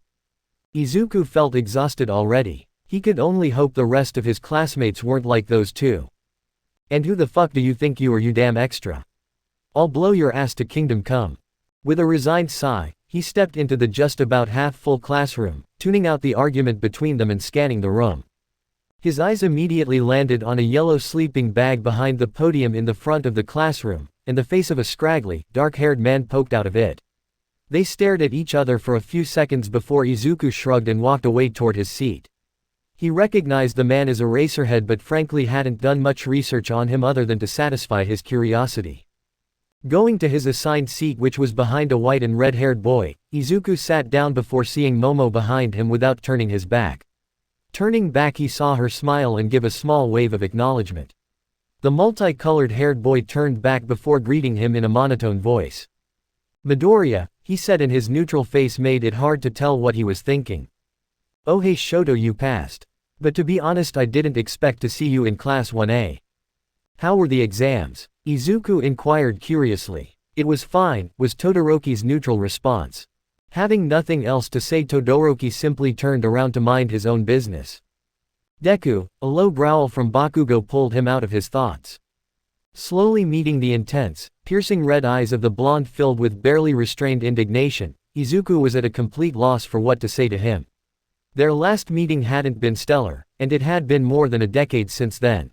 Izuku felt exhausted already. He could only hope the rest of his classmates weren't like those two. "And who the fuck do you think you are, you damn extra? I'll blow your ass to kingdom come." With a resigned sigh, he stepped into the just about half-full classroom, tuning out the argument between them and scanning the room. His eyes immediately landed on a yellow sleeping bag behind the podium in the front of the classroom, and the face of a scraggly, dark-haired man poked out of it. They stared at each other for a few seconds before Izuku shrugged and walked away toward his seat. He recognized the man as Eraserhead, but frankly hadn't done much research on him other than to satisfy his curiosity. Going to his assigned seat, which was behind a white and red-haired boy, Izuku sat down before seeing Momo behind him without turning his back. Turning back, he saw her smile and give a small wave of acknowledgement. The multicolored haired boy turned back before greeting him in a monotone voice. "Midoriya," he said, and his neutral face made it hard to tell what he was thinking. "Oh hey Shoto, you passed. But to be honest, I didn't expect to see you in Class 1A. How were the exams?" Izuku inquired curiously. "It was fine," was Todoroki's neutral response. Having nothing else to say, Todoroki simply turned around to mind his own business. "Deku," a low growl from Bakugo pulled him out of his thoughts. Slowly meeting the intense, piercing red eyes of the blonde filled with barely restrained indignation, Izuku was at a complete loss for what to say to him. Their last meeting hadn't been stellar, and it had been more than a decade since then.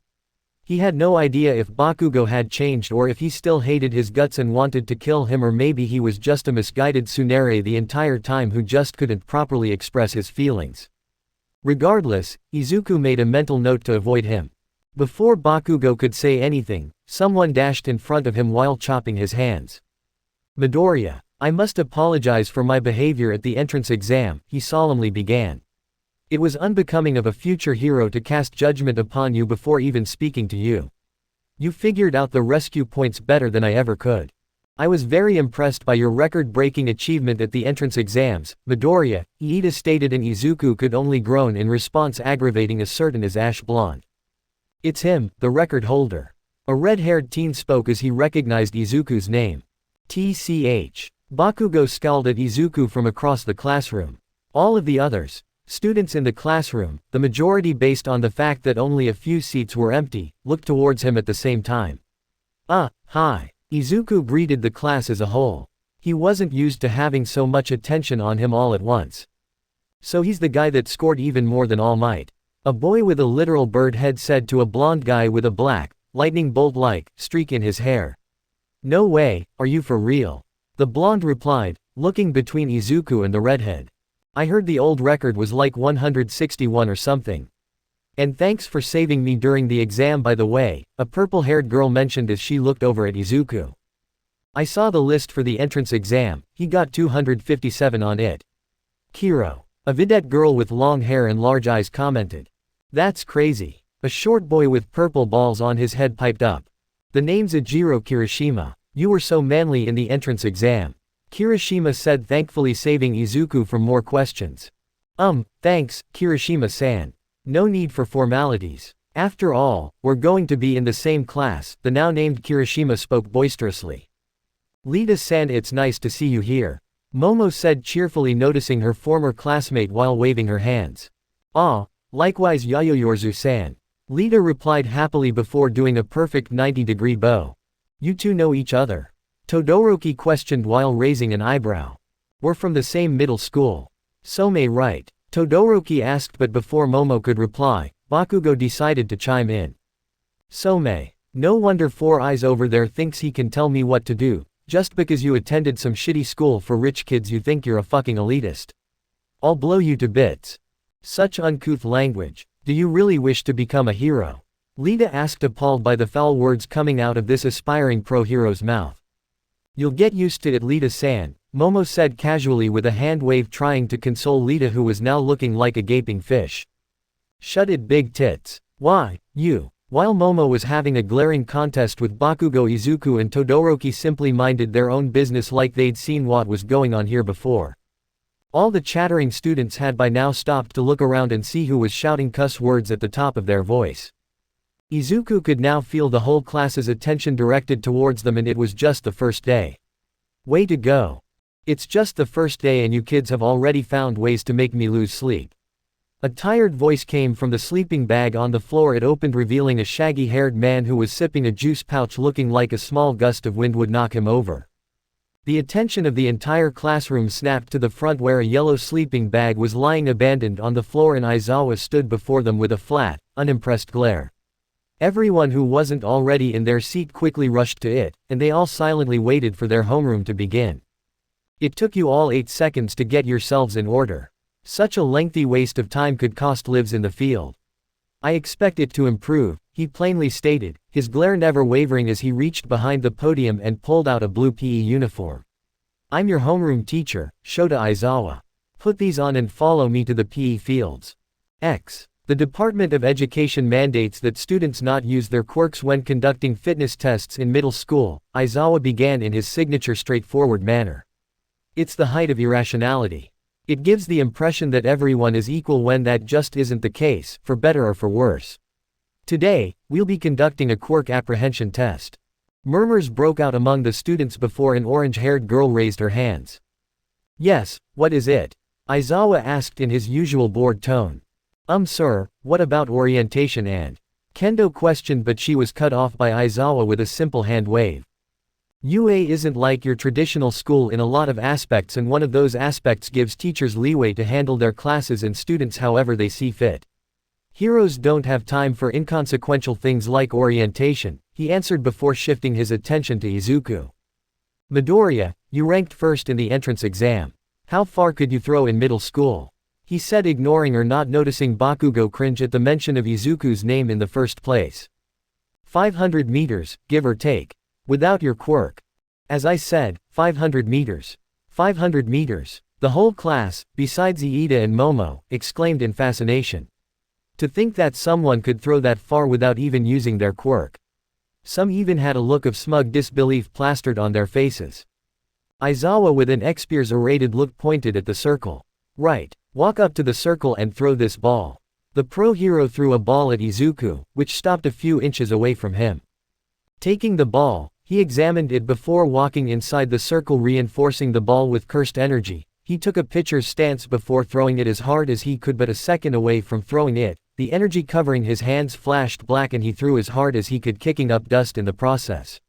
He had no idea if Bakugo had changed, or if he still hated his guts and wanted to kill him, or maybe he was just a misguided tsundere the entire time who just couldn't properly express his feelings. Regardless, Izuku made a mental note to avoid him. Before Bakugo could say anything, someone dashed in front of him while chopping his hands. "Midoriya, I must apologize for my behavior at the entrance exam," he solemnly began. "It was unbecoming of a future hero to cast judgment upon you before even speaking to you. You figured out the rescue points better than I ever could. I was very impressed by your record-breaking achievement at the entrance exams, Midoriya," Iida stated, and Izuku could only groan in response, aggravating a certain as ash blonde. "It's him, the record holder. A red-haired teen spoke as he recognized Izuku's name. TCH. Bakugo scowled at Izuku from across the classroom. All of the others, students in the classroom, the majority based on the fact that only a few seats were empty, looked towards him at the same time. Hi. Izuku greeted the class as a whole. He wasn't used to having so much attention on him all at once. So he's the guy that scored even more than All Might. A boy with a literal bird head said to a blonde guy with a black, lightning bolt-like, streak in his hair. No way, are you for real? The blonde replied, looking between Izuku and the redhead. I heard the old record was like 161 or something. And thanks for saving me during the exam by the way, a purple-haired girl mentioned as she looked over at Izuku. I saw the list for the entrance exam, he got 257 on it. Kiro. A vidette girl with long hair and large eyes commented. That's crazy. A short boy with purple balls on his head piped up. The name's Ejiro Kirishima. You were so manly in the entrance exam. Kirishima said, thankfully saving Izuku from more questions. Thanks, Kirishima-san. No need for formalities. After all, we're going to be in the same class, the now named Kirishima spoke boisterously. Lita-san, it's nice to see you here. Momo said cheerfully, noticing her former classmate while waving her hands. Likewise Yaoyorzu-san. Lita replied happily before doing a perfect 90-degree bow. You two know each other? Todoroki questioned while raising an eyebrow. We're from the same middle school. Some right? Todoroki asked, but before Momo could reply, Bakugo decided to chime in. Some. No wonder Four Eyes over there thinks he can tell me what to do, just because you attended some shitty school for rich kids you think you're a fucking elitist. I'll blow you to bits. Such uncouth language. Do you really wish to become a hero? Lita asked, appalled by the foul words coming out of this aspiring pro-hero's mouth. You'll get used to it, Lita-san, Momo said casually with a hand wave, trying to console Lita, who was now looking like a gaping fish. Shut it, big tits. Why, you. While Momo was having a glaring contest with Bakugo, Izuku and Todoroki simply minded their own business like they'd seen what was going on here before. All the chattering students had by now stopped to look around and see who was shouting cuss words at the top of their voice. Izuku could now feel the whole class's attention directed towards them, and it was just the first day. Way to go. It's just the first day and you kids have already found ways to make me lose sleep. A tired voice came from the sleeping bag on the floor. It opened, revealing a shaggy-haired man who was sipping a juice pouch, looking like a small gust of wind would knock him over. The attention of the entire classroom snapped to the front, where a yellow sleeping bag was lying abandoned on the floor, and Aizawa stood before them with a flat, unimpressed glare. Everyone who wasn't already in their seat quickly rushed to it, and they all silently waited for their homeroom to begin. It took you all 8 seconds to get yourselves in order. Such a lengthy waste of time could cost lives in the field. I expect it to improve, he plainly stated, his glare never wavering as he reached behind the podium and pulled out a blue PE uniform. I'm your homeroom teacher, Shota Aizawa. Put these on and follow me to the PE fields. The Department of Education mandates that students not use their quirks when conducting fitness tests in middle school, Aizawa began in his signature straightforward manner. It's the height of irrationality. It gives the impression that everyone is equal when that just isn't the case, for better or for worse. Today, we'll be conducting a quirk apprehension test. Murmurs broke out among the students before an orange-haired girl raised her hands. Yes, what is it? Aizawa asked in his usual bored tone. Sir, what about orientation and? Kendo questioned, but she was cut off by Aizawa with a simple hand wave. UA isn't like your traditional school in a lot of aspects, and one of those aspects gives teachers leeway to handle their classes and students however they see fit. Heroes don't have time for inconsequential things like orientation, he answered before shifting his attention to Izuku. Midoriya, you ranked first in the entrance exam. How far could you throw in middle school? He said, ignoring or not noticing Bakugo cringe at the mention of Izuku's name in the first place. 500 meters, give or take. Without your quirk. As I said, 500 meters. 500 meters. The whole class, besides Iida and Momo, exclaimed in fascination. To think that someone could throw that far without even using their quirk. Some even had a look of smug disbelief plastered on their faces. Aizawa, with an exasperated look, pointed at the circle. Right. Walk up to the circle and throw this ball. The pro hero threw a ball at Izuku, which stopped a few inches away from him. Taking the ball, he examined it before walking inside the circle, reinforcing the ball with cursed energy. He took a pitcher's stance before throwing it as hard as he could, but a second away from throwing it, the energy covering his hands flashed black and he threw as hard as he could, kicking up dust in the process.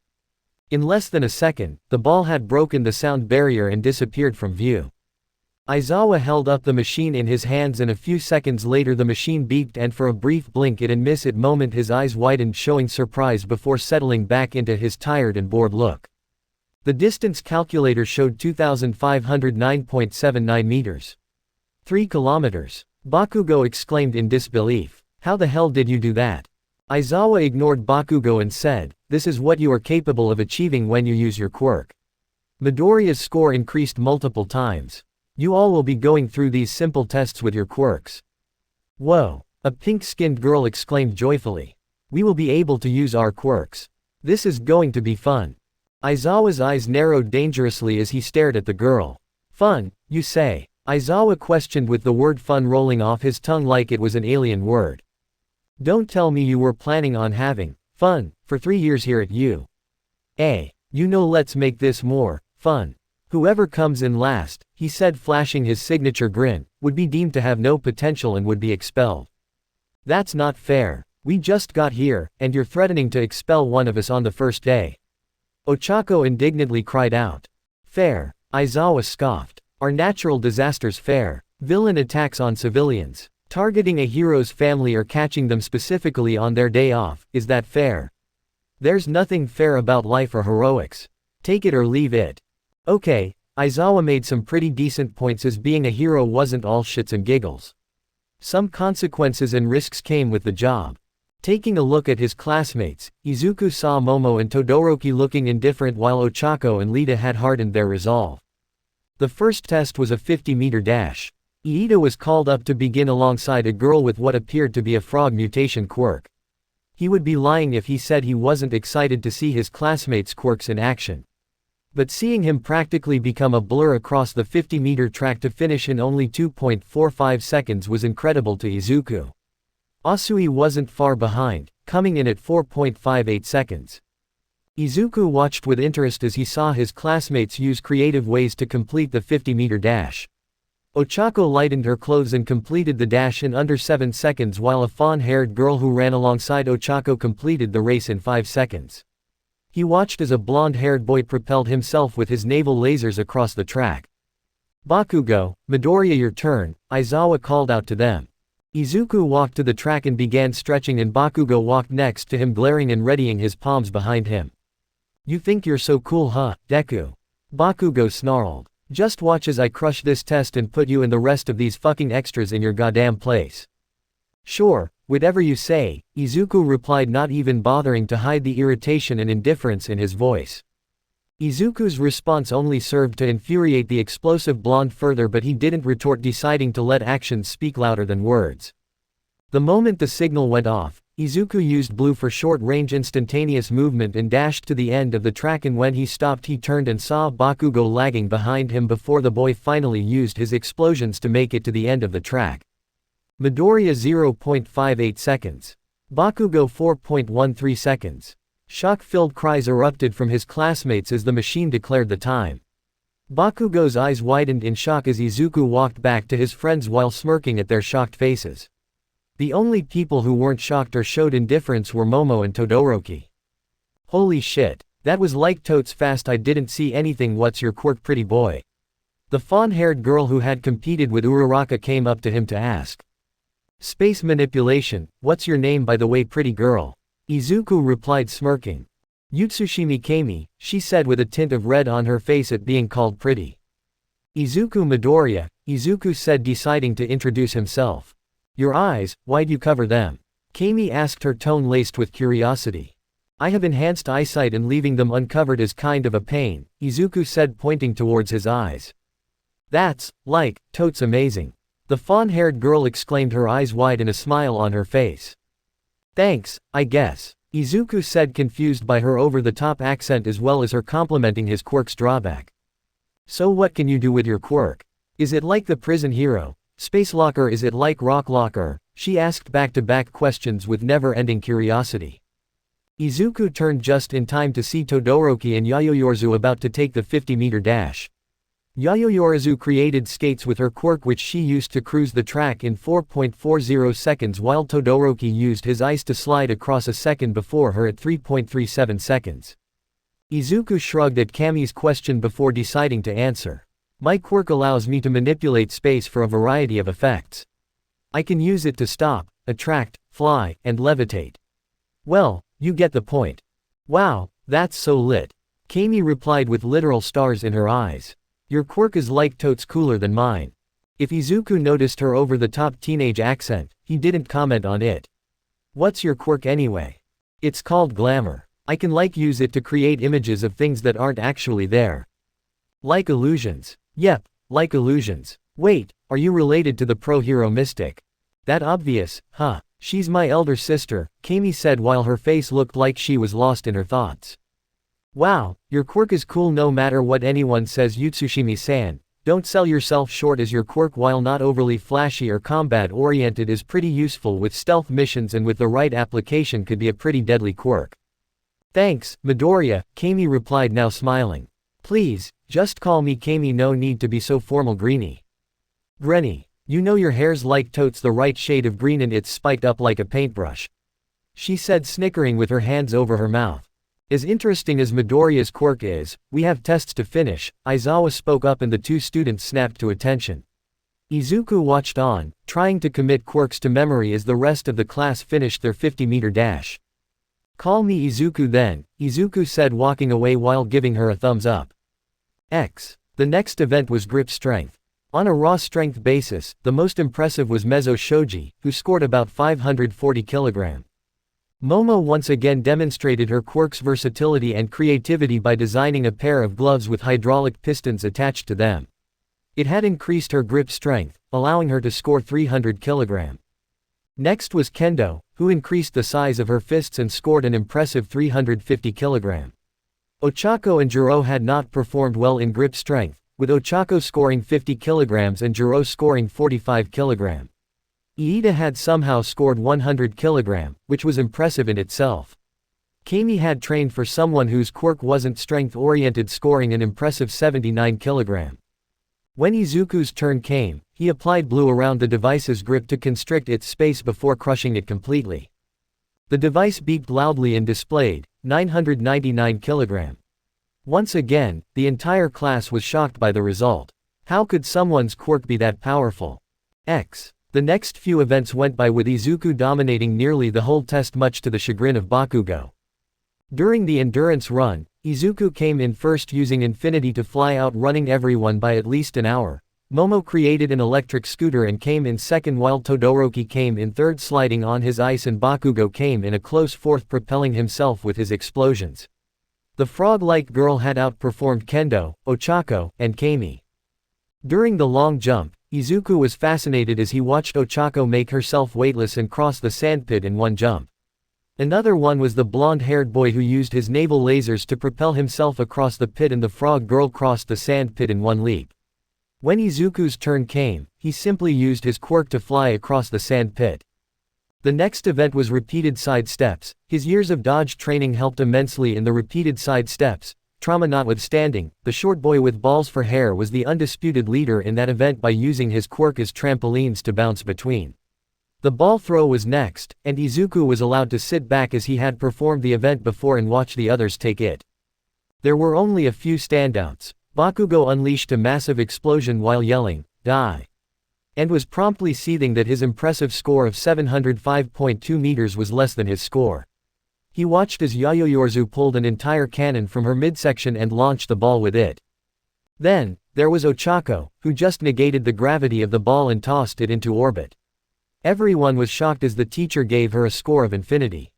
In less than a second, the ball had broken the sound barrier and disappeared from view. Aizawa held up the machine in his hands and a few seconds later the machine beeped, and for a brief blink it and miss it moment his eyes widened, showing surprise before settling back into his tired and bored look. The distance calculator showed 2,509.79 meters. 3 kilometers. Bakugo exclaimed in disbelief. How the hell did you do that? Aizawa ignored Bakugo and said, this is what you are capable of achieving when you use your quirk. Midoriya's score increased multiple times. You all will be going through these simple tests with your quirks. Whoa! A pink-skinned girl exclaimed joyfully. We will be able to use our quirks. This is going to be fun. Aizawa's eyes narrowed dangerously as he stared at the girl. Fun, you say? Aizawa questioned, with the word fun rolling off his tongue like it was an alien word. Don't tell me you were planning on having fun for 3 years here at U. A. Let's make this more fun. Whoever comes in last, he said, flashing his signature grin, would be deemed to have no potential and would be expelled. That's not fair. We just got here, and you're threatening to expel one of us on the first day. Ochako indignantly cried out. Fair? Aizawa scoffed. Are natural disasters fair? Villain attacks on civilians, targeting a hero's family or catching them specifically on their day off, is that fair? There's nothing fair about life or heroics. Take it or leave it. Okay, Aizawa made some pretty decent points, as being a hero wasn't all shits and giggles. Some consequences and risks came with the job. Taking a look at his classmates, Izuku saw Momo and Todoroki looking indifferent while Ochako and Lita had hardened their resolve. The first test was a 50-meter dash. Iida was called up to begin alongside a girl with what appeared to be a frog mutation quirk. He would be lying if he said he wasn't excited to see his classmates' quirks in action. But seeing him practically become a blur across the 50-meter track to finish in only 2.45 seconds was incredible to Izuku. Asui wasn't far behind, coming in at 4.58 seconds. Izuku watched with interest as he saw his classmates use creative ways to complete the 50-meter dash. Ochako lightened her clothes and completed the dash in under 7 seconds, while a fawn-haired girl who ran alongside Ochako completed the race in 5 seconds. He watched as a blonde-haired boy propelled himself with his naval lasers across the track. Bakugo, Midoriya, your turn, Aizawa called out to them. Izuku walked to the track and began stretching, and Bakugo walked next to him, glaring and readying his palms behind him. You think you're so cool, huh, Deku? Bakugo snarled. Just watch as I crush this test and put you and the rest of these fucking extras in your goddamn place. Sure, whatever you say, Izuku replied, not even bothering to hide the irritation and indifference in his voice. Izuku's response only served to infuriate the explosive blonde further, but he didn't retort, deciding to let actions speak louder than words. The moment the signal went off, Izuku used blue for short-range instantaneous movement and dashed to the end of the track, and when he stopped he turned and saw Bakugo lagging behind him before the boy finally used his explosions to make it to the end of the track. Midoriya 0.58 seconds. Bakugo 4.13 seconds. Shock-filled cries erupted from his classmates as the machine declared the time. Bakugo's eyes widened in shock as Izuku walked back to his friends while smirking at their shocked faces. The only people who weren't shocked or showed indifference were Momo and Todoroki. Holy shit, that was like totes fast. I didn't see anything. What's your quirk, pretty boy? The fawn-haired girl who had competed with Uraraka came up to him to ask. Space manipulation, what's your name by the way, pretty girl? Izuku replied, smirking. Utsushimi Kami, she said with a tint of red on her face at being called pretty. Izuku Midoriya, Izuku said, deciding to introduce himself. Your eyes, why'd you cover them? Kami asked, her tone laced with curiosity. I have enhanced eyesight and leaving them uncovered is kind of a pain, Izuku said, pointing towards his eyes. That's, like, totes amazing. The fawn-haired girl exclaimed, her eyes wide and a smile on her face. Thanks, I guess, Izuku said, confused by her over-the-top accent as well as her complimenting his quirk's drawback. So what can you do with your quirk? Is it like the prison hero? Space locker? Is it like rock locker? She asked back-to-back questions with never-ending curiosity. Izuku turned just in time to see Todoroki and Yaoyorozu about to take the 50-meter dash. Yaoyorozu created skates with her quirk which she used to cruise the track in 4.40 seconds while Todoroki used his ice to slide across a second before her at 3.37 seconds. Izuku shrugged at Kami's question before deciding to answer. My quirk allows me to manipulate space for a variety of effects. I can use it to stop, attract, fly, and levitate. Well, you get the point. Wow, that's so lit. Kami replied with literal stars in her eyes. Your quirk is like totes cooler than mine. If Izuku noticed her over-the-top teenage accent, he didn't comment on it. What's your quirk anyway? It's called glamour. I can use it to create images of things that aren't actually there. Like illusions. Yep, like illusions. Wait, are you related to the pro-hero mystic? That obvious, huh? She's my elder sister, Kami said while her face looked like she was lost in her thoughts. Wow, your quirk is cool no matter what anyone says. Utsushimi-san, don't sell yourself short as your quirk while not overly flashy or combat-oriented is pretty useful with stealth missions and with the right application could be a pretty deadly quirk. Thanks, Midoriya, Kami replied now smiling. Please, just call me Kami, no need to be so formal. Greenie. Granny. You know your hair's like totes the right shade of green and it's spiked up like a paintbrush. She said snickering with her hands over her mouth. As interesting as Midoriya's quirk is, we have tests to finish, Aizawa spoke up and the two students snapped to attention. Izuku watched on, trying to commit quirks to memory as the rest of the class finished their 50-meter dash. Call me Izuku then, Izuku said walking away while giving her a thumbs up. The next event was grip strength. On a raw strength basis, the most impressive was Mezzo Shoji, who scored about 540 kg. Momo once again demonstrated her quirk's versatility and creativity by designing a pair of gloves with hydraulic pistons attached to them. It had increased her grip strength, allowing her to score 300 kg. Next was Kendo, who increased the size of her fists and scored an impressive 350 kg. Ochako and Jiro had not performed well in grip strength, with Ochako scoring 50 kg and Jiro scoring 45 kg. Iida had somehow scored 100 kg, which was impressive in itself. Kami had trained for someone whose quirk wasn't strength-oriented, scoring an impressive 79 kg. When Izuku's turn came, he applied blue around the device's grip to constrict its space before crushing it completely. The device beeped loudly and displayed 999 kg. Once again, the entire class was shocked by the result. How could someone's quirk be that powerful? The next few events went by with Izuku dominating nearly the whole test, much to the chagrin of Bakugo. During the endurance run, Izuku came in first using Infinity to fly out, running everyone by at least an hour. Momo created an electric scooter and came in second while Todoroki came in third sliding on his ice and Bakugo came in a close fourth propelling himself with his explosions. The frog-like girl had outperformed Kendo, Ochako, and Kami. During the long jump, Izuku was fascinated as he watched Ochako make herself weightless and cross the sandpit in one jump. Another one was the blonde-haired boy who used his naval lasers to propel himself across the pit, and the frog girl crossed the sandpit in one leap. When Izuku's turn came, he simply used his quirk to fly across the sandpit. The next event was repeated side steps. His years of dodge training helped immensely in the repeated side steps. Trauma notwithstanding, the short boy with balls for hair was the undisputed leader in that event by using his quirk as trampolines to bounce between. The ball throw was next, and Izuku was allowed to sit back as he had performed the event before and watch the others take it. There were only a few standouts. Bakugo unleashed a massive explosion while yelling, "Die!" and was promptly seething that his impressive score of 705.2 meters was less than his score. He watched as Yaoyorozu pulled an entire cannon from her midsection and launched the ball with it. Then, there was Ochako, who just negated the gravity of the ball and tossed it into orbit. Everyone was shocked as the teacher gave her a score of infinity.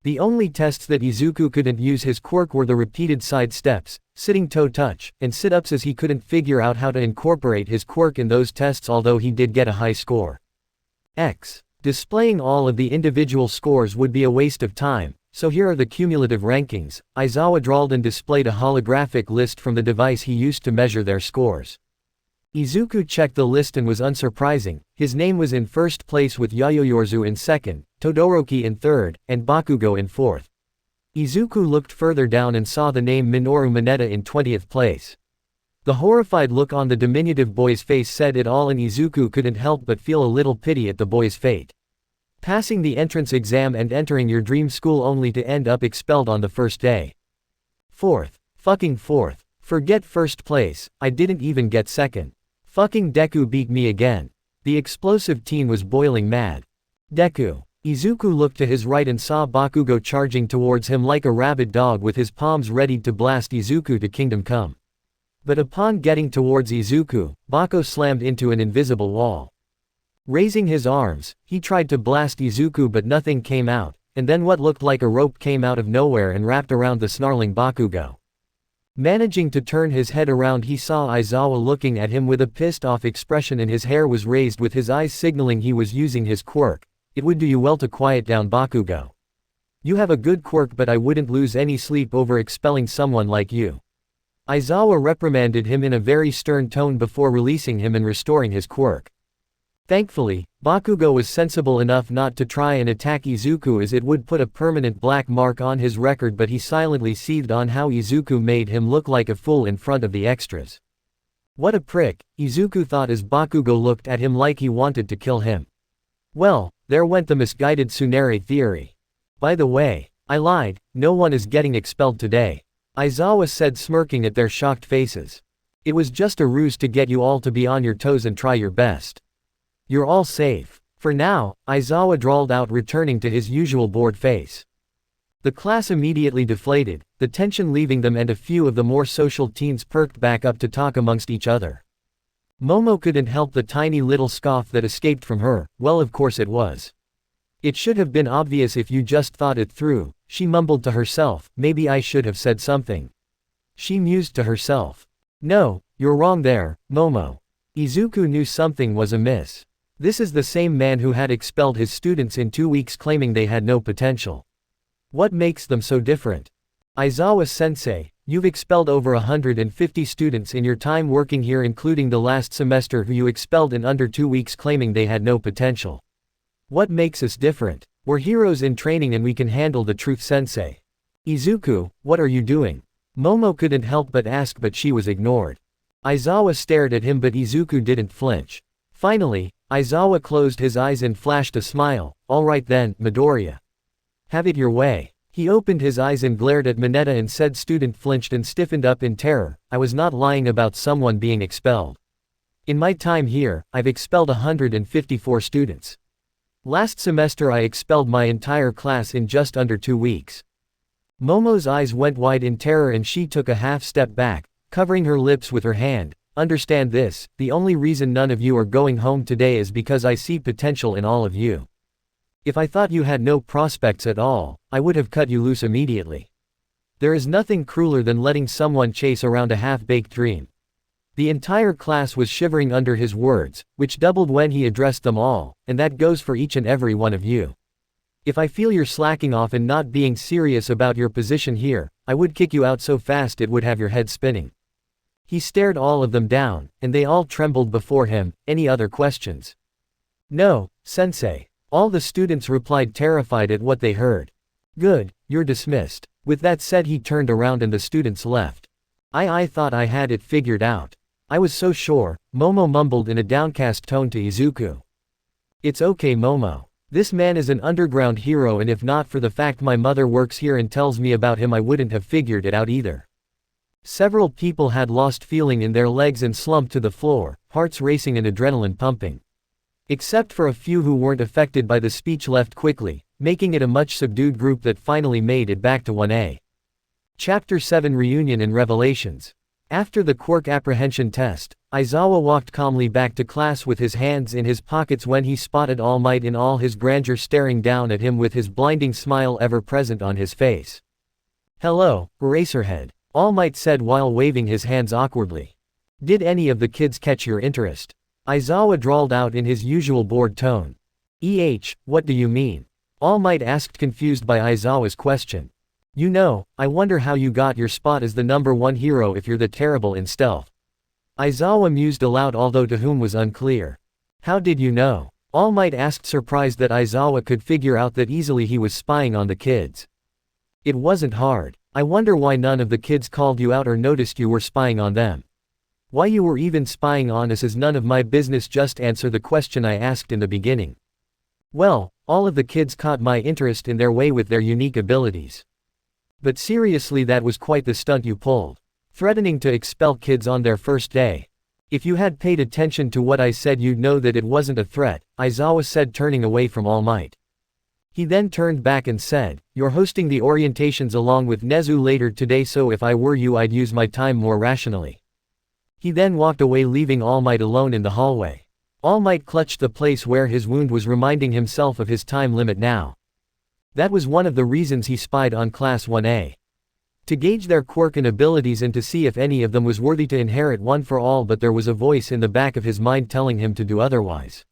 The only tests that Izuku couldn't use his quirk were the repeated side steps, sitting toe touch, and sit-ups, as he couldn't figure out how to incorporate his quirk in those tests, although he did get a high score. Displaying all of the individual scores would be a waste of time, so here are the cumulative rankings. Aizawa drawled and displayed a holographic list from the device he used to measure their scores. Izuku checked the list and was unsurprising. His name was in first place with Yaoyorozu in second, Todoroki in third, and Bakugo in fourth. Izuku looked further down and saw the name Minoru Mineta in 20th place. The horrified look on the diminutive boy's face said it all, and Izuku couldn't help but feel a little pity at the boy's fate. Passing the entrance exam and entering your dream school only to end up expelled on the first day. Fourth. Fucking fourth. Forget first place, I didn't even get second. Fucking Deku beat me again. The explosive teen was boiling mad. Deku. Izuku looked to his right and saw Bakugo charging towards him like a rabid dog with his palms ready to blast Izuku to Kingdom Come. But upon getting towards Izuku, Bako slammed into an invisible wall. Raising his arms, he tried to blast Izuku but nothing came out, and then what looked like a rope came out of nowhere and wrapped around the snarling Bakugo. Managing to turn his head around, he saw Aizawa looking at him with a pissed-off expression, and his hair was raised with his eyes signaling he was using his quirk. It would do you well to quiet down, Bakugo. You have a good quirk, but I wouldn't lose any sleep over expelling someone like you. Aizawa reprimanded him in a very stern tone before releasing him and restoring his quirk. Thankfully, Bakugo was sensible enough not to try and attack Izuku, as it would put a permanent black mark on his record, but he silently seethed on how Izuku made him look like a fool in front of the extras. What a prick, Izuku thought as Bakugo looked at him like he wanted to kill him. Well, there went the misguided Tsunere theory. By the way, I lied, no one is getting expelled today, Aizawa said, smirking at their shocked faces. It was just a ruse to get you all to be on your toes and try your best. You're all safe. For now, Aizawa drawled out, returning to his usual bored face. The class immediately deflated, the tension leaving them, and a few of the more social teens perked back up to talk amongst each other. Momo couldn't help the tiny little scoff that escaped from her. Well, of course it was. It should have been obvious if you just thought it through, she mumbled to herself. Maybe I should have said something. She mused to herself. No, you're wrong there, Momo. Izuku knew something was amiss. This is the same man who had expelled his students in 2 weeks, claiming they had no potential. What makes them so different? Aizawa-sensei, you've expelled over 150 students in your time working here, including the last semester who you expelled in under 2 weeks, claiming they had no potential. What makes us different? We're heroes in training and we can handle the truth, sensei. Izuku, what are you doing? Momo couldn't help but ask, but she was ignored. Aizawa stared at him, but Izuku didn't flinch. Finally, Aizawa closed his eyes and flashed a smile. All right then, Midoriya. Have it your way. He opened his eyes and glared at Mineta, and said. Student flinched and stiffened up in terror. I was not lying about someone being expelled. In my time here, I've expelled 154 students. Last semester I expelled my entire class in just under 2 weeks. Momo's eyes went wide in terror and she took a half step back, covering her lips with her hand. Understand this, the only reason none of you are going home today is because I see potential in all of you. If I thought you had no prospects at all, I would have cut you loose immediately. There is nothing crueler than letting someone chase around a half-baked dream. The entire class was shivering under his words, which doubled when he addressed them all, and that goes for each and every one of you. If I feel you're slacking off and not being serious about your position here, I would kick you out so fast it would have your head spinning. He stared all of them down, and they all trembled before him. Any other questions? No, sensei. All the students replied, terrified at what they heard. Good, you're dismissed. With that said, he turned around and the students left. I thought I had it figured out. I was so sure, Momo mumbled in a downcast tone to Izuku. It's okay, Momo. This man is an underground hero, and if not for the fact my mother works here and tells me about him, I wouldn't have figured it out either. Several people had lost feeling in their legs and slumped to the floor, hearts racing and adrenaline pumping. Except for a few who weren't affected by the speech left quickly, making it a much subdued group that finally made it back to 1A. Chapter 7 Reunion and Revelations. After the quirk apprehension test, Aizawa walked calmly back to class with his hands in his pockets when he spotted All Might in all his grandeur staring down at him with his blinding smile ever present on his face. Hello, Eraserhead, All Might said while waving his hands awkwardly. Did any of the kids catch your interest? Aizawa drawled out in his usual bored tone. What do you mean? All Might asked, confused by Aizawa's question. You know, I wonder how you got your spot as the #1 hero if you're that terrible in stealth. Aizawa mused aloud, although to whom was unclear. How did you know? All Might asked, surprised that Aizawa could figure out that easily. He was spying on the kids. It wasn't hard. I wonder why none of the kids called you out or noticed you were spying on them. Why you were even spying on us is none of my business, just answer the question I asked in the beginning. Well, all of the kids caught my interest in their way with their unique abilities. But seriously, that was quite the stunt you pulled. Threatening to expel kids on their first day. If you had paid attention to what I said, you'd know that it wasn't a threat, Aizawa said, turning away from All Might. He then turned back and said, you're hosting the orientations along with Nezu later today, so if I were you I'd use my time more rationally. He then walked away, leaving All Might alone in the hallway. All Might clutched the place where his wound was, reminding himself of his time limit now. That was one of the reasons he spied on Class 1A. To gauge their quirk and abilities and to see if any of them was worthy to inherit One for All, but there was a voice in the back of his mind telling him to do otherwise.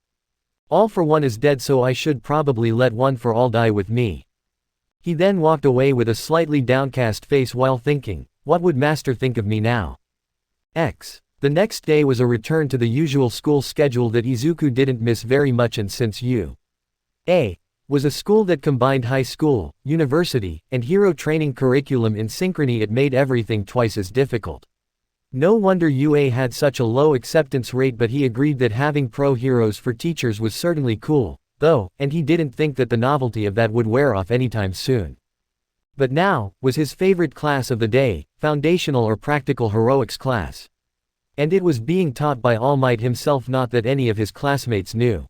All for One is dead, so I should probably let One for All die with me. He then walked away with a slightly downcast face while thinking, what would Master think of me now? The next day was a return to the usual school schedule that Izuku didn't miss very much, and since UA was a school that combined high school, university, and hero training curriculum in synchrony, it made everything twice as difficult. No wonder UA had such a low acceptance rate, but he agreed that having pro heroes for teachers was certainly cool, though, and he didn't think that the novelty of that would wear off anytime soon. But now, was his favorite class of the day, foundational or practical heroics class. And it was being taught by All Might himself, not that any of his classmates knew.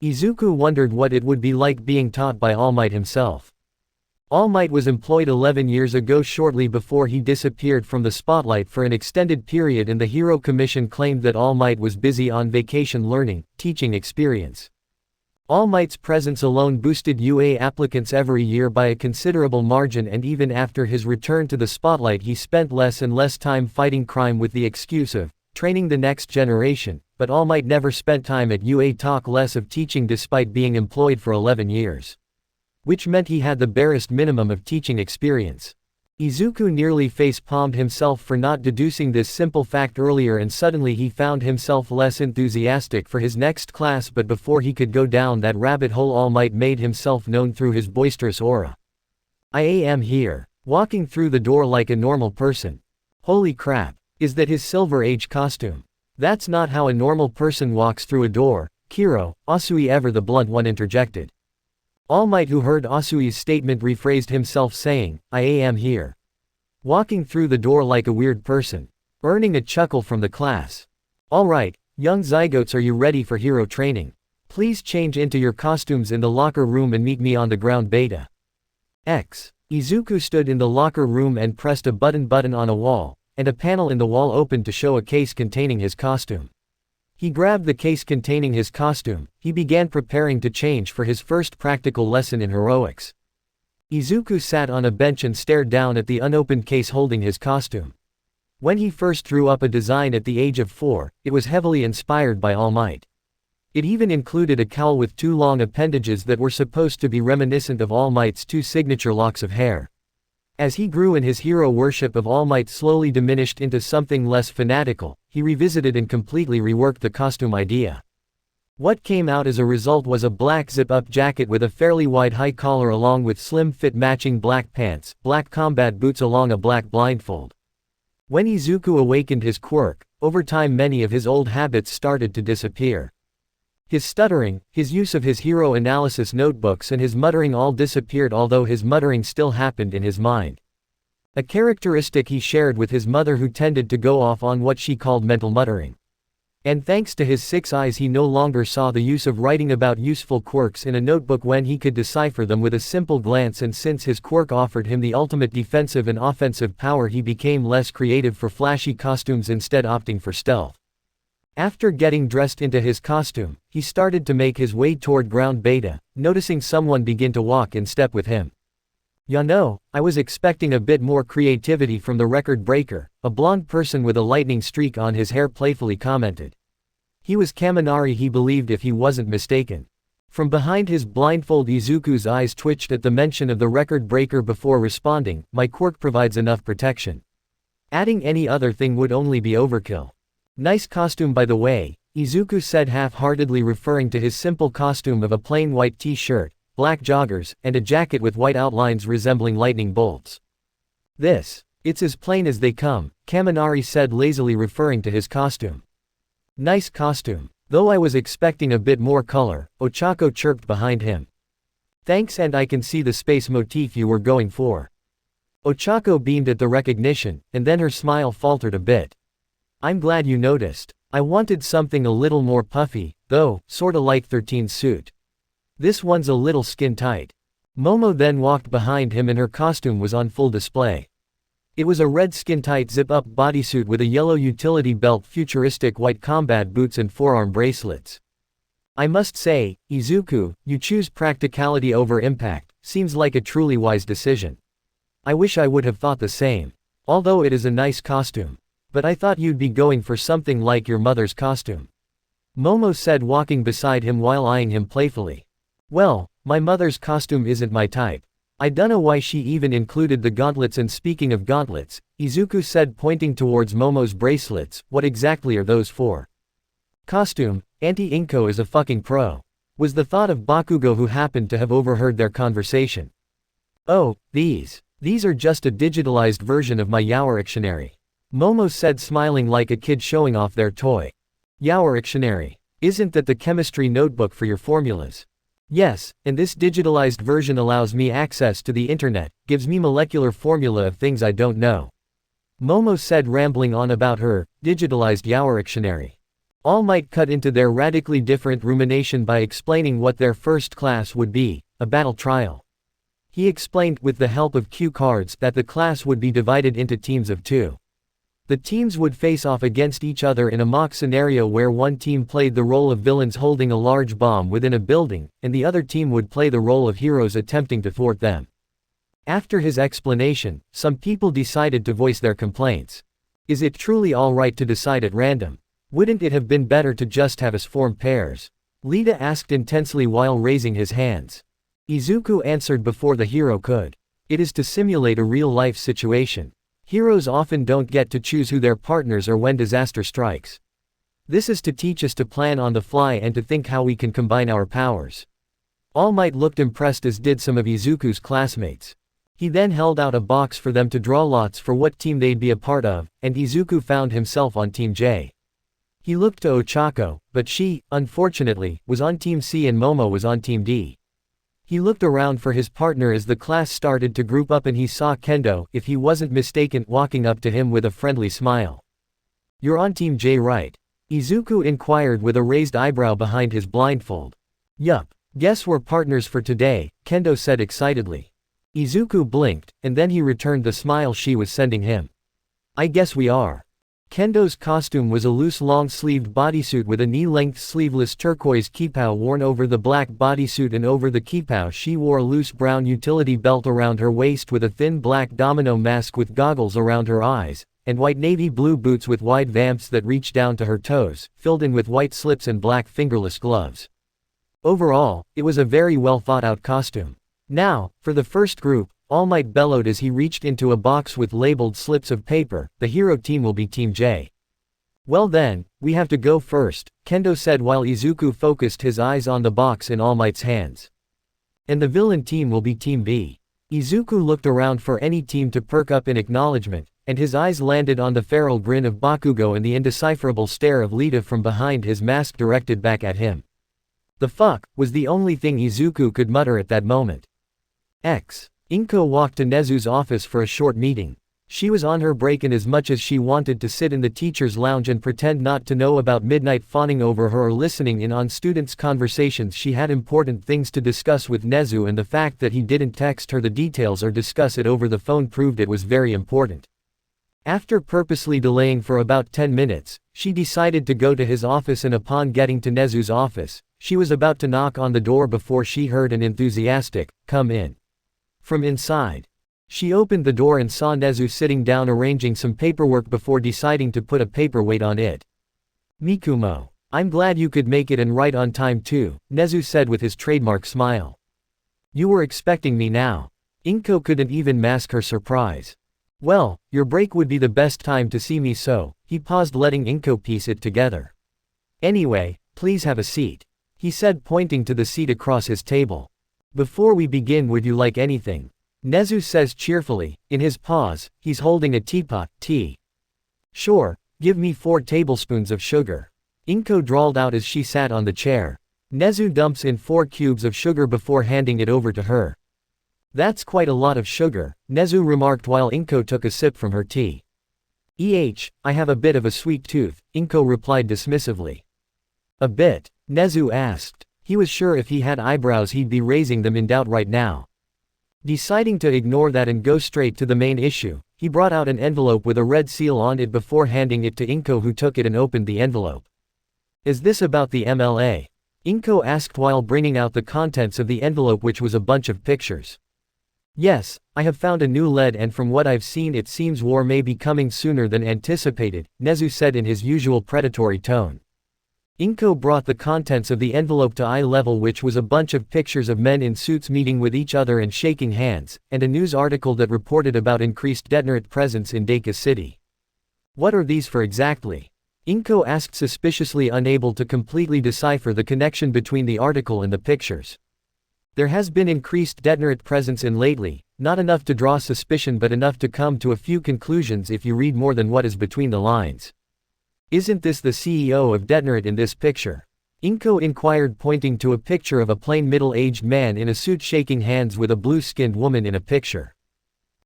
Izuku wondered what it would be like being taught by All Might himself. All Might was employed 11 years ago, shortly before he disappeared from the spotlight for an extended period, and the Hero Commission claimed that All Might was busy on vacation learning, teaching experience. All Might's presence alone boosted UA applicants every year by a considerable margin, and even after his return to the spotlight he spent less and less time fighting crime with the excuse of training the next generation, but All Might never spent time at UA, talk less of teaching, despite being employed for 11 years. Which meant he had the barest minimum of teaching experience. Izuku nearly face-palmed himself for not deducing this simple fact earlier, and suddenly he found himself less enthusiastic for his next class, but before he could go down that rabbit hole, All Might made himself known through his boisterous aura. I am here. Walking through the door like a normal person. Holy crap. Is that his Silver Age costume? That's not how a normal person walks through a door, Kiro, Asui ever the blunt one interjected. All Might, who heard Asui's statement, rephrased himself saying, I am here. Walking through the door like a weird person. Earning a chuckle from the class. Alright, young zygotes, are you ready for hero training? Please change into your costumes in the locker room and meet me on the ground beta. Izuku stood in the locker room and pressed a button on a wall, and a panel in the wall opened to show a case containing his costume. He grabbed the case containing his costume. He began preparing to change for his first practical lesson in heroics. Izuku sat on a bench and stared down at the unopened case holding his costume. When he first drew up a design at the age of 4, it was heavily inspired by All Might. It even included a cowl with 2 long appendages that were supposed to be reminiscent of All Might's 2 signature locks of hair. As he grew and his hero worship of All Might slowly diminished into something less fanatical, he revisited and completely reworked the costume idea. What came out as a result was a black zip-up jacket with a fairly wide high collar along with slim-fit matching black pants, black combat boots along a black blindfold. When Izuku awakened his quirk, over time many of his old habits started to disappear. His stuttering, his use of his hero analysis notebooks, and his muttering all disappeared, although his muttering still happened in his mind. A characteristic he shared with his mother, who tended to go off on what she called mental muttering. And thanks to his 6 eyes, he no longer saw the use of writing about useful quirks in a notebook when he could decipher them with a simple glance, and since his quirk offered him the ultimate defensive and offensive power, he became less creative for flashy costumes, instead opting for stealth. After getting dressed into his costume, he started to make his way toward ground beta, noticing someone begin to walk in step with him. "Ya know, I was expecting a bit more creativity from the record breaker," a blonde person with a lightning streak on his hair playfully commented. He was Kaminari, he believed, if he wasn't mistaken. From behind his blindfold, Izuku's eyes twitched at the mention of the record breaker before responding, "My quirk provides enough protection. Adding any other thing would only be overkill." "Nice costume by the way," Izuku said half-heartedly, referring to his simple costume of a plain white t-shirt, black joggers, and a jacket with white outlines resembling lightning bolts. It's as plain as they come, Kaminari said lazily referring to his costume. Nice costume. Though I was expecting a bit more color, Ochako chirped behind him. Thanks, and I can see the space motif you were going for. Ochako beamed at the recognition, and then her smile faltered a bit. I'm glad you noticed. I wanted something a little more puffy, though, sorta like 13's suit. This one's a little skin tight. Momo then walked behind him and her costume was on full display. It was a red skin-tight zip-up bodysuit with a yellow utility belt, futuristic white combat boots and forearm bracelets. I must say, Izuku, you choose practicality over impact, seems like a truly wise decision. I wish I would have thought the same. Although it is a nice costume. But I thought you'd be going for something like your mother's costume. Momo said, walking beside him while eyeing him playfully. Well, my mother's costume isn't my type. I dunno why she even included the gauntlets, and speaking of gauntlets, Izuku said, pointing towards Momo's bracelets, what exactly are those for? Costume, Auntie Inko is a fucking pro. Was the thought of Bakugo, who happened to have overheard their conversation. Oh, these are just a digitalized version of my Yaourictionary. Momo said, smiling like a kid showing off their toy. Yaourictionary. Isn't that the chemistry notebook for your formulas? Yes, and this digitalized version allows me access to the internet, gives me molecular formula of things I don't know. Momo said, rambling on about her digitalized Yaourictionary. All Might cut into their radically different rumination by explaining what their first class would be, a battle trial. He explained, with the help of cue cards, that the class would be divided into teams of 2. The teams would face off against each other in a mock scenario where one team played the role of villains holding a large bomb within a building, and the other team would play the role of heroes attempting to thwart them. After his explanation, some people decided to voice their complaints. Is it truly all right to decide at random? Wouldn't it have been better to just have us form pairs? Lita asked intensely while raising his hands. Izuku answered before the hero could. It is to simulate a real-life situation. Heroes often don't get to choose who their partners are when disaster strikes. This is to teach us to plan on the fly and to think how we can combine our powers. All Might looked impressed, as did some of Izuku's classmates. He then held out a box for them to draw lots for what team they'd be a part of, and Izuku found himself on Team J. He looked to Ochako, but she, unfortunately, was on Team C and Momo was on Team D. He looked around for his partner as the class started to group up, and he saw Kendo, if he wasn't mistaken, walking up to him with a friendly smile. You're on Team J, right? Izuku inquired with a raised eyebrow behind his blindfold. Yup. Guess we're partners for today, Kendo said excitedly. Izuku blinked, and then he returned the smile she was sending him. I guess we are. Kendo's costume was a loose long-sleeved bodysuit with a knee-length sleeveless turquoise kipao worn over the black bodysuit, and over the kipao she wore a loose brown utility belt around her waist with a thin black domino mask with goggles around her eyes, and white navy blue boots with wide vamps that reached down to her toes, filled in with white slips and black fingerless gloves. Overall, it was a very well thought-out costume. Now, for the first group, All Might bellowed as he reached into a box with labeled slips of paper. The hero team will be Team J. Well then, we have to go first, Kendo said while Izuku focused his eyes on the box in All Might's hands. And the villain team will be Team B. Izuku looked around for any team to perk up in acknowledgement, and his eyes landed on the feral grin of Bakugo and the indecipherable stare of Lita from behind his mask directed back at him. The fuck, was the only thing Izuku could mutter at that moment. Inko walked to Nezu's office for a short meeting. She was on her break, and as much as she wanted to sit in the teacher's lounge and pretend not to know about Midnight fawning over her or listening in on students' conversations, she had important things to discuss with Nezu, and the fact that he didn't text her the details or discuss it over the phone proved it was very important. After purposely delaying for about 10 minutes, she decided to go to his office, and upon getting to Nezu's office, she was about to knock on the door before she heard an enthusiastic, "Come in." From inside. She opened the door and saw Nezu sitting down arranging some paperwork before deciding to put a paperweight on it. "Mikumo. I'm glad you could make it, and right on time too," Nezu said with his trademark smile. "You were expecting me now." Inko couldn't even mask her surprise. "Well, your break would be the best time to see me, so," he paused, letting Inko piece it together. "Anyway, please have a seat," he said, pointing to the seat across his table. Before we begin, would you like anything? Nezu says cheerfully. In his paws, he's holding a teapot, tea. Sure, give me 4 tablespoons of sugar. Inko drawled out as she sat on the chair. Nezu dumps in 4 cubes of sugar before handing it over to her. That's quite a lot of sugar, Nezu remarked while Inko took a sip from her tea. I have a bit of a sweet tooth, Inko replied dismissively. A bit? Nezu asked. He was sure if he had eyebrows he'd be raising them in doubt right now. Deciding to ignore that and go straight to the main issue, he brought out an envelope with a red seal on it before handing it to Inko, who took it and opened the envelope. Is this about the MLA? Inko asked while bringing out the contents of the envelope, which was a bunch of pictures. Yes, I have found a new lead, and from what I've seen it seems war may be coming sooner than anticipated, Nezu said in his usual predatory tone. Inko brought the contents of the envelope to eye level, which was a bunch of pictures of men in suits meeting with each other and shaking hands, and a news article that reported about increased degenerate presence in Deku City. What are these for exactly? Inko asked suspiciously, unable to completely decipher the connection between the article and the pictures. There has been increased degenerate presence in lately, not enough to draw suspicion but enough to come to a few conclusions if you read more than what is between the lines. Isn't this the CEO of degenerate in this picture? Inko inquired, pointing to a picture of a plain middle-aged man in a suit shaking hands with a blue-skinned woman in a picture.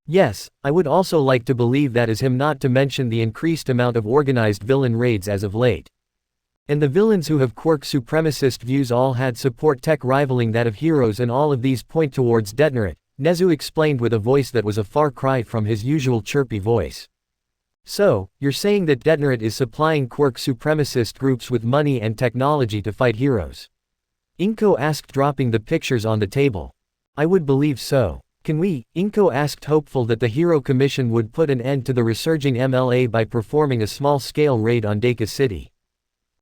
Yes, I would also like to believe that is him, not to mention the increased amount of organized villain raids as of late. And the villains who have quirk supremacist views all had support tech rivaling that of heroes, and all of these point towards degenerate, Nezu explained with a voice that was a far cry from his usual chirpy voice. So, you're saying that degenerate is supplying quirk supremacist groups with money and technology to fight heroes? Inko asked, dropping the pictures on the table. I would believe so. Can we? Inko asked, hopeful that the Hero Commission would put an end to the resurging MLA by performing a small-scale raid on Deku City.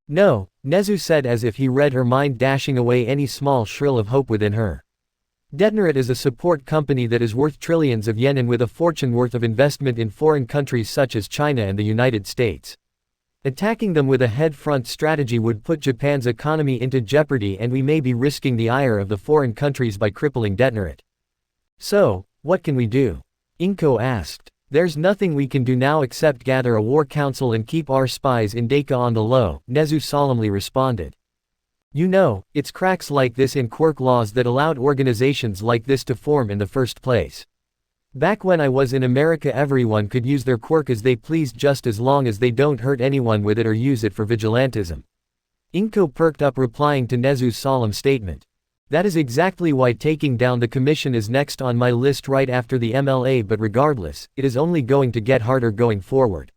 No, Nezu said as if he read her mind, dashing away any small shrill of hope within her. Degenerate is a support company that is worth trillions of yen and with a fortune worth of investment in foreign countries such as China and the United States. Attacking them with a head-front strategy would put Japan's economy into jeopardy, and we may be risking the ire of the foreign countries by crippling degenerate. So, what can we do? Inko asked. There's nothing we can do now except gather a war council and keep our spies in Deku on the low, Nezu solemnly responded. You know, it's cracks like this in quirk laws that allowed organizations like this to form in the first place. Back when I was in America, everyone could use their quirk as they pleased just as long as they don't hurt anyone with it or use it for vigilantism. Inko perked up, replying to Nezu's solemn statement. That is exactly why taking down the commission is next on my list right after the MLA, but regardless, it is only going to get harder going forward.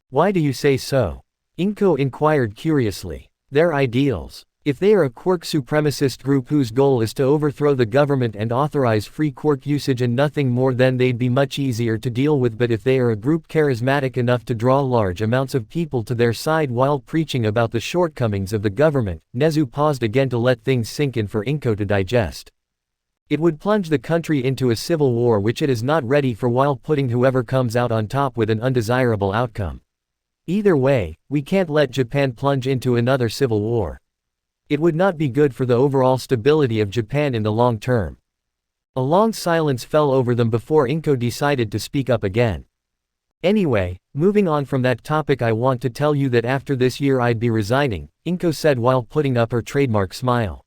Why do you say so? Inko inquired curiously. Their ideals. If they are a quirk supremacist group whose goal is to overthrow the government and authorize free quirk usage and nothing more, then they'd be much easier to deal with, but if they are a group charismatic enough to draw large amounts of people to their side while preaching about the shortcomings of the government, Nezu paused again to let things sink in for Inko to digest. It would plunge the country into a civil war which it is not ready for, while putting whoever comes out on top with an undesirable outcome. Either way, we can't let Japan plunge into another civil war. It would not be good for the overall stability of Japan in the long term. A long silence fell over them before Inko decided to speak up again. Anyway, moving on from that topic, I want to tell you that after this year I'd be resigning, Inko said while putting up her trademark smile.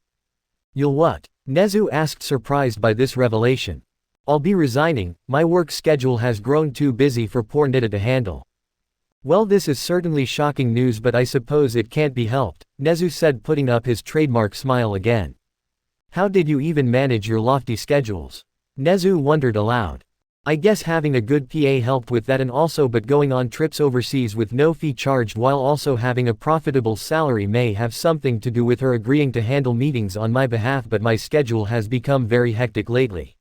You'll what? Nezu asked, surprised by this revelation. I'll be resigning, my work schedule has grown too busy for poor Nita to handle. Well, this is certainly shocking news, but I suppose it can't be helped, Nezu said, putting up his trademark smile again. How did you even manage your lofty schedules? Nezu wondered aloud. I guess having a good PA helped with that, and also but going on trips overseas with no fee charged while also having a profitable salary may have something to do with her agreeing to handle meetings on my behalf, but my schedule has become very hectic lately.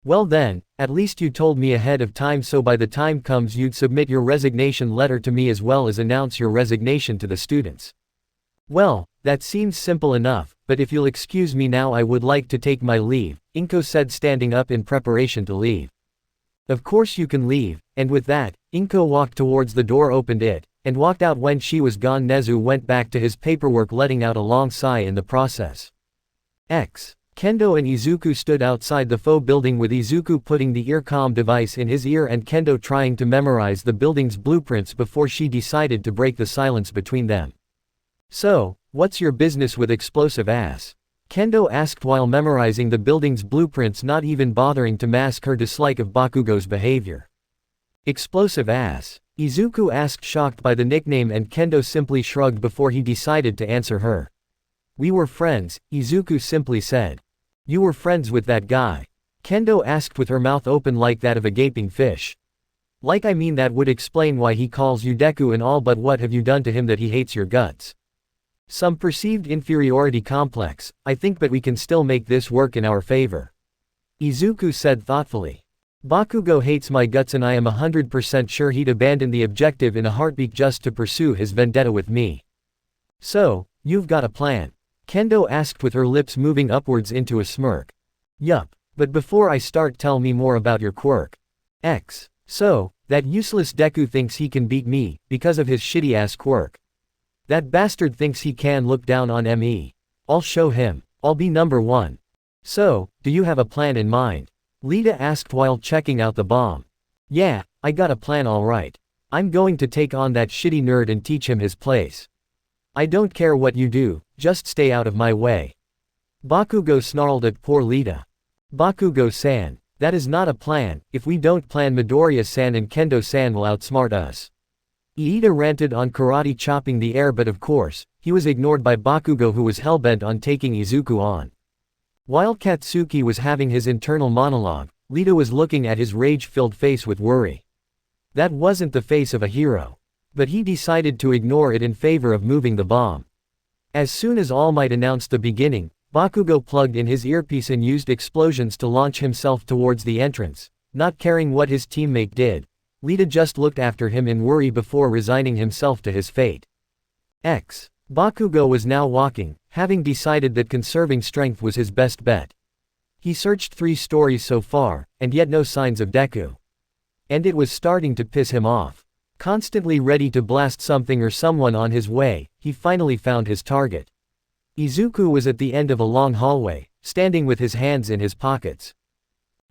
Well then, at least you told me ahead of time, so by the time comes you'd submit your resignation letter to me as well as announce your resignation to the students. Well, that seems simple enough, but if you'll excuse me now, I would like to take my leave, Inko said, standing up in preparation to leave. Of course you can leave, and with that, Inko walked towards the door, opened it, and walked out. When she was gone, Nezu went back to his paperwork, letting out a long sigh in the process. Kendo and Izuku stood outside the faux building with Izuku putting the ear-comm device in his ear and Kendo trying to memorize the building's blueprints before she decided to break the silence between them. "So, what's your business with explosive ass?" Kendo asked while memorizing the building's blueprints, not even bothering to mask her dislike of Bakugo's behavior. "Explosive ass?" Izuku asked, shocked by the nickname, and Kendo simply shrugged before he decided to answer her. "We were friends," Izuku simply said. "You were friends with that guy?" Kendo asked with her mouth open like that of a gaping fish. "Like, I mean, that would explain why he calls you Deku and all, but what have you done to him that he hates your guts?" "Some perceived inferiority complex, I think, but we can still make this work in our favor," Izuku said thoughtfully. "Bakugo hates my guts and I am 100% sure he'd abandon the objective in a heartbeat just to pursue his vendetta with me." "So, you've got a plan?" Kendo asked with her lips moving upwards into a smirk. "Yup. But before I start, tell me more about your quirk." So, that useless Deku thinks he can beat me, because of his shitty-ass quirk. That bastard thinks he can look down on me. I'll show him. I'll be number one. So, do you have a plan in mind? Lita asked while checking out the bomb. "Yeah, I got a plan alright. I'm going to take on that shitty nerd and teach him his place. I don't care what you do, just stay out of my way." Bakugo snarled at poor Lita. "Bakugo-san, that is not a plan. If we don't plan, Midoriya-san and Kendo-san will outsmart us." Iida ranted on karate chopping the air, but of course, he was ignored by Bakugo, who was hellbent on taking Izuku on. While Katsuki was having his internal monologue, Lita was looking at his rage-filled face with worry. That wasn't the face of a hero. But he decided to ignore it in favor of moving the bomb. As soon as All Might announced the beginning, Bakugo plugged in his earpiece and used explosions to launch himself towards the entrance. Not caring what his teammate did, Lita just looked after him in worry before resigning himself to his fate. Bakugo was now walking, having decided that conserving strength was his best bet. He searched 3 stories so far, and yet no signs of Deku. And it was starting to piss him off. Constantly ready to blast something or someone on his way, he finally found his target. Izuku was at the end of a long hallway, standing with his hands in his pockets.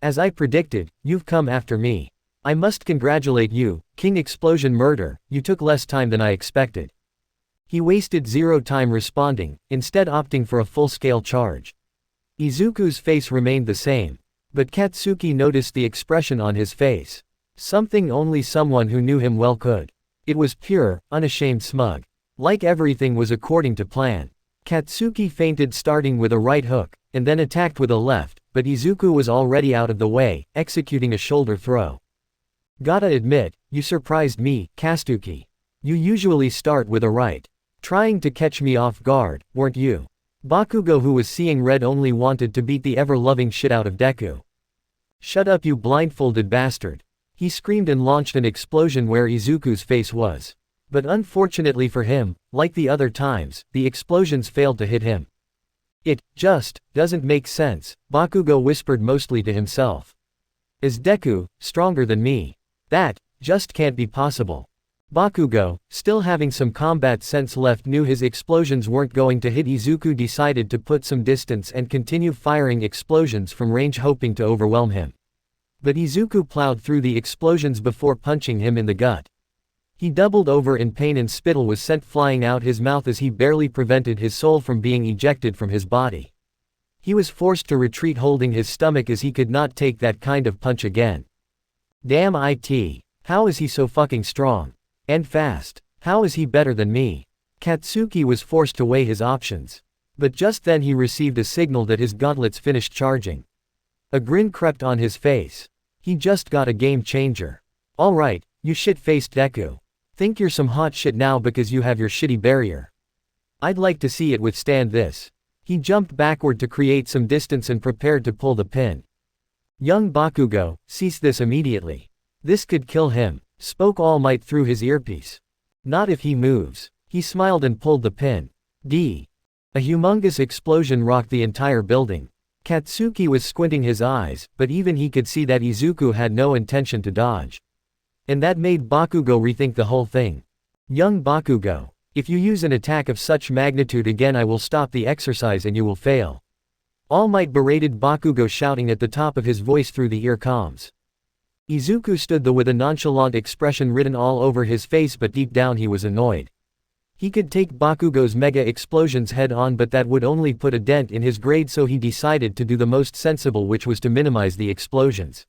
"As I predicted, you've come after me. I must congratulate you, King Explosion Murder, you took less time than I expected." He wasted 0 time responding, instead opting for a full-scale charge. Izuku's face remained the same. But Katsuki noticed the expression on his face. Something only someone who knew him well could. It was pure, unashamed smug. Like everything was according to plan. Katsuki feinted, starting with a right hook, and then attacked with a left, but Izuku was already out of the way, executing a shoulder throw. "Gotta admit, you surprised me, Katsuki. You usually start with a right. Trying to catch me off guard, weren't you?" Bakugo, who was seeing red, only wanted to beat the ever-loving shit out of Deku. "Shut up, you blindfolded bastard," he screamed and launched an explosion where Izuku's face was. But unfortunately for him, like the other times, the explosions failed to hit him. "It just doesn't make sense," Bakugo whispered mostly to himself. "Is Deku stronger than me? That just can't be possible." Bakugo, still having some combat sense left, knew his explosions weren't going to hit Izuku, decided to put some distance and continue firing explosions from range, hoping to overwhelm him. But Izuku plowed through the explosions before punching him in the gut. He doubled over in pain and spittle was sent flying out his mouth as he barely prevented his soul from being ejected from his body. He was forced to retreat, holding his stomach as he could not take that kind of punch again. Damn it. How is he so fucking strong? And fast? How is he better than me? Katsuki was forced to weigh his options. But just then he received a signal that his gauntlets finished charging. A grin crept on his face. He just got a game changer. Alright, you shit-faced Deku. Think you're some hot shit now because you have your shitty barrier. I'd like to see it withstand this. He jumped backward to create some distance and prepared to pull the pin. Young Bakugo, cease this immediately. This could kill him, spoke All Might through his earpiece. Not if he moves. He smiled and pulled the pin. A humongous explosion rocked the entire building. Katsuki was squinting his eyes, but even he could see that Izuku had no intention to dodge. And that made Bakugo rethink the whole thing. Young Bakugo, if you use an attack of such magnitude again, I will stop the exercise and you will fail. All Might berated Bakugo, shouting at the top of his voice through the ear comms. Izuku stood there with a nonchalant expression written all over his face, but deep down he was annoyed. He could take Bakugo's mega explosions head on, but that would only put a dent in his grade, so he decided to do the most sensible, which was to minimize the explosions.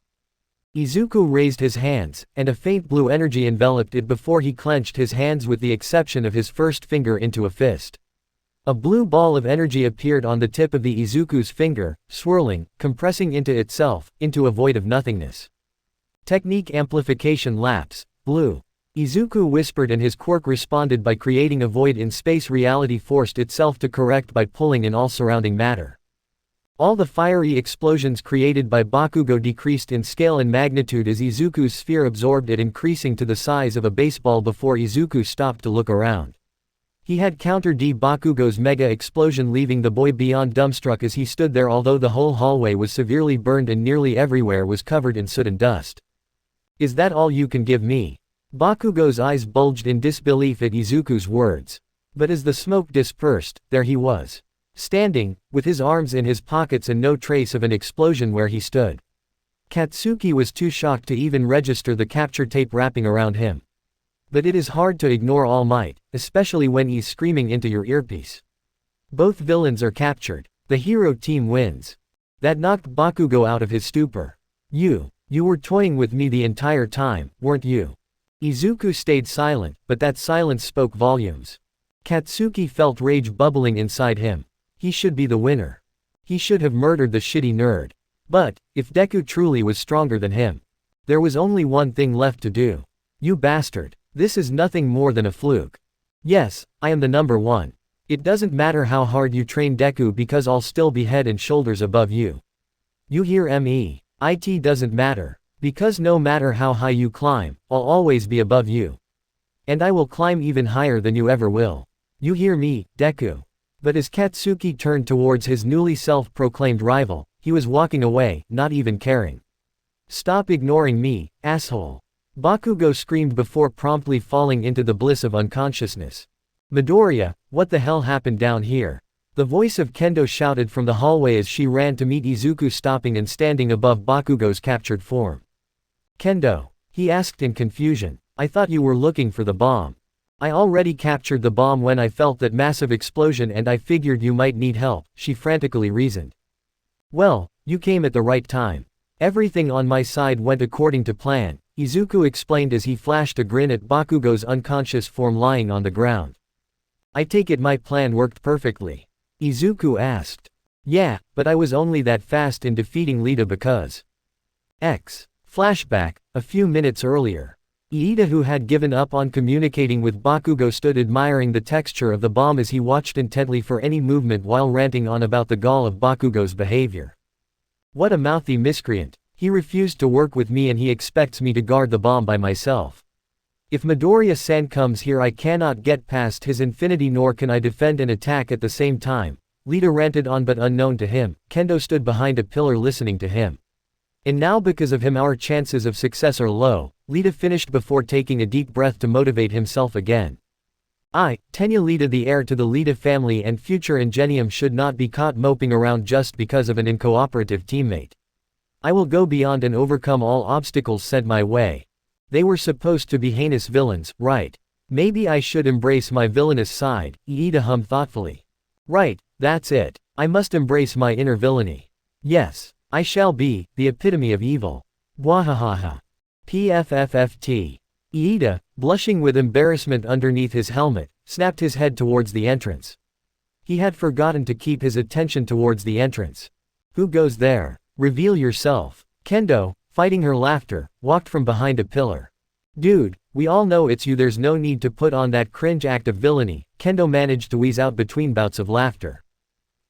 Izuku raised his hands, and a faint blue energy enveloped it before he clenched his hands with the exception of his first finger into a fist. A blue ball of energy appeared on the tip of the Izuku's finger, swirling, compressing into itself, into a void of nothingness. Technique amplification lapse, blue. Izuku whispered, and his quirk responded by creating a void in space. Reality forced itself to correct by pulling in all surrounding matter. All the fiery explosions created by Bakugo decreased in scale and magnitude as Izuku's sphere absorbed it, increasing to the size of a baseball before Izuku stopped to look around. He had countered Bakugo's mega explosion, leaving the boy beyond dumbstruck as he stood there, although the whole hallway was severely burned and nearly everywhere was covered in soot and dust. "Is that all you can give me?" Bakugo's eyes bulged in disbelief at Izuku's words. But as the smoke dispersed, there he was. Standing, with his arms in his pockets and no trace of an explosion where he stood. Katsuki was too shocked to even register the capture tape wrapping around him. But it is hard to ignore All Might, especially when he's screaming into your earpiece. Both villains are captured. The hero team wins. That knocked Bakugo out of his stupor. You were toying with me the entire time, weren't you? Izuku stayed silent, but that silence spoke volumes. Katsuki felt rage bubbling inside him. He should be the winner. He should have murdered the shitty nerd. But, if Deku truly was stronger than him, there was only one thing left to do. You bastard. This is nothing more than a fluke. Yes, I am the number one. It doesn't matter how hard you train Deku, because I'll still be head and shoulders above you. You hear me? It doesn't matter. Because no matter how high you climb, I'll always be above you. And I will climb even higher than you ever will. You hear me, Deku? But as Katsuki turned towards his newly self-proclaimed rival, he was walking away, not even caring. Stop ignoring me, asshole. Bakugo screamed before promptly falling into the bliss of unconsciousness. Midoriya, what the hell happened down here? The voice of Kendo shouted from the hallway as she ran to meet Izuku, stopping and standing above Bakugo's captured form. Kendo, he asked in confusion, I thought you were looking for the bomb. I already captured the bomb when I felt that massive explosion, and I figured you might need help, she frantically reasoned. Well, you came at the right time. Everything on my side went according to plan, Izuku explained as he flashed a grin at Bakugo's unconscious form lying on the ground. I take it my plan worked perfectly? Izuku asked. Yeah, but I was only that fast in defeating Lita because… Flashback, a few minutes earlier. Iida, who had given up on communicating with Bakugo, stood admiring the texture of the bomb as he watched intently for any movement while ranting on about the gall of Bakugo's behavior. What a mouthy miscreant. He refused to work with me and he expects me to guard the bomb by myself. If Midoriya-san comes here, I cannot get past his infinity, nor can I defend and attack at the same time, Lita ranted on, but unknown to him, Kendo stood behind a pillar listening to him. And now because of him our chances of success are low, Lita finished before taking a deep breath to motivate himself again. Tenya Lita, the heir to the Lita family and future Ingenium, should not be caught moping around just because of an uncooperative teammate. I will go beyond and overcome all obstacles sent my way. They were supposed to be heinous villains, right? Maybe I should embrace my villainous side, Iida hummed thoughtfully. Right, that's it. I must embrace my inner villainy. Yes, I shall be the epitome of evil. Bwahahaha. PFFFT. Iida, blushing with embarrassment underneath his helmet, snapped his head towards the entrance. He had forgotten to keep his attention towards the entrance. Who goes there? Reveal yourself. Kendo, fighting her laughter, walked from behind a pillar. Dude, we all know it's you, there's no need to put on that cringe act of villainy, Kendo managed to wheeze out between bouts of laughter.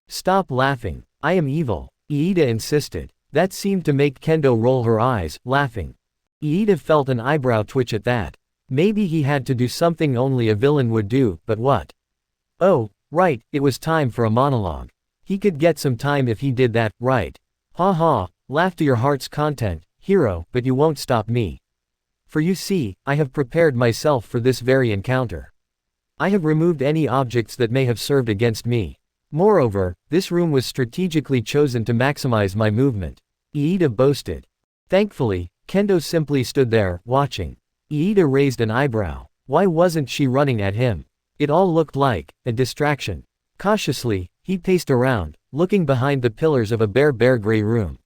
Stop laughing. I am evil, Iida insisted. That seemed to make Kendo roll her eyes, laughing. Iida felt an eyebrow twitch at that. Maybe he had to do something only a villain would do, but what? Oh, right, it was time for a monologue. He could get some time if he did that, right? Ha ha, laugh to your heart's content, hero, but you won't stop me. For you see, I have prepared myself for this very encounter. I have removed any objects that may have served against me. Moreover, this room was strategically chosen to maximize my movement. Iida boasted. Thankfully, Kendo simply stood there, watching. Iida raised an eyebrow. Why wasn't she running at him? It all looked like a distraction. Cautiously, he paced around, looking behind the pillars of a bare gray room.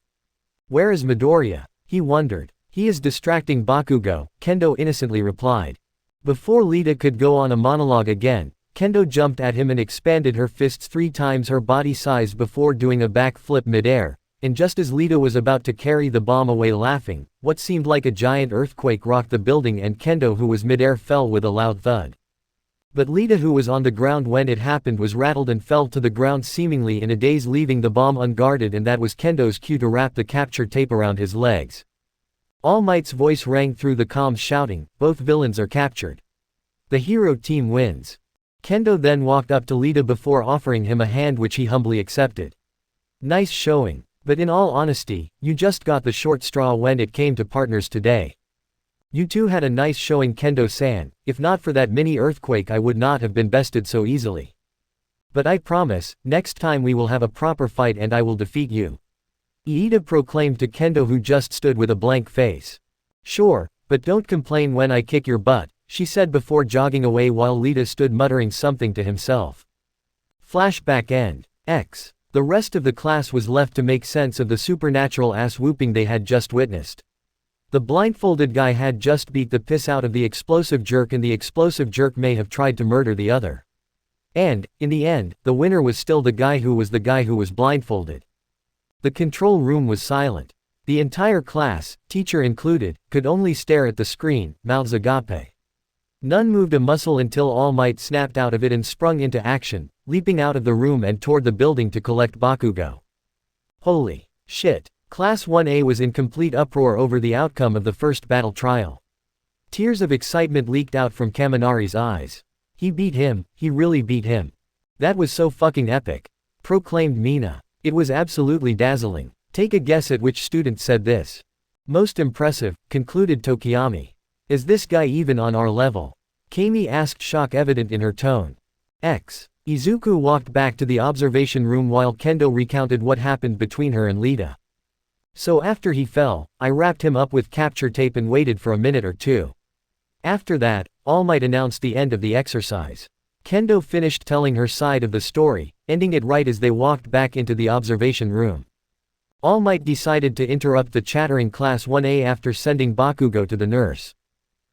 Where is Midoriya? He wondered. He is distracting Bakugo, Kendo innocently replied. Before Lita could go on a monologue again, Kendo jumped at him and expanded her fists 3 times her body size before doing a backflip midair, and just as Lita was about to carry the bomb away laughing, what seemed like a giant earthquake rocked the building and Kendo, who was midair, fell with a loud thud. But Lita, who was on the ground when it happened, was rattled and fell to the ground seemingly in a daze, leaving the bomb unguarded, and that was Kendo's cue to wrap the capture tape around his legs. All Might's voice rang through the comms shouting, "Both villains are captured. The hero team wins." Kendo then walked up to Lita before offering him a hand, which he humbly accepted. Nice showing. But in all honesty, you just got the short straw when it came to partners today. You two had a nice showing, Kendo-san. If not for that mini earthquake, I would not have been bested so easily. But I promise, next time we will have a proper fight and I will defeat you. Iida proclaimed to Kendo, who just stood with a blank face. Sure, but don't complain when I kick your butt, she said before jogging away while Lita stood muttering something to himself. Flashback end. X. The rest of the class was left to make sense of the supernatural ass whooping they had just witnessed. The blindfolded guy had just beat the piss out of the explosive jerk, and the explosive jerk may have tried to murder the other. And, in the end, the winner was still the guy who was blindfolded. The control room was silent. The entire class, teacher included, could only stare at the screen, mouths agape. None moved a muscle until All Might snapped out of it and sprung into action, leaping out of the room and toward the building to collect Bakugo. Holy shit. Class 1A was in complete uproar over the outcome of the first battle trial. Tears of excitement leaked out from Kaminari's eyes. He beat him, he really beat him. That was so fucking epic, proclaimed Mina. It was absolutely dazzling. Take a guess at which student said this. Most impressive, concluded Tokiyami. Is this guy even on our level? Kami asked, shock evident in her tone. X. Izuku walked back to the observation room while Kendo recounted what happened between her and Lita. So after he fell, I wrapped him up with capture tape and waited for a minute or two. After that, All Might announced the end of the exercise. Kendo finished telling her side of the story, ending it right as they walked back into the observation room. All Might decided to interrupt the chattering Class 1A after sending Bakugo to the nurse.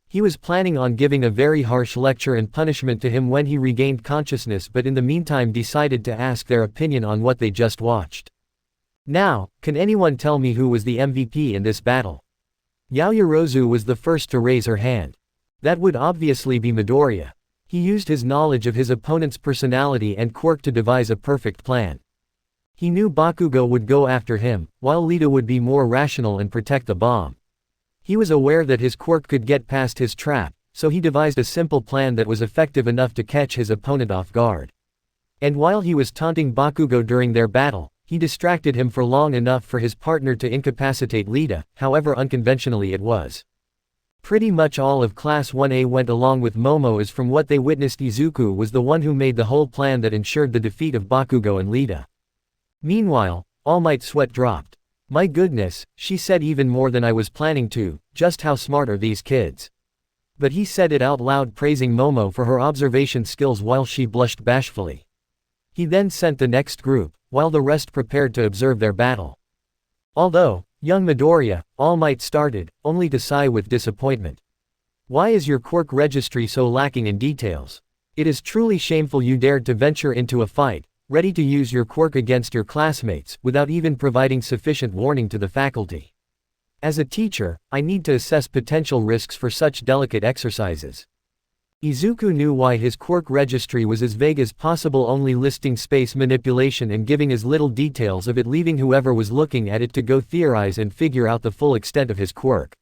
He was planning on giving a very harsh lecture and punishment to him when he regained consciousness, but in the meantime decided to ask their opinion on what they just watched. Now, can anyone tell me who was the MVP in this battle? Yaoyorozu was the first to raise her hand. That would obviously be Midoriya. He used his knowledge of his opponent's personality and quirk to devise a perfect plan. He knew Bakugo would go after him, while Lita would be more rational and protect the bomb. He was aware that his quirk could get past his trap, so he devised a simple plan that was effective enough to catch his opponent off guard. And while he was taunting Bakugo during their battle, he distracted him for long enough for his partner to incapacitate Lita, however unconventionally it was. Pretty much all of Class 1A went along with Momo, as from what they witnessed Izuku was the one who made the whole plan that ensured the defeat of Bakugo and Lita. Meanwhile, All Might's sweat dropped. My goodness, she said even more than I was planning to, just how smart are these kids? But he said it out loud, praising Momo for her observation skills while she blushed bashfully. He then sent the next group, while the rest prepared to observe their battle. Although, young Midoriya, All Might started, only to sigh with disappointment. Why is your quirk registry so lacking in details? It is truly shameful you dared to venture into a fight, ready to use your quirk against your classmates, without even providing sufficient warning to the faculty. As a teacher, I need to assess potential risks for such delicate exercises. Izuku knew why his quirk registry was as vague as possible, only listing space manipulation and giving as little details of it, leaving whoever was looking at it to go theorize and figure out the full extent of his quirk.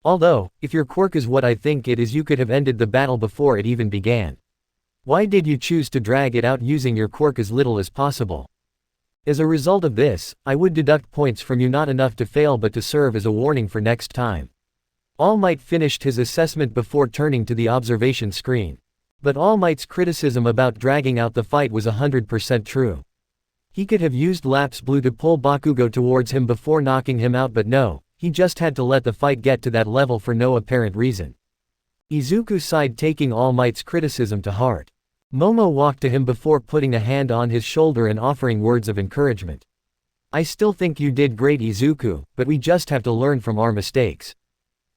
Although, if your quirk is what I think it is, you could have ended the battle before it even began. Why did you choose to drag it out using your quirk as little as possible? As a result of this, I would deduct points from you, not enough to fail but to serve as a warning for next time. All Might finished his assessment before turning to the observation screen. But All Might's criticism about dragging out the fight was 100% true. He could have used Lapse Blue to pull Bakugo towards him before knocking him out, but no, he just had to let the fight get to that level for no apparent reason. Izuku sighed, taking All Might's criticism to heart. Momo walked to him before putting a hand on his shoulder and offering words of encouragement. I still think you did great, Izuku, but we just have to learn from our mistakes.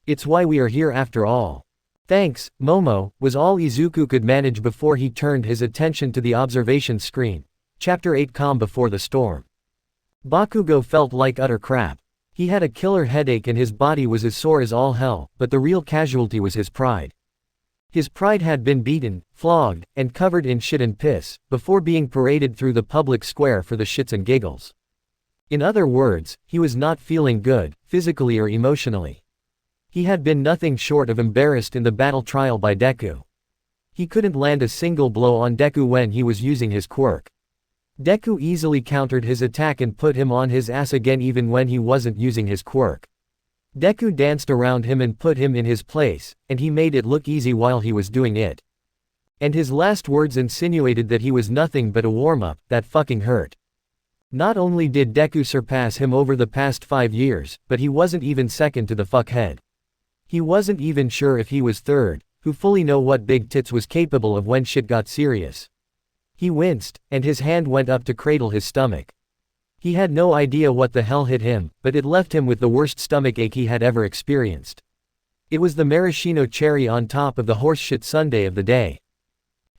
It's why we are here after all. Thanks, Momo, was all Izuku could manage before he turned his attention to the observation screen. Chapter 8, Calm Before the Storm. Bakugo felt like utter crap. He had a killer headache and his body was as sore as all hell, but the real casualty was his pride. His pride had been beaten, flogged, and covered in shit and piss, before being paraded through the public square for the shits and giggles. In other words, he was not feeling good, physically or emotionally. He had been nothing short of embarrassed in the battle trial by Deku. He couldn't land a single blow on Deku when he was using his quirk. Deku easily countered his attack and put him on his ass again even when he wasn't using his quirk. Deku danced around him and put him in his place, and he made it look easy while he was doing it. And his last words insinuated that he was nothing but a warm-up. That fucking hurt. Not only did Deku surpass him over the past 5 years, but he wasn't even second to the fuckhead. He wasn't even sure if he was third, who fully know what Big Tits was capable of when shit got serious. He winced, and his hand went up to cradle his stomach. He had no idea what the hell hit him, but it left him with the worst stomachache he had ever experienced. It was the maraschino cherry on top of the horseshit sundae of the day.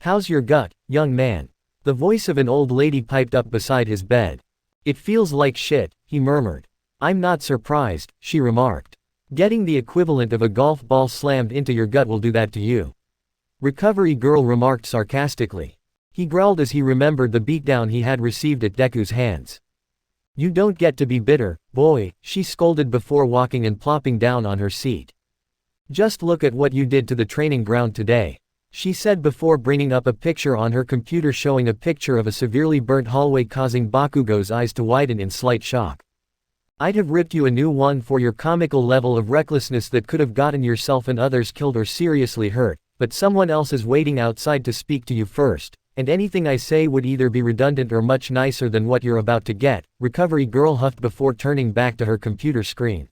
How's your gut, young man? The voice of an old lady piped up beside his bed. It feels like shit, he murmured. I'm not surprised, she remarked. Getting the equivalent of a golf ball slammed into your gut will do that to you. Recovery Girl remarked sarcastically. He growled as he remembered the beatdown he had received at Deku's hands. You don't get to be bitter, boy, she scolded before walking and plopping down on her seat. Just look at what you did to the training ground today, she said before bringing up a picture on her computer showing a picture of a severely burnt hallway causing Bakugo's eyes to widen in slight shock. I'd have ripped you a new one for your comical level of recklessness that could have gotten yourself and others killed or seriously hurt, but someone else is waiting outside to speak to you first. And anything I say would either be redundant or much nicer than what you're about to get, Recovery Girl huffed before turning back to her computer screen.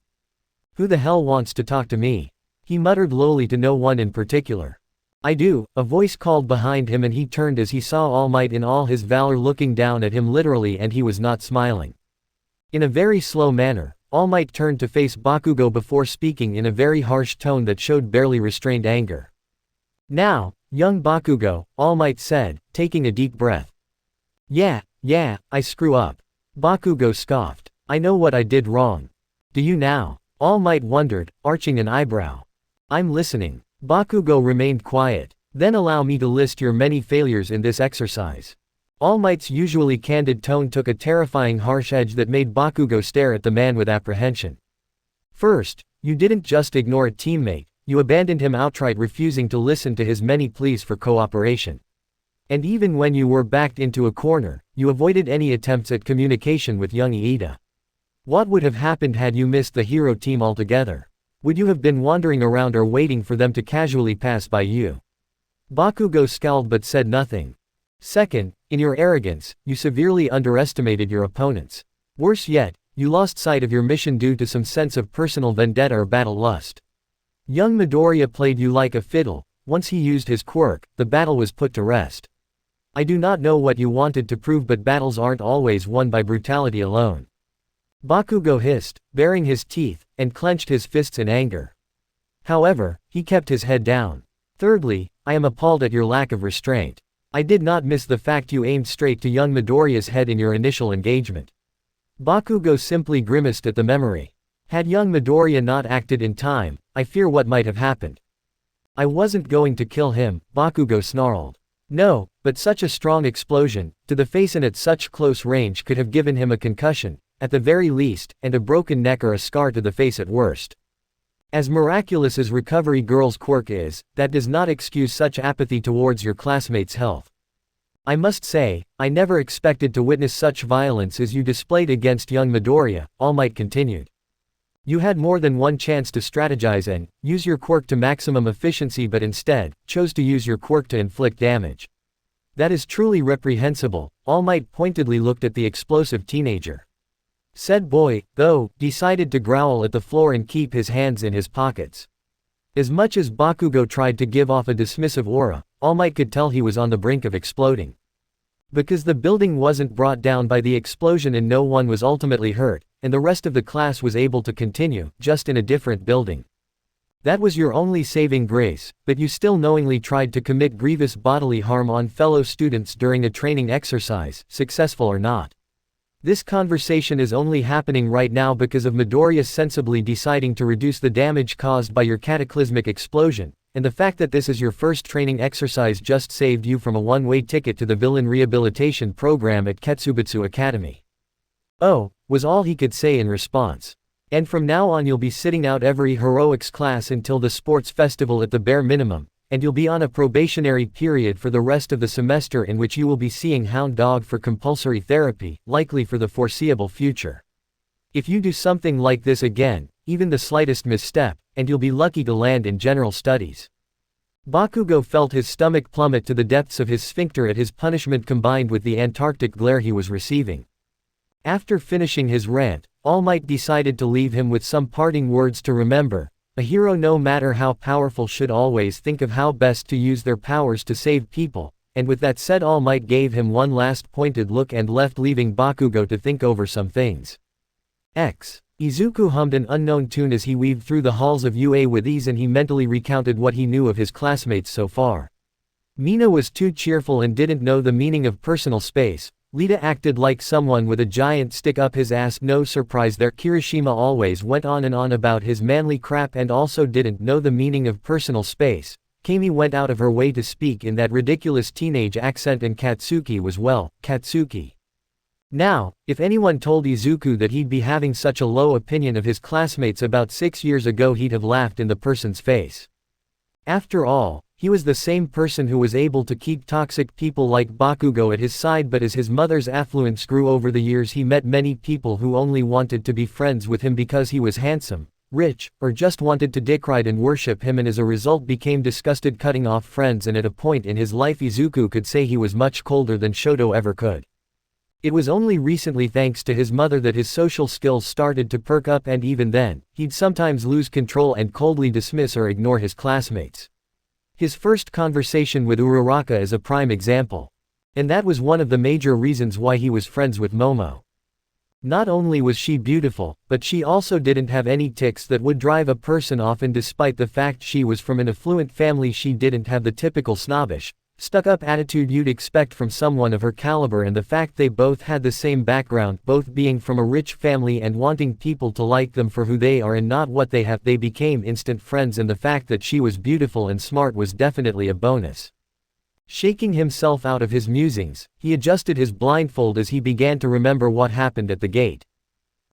Who the hell wants to talk to me? He muttered lowly to no one in particular. I do, a voice called behind him and he turned as he saw All Might in all his valor looking down at him literally, and he was not smiling. In a very slow manner, All Might turned to face Bakugo before speaking in a very harsh tone that showed barely restrained anger. Now, young Bakugo, All Might said, taking a deep breath. Yeah, I screw up. Bakugo scoffed. I know what I did wrong. Do you now? All Might wondered, arching an eyebrow. I'm listening. Bakugo remained quiet. Then allow me to list your many failures in this exercise. All Might's usually candid tone took a terrifying harsh edge that made Bakugo stare at the man with apprehension. First, you didn't just ignore a teammate. You abandoned him outright, refusing to listen to his many pleas for cooperation. And even when you were backed into a corner, you avoided any attempts at communication with young Iida. What would have happened had you missed the hero team altogether? Would you have been wandering around or waiting for them to casually pass by you? Bakugo scowled but said nothing. Second, in your arrogance, you severely underestimated your opponents. Worse yet, you lost sight of your mission due to some sense of personal vendetta or battle lust. Young Midoriya played you like a fiddle. Once he used his quirk, the battle was put to rest. I do not know what you wanted to prove, but battles aren't always won by brutality alone. Bakugo hissed, baring his teeth, and clenched his fists in anger. However, he kept his head down. Thirdly, I am appalled at your lack of restraint. I did not miss the fact you aimed straight to young Midoriya's head in your initial engagement. Bakugo simply grimaced at the memory. Had young Midoriya not acted in time, I fear what might have happened. I wasn't going to kill him, Bakugo snarled. No, but such a strong explosion, to the face and at such close range, could have given him a concussion, at the very least, and a broken neck or a scar to the face at worst. As miraculous as Recovery Girl's quirk is, that does not excuse such apathy towards your classmates' health. I must say, I never expected to witness such violence as you displayed against young Midoriya, All Might continued. You had more than one chance to strategize and use your quirk to maximum efficiency, but instead chose to use your quirk to inflict damage. That is truly reprehensible. All Might pointedly looked at the explosive teenager. Said boy, though, decided to growl at the floor and keep his hands in his pockets. As much as Bakugo tried to give off a dismissive aura, All Might could tell he was on the brink of exploding. Because the building wasn't brought down by the explosion and no one was ultimately hurt, and the rest of the class was able to continue, just in a different building. That was your only saving grace, but you still knowingly tried to commit grievous bodily harm on fellow students during a training exercise, successful or not. This conversation is only happening right now because of Midoriya sensibly deciding to reduce the damage caused by your cataclysmic explosion, and the fact that this is your first training exercise just saved you from a one-way ticket to the villain rehabilitation program at Ketsubutsu Academy. Oh, was all he could say in response. And from now on you'll be sitting out every heroics class until the sports festival at the bare minimum, and you'll be on a probationary period for the rest of the semester in which you will be seeing Hound Dog for compulsory therapy, likely for the foreseeable future. If you do something like this again, even the slightest misstep, and you'll be lucky to land in general studies. Bakugo felt his stomach plummet to the depths of his sphincter at his punishment combined with the Antarctic glare he was receiving. After finishing his rant, All Might decided to leave him with some parting words to remember. A hero, no matter how powerful, should always think of how best to use their powers to save people, and with that said All Might gave him one last pointed look and left, leaving Bakugo to think over some things. Izuku hummed an unknown tune as he weaved through the halls of UA with ease, and he mentally recounted what he knew of his classmates so far. Mina was too cheerful and didn't know the meaning of personal space. Lita acted like someone with a giant stick up his ass. No surprise there. Kirishima always went on and on about his manly crap and also didn't know the meaning of personal space. Kami went out of her way to speak in that ridiculous teenage accent, and Katsuki was, well, Katsuki. Now, if anyone told Izuku that he'd be having such a low opinion of his classmates about 6 years ago, he'd have laughed in the person's face. After all, he was the same person who was able to keep toxic people like Bakugo at his side, but as his mother's affluence grew over the years, he met many people who only wanted to be friends with him because he was handsome, rich, or just wanted to dickride and worship him, and as a result became disgusted, cutting off friends. And at a point in his life Izuku could say he was much colder than Shoto ever could. It was only recently, thanks to his mother, that his social skills started to perk up, and even then, he'd sometimes lose control and coldly dismiss or ignore his classmates. His first conversation with Uraraka is a prime example. And that was one of the major reasons why he was friends with Momo. Not only was she beautiful, but she also didn't have any tics that would drive a person off, and despite the fact she was from an affluent family, she didn't have the typical snobbish, stuck-up attitude you'd expect from someone of her caliber, and the fact they both had the same background, both being from a rich family and wanting people to like them for who they are and not what they have, they became instant friends, and the fact that she was beautiful and smart was definitely a bonus. Shaking himself out of his musings, he adjusted his blindfold as he began to remember what happened at the gate.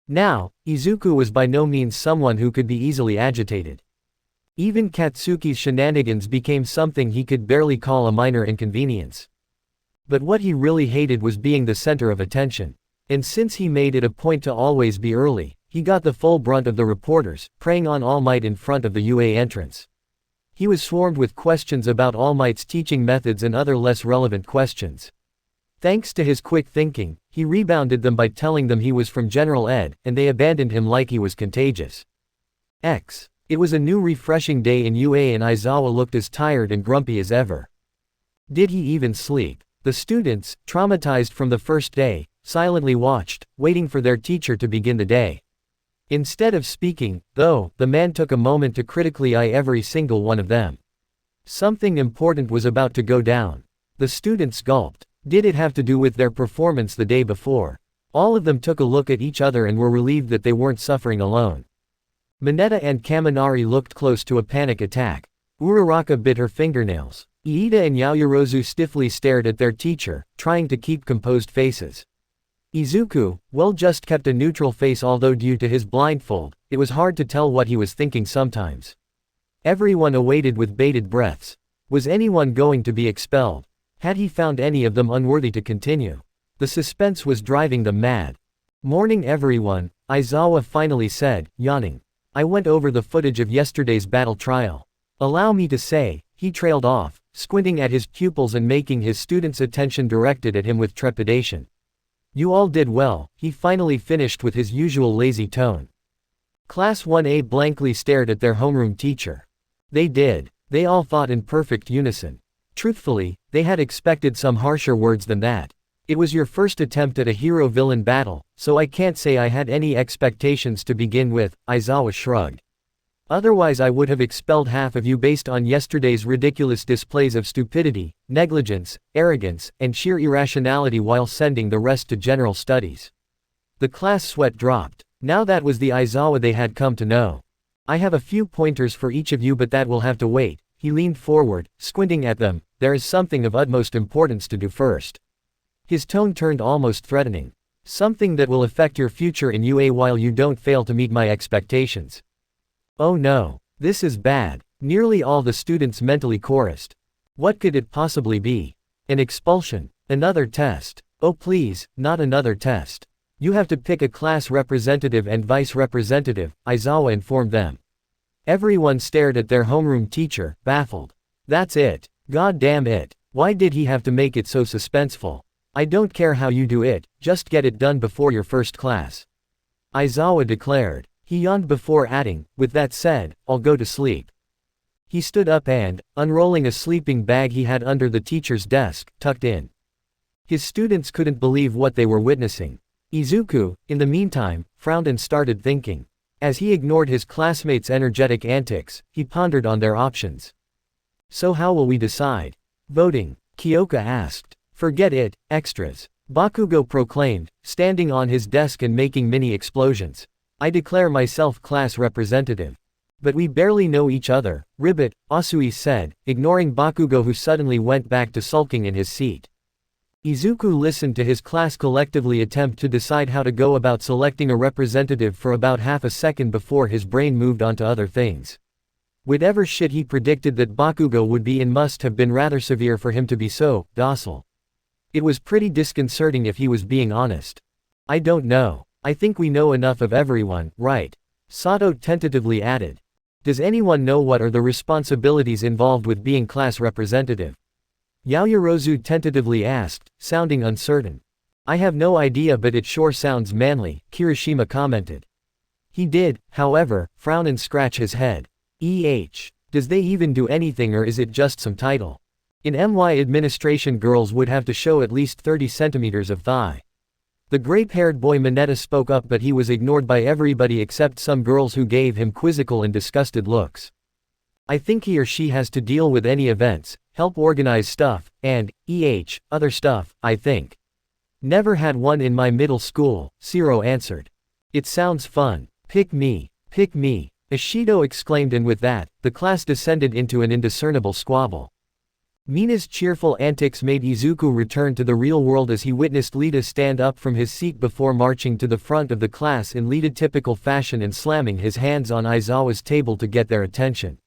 Now, Izuku was by no means someone who could be easily agitated. Even Katsuki's shenanigans became something he could barely call a minor inconvenience. But what he really hated was being the center of attention. And since he made it a point to always be early, he got the full brunt of the reporters, preying on All Might in front of the UA entrance. He was swarmed with questions about All Might's teaching methods and other less relevant questions. Thanks to his quick thinking, he rebounded them by telling them he was from General Ed, and they abandoned him like he was contagious. It was a new refreshing day in UA, and Aizawa looked as tired and grumpy as ever. Did he even sleep? The students, traumatized from the first day, silently watched, waiting for their teacher to begin the day. Instead of speaking, though, the man took a moment to critically eye every single one of them. Something important was about to go down. The students gulped. Did it have to do with their performance the day before? All of them took a look at each other and were relieved that they weren't suffering alone. Mineta and Kaminari looked close to a panic attack. Uraraka bit her fingernails. Iida and Yaoyorozu stiffly stared at their teacher, trying to keep composed faces. Izuku, well, just kept a neutral face, although due to his blindfold, it was hard to tell what he was thinking sometimes. Everyone awaited with bated breaths. Was anyone going to be expelled? Had he found any of them unworthy to continue? The suspense was driving them mad. Morning everyone, Aizawa finally said, yawning. I went over the footage of yesterday's battle trial. Allow me to say, he trailed off, squinting at his pupils and making his students' attention directed at him with trepidation. You all did well, he finally finished with his usual lazy tone. Class 1A blankly stared at their homeroom teacher. They did. They all thought in perfect unison. Truthfully, they had expected some harsher words than that. It was your first attempt at a hero-villain battle, so I can't say I had any expectations to begin with, Aizawa shrugged. Otherwise I would have expelled half of you based on yesterday's ridiculous displays of stupidity, negligence, arrogance, and sheer irrationality while sending the rest to general studies. The class sweat dropped. Now that was the Aizawa they had come to know. I have a few pointers for each of you but that will have to wait. He leaned forward, squinting at them. There is something of utmost importance to do first. His tone turned almost threatening. Something that will affect your future in UA while you don't fail to meet my expectations. Oh no. This is bad. Nearly all the students mentally chorused. What could it possibly be? An expulsion? Another test? Oh please, not another test. You have to pick a class representative and vice representative, Aizawa informed them. Everyone stared at their homeroom teacher, baffled. That's it. God damn it. Why did he have to make it so suspenseful? I don't care how you do it, just get it done before your first class. Aizawa declared. He yawned before adding, with that said, I'll go to sleep. He stood up and, unrolling a sleeping bag he had under the teacher's desk, tucked in. His students couldn't believe what they were witnessing. Izuku, in the meantime, frowned and started thinking. As he ignored his classmates' energetic antics, he pondered on their options. So how will we decide? Voting, Kyoka asked. Forget it, extras. Bakugo proclaimed, standing on his desk and making mini explosions. I declare myself class representative. But we barely know each other, Ribbit, Asui said, ignoring Bakugo who suddenly went back to sulking in his seat. Izuku listened to his class collectively attempt to decide how to go about selecting a representative for about half a second before his brain moved on to other things. Whatever shit he predicted that Bakugo would be in must have been rather severe for him to be so docile. It was pretty disconcerting if he was being honest. I don't know. I think we know enough of everyone, right? Sato tentatively added. Does anyone know what are the responsibilities involved with being class representative? Yaoyorozu tentatively asked, sounding uncertain. I have no idea but it sure sounds manly, Kirishima commented. He did, however, frown and scratch his head. Does they even do anything or is it just some title? In MY administration girls would have to show at least 30 centimeters of thigh. The grape-haired boy Mineta spoke up but he was ignored by everybody except some girls who gave him quizzical and disgusted looks. I think he or she has to deal with any events, help organize stuff, and, other stuff, I think. Never had one in my middle school, Shiro answered. It sounds fun. Pick me. Pick me. Ishido exclaimed and with that, the class descended into an indiscernible squabble. Mina's cheerful antics made Izuku return to the real world as he witnessed Lita stand up from his seat before marching to the front of the class in Lita-typical fashion and slamming his hands on Aizawa's table to get their attention.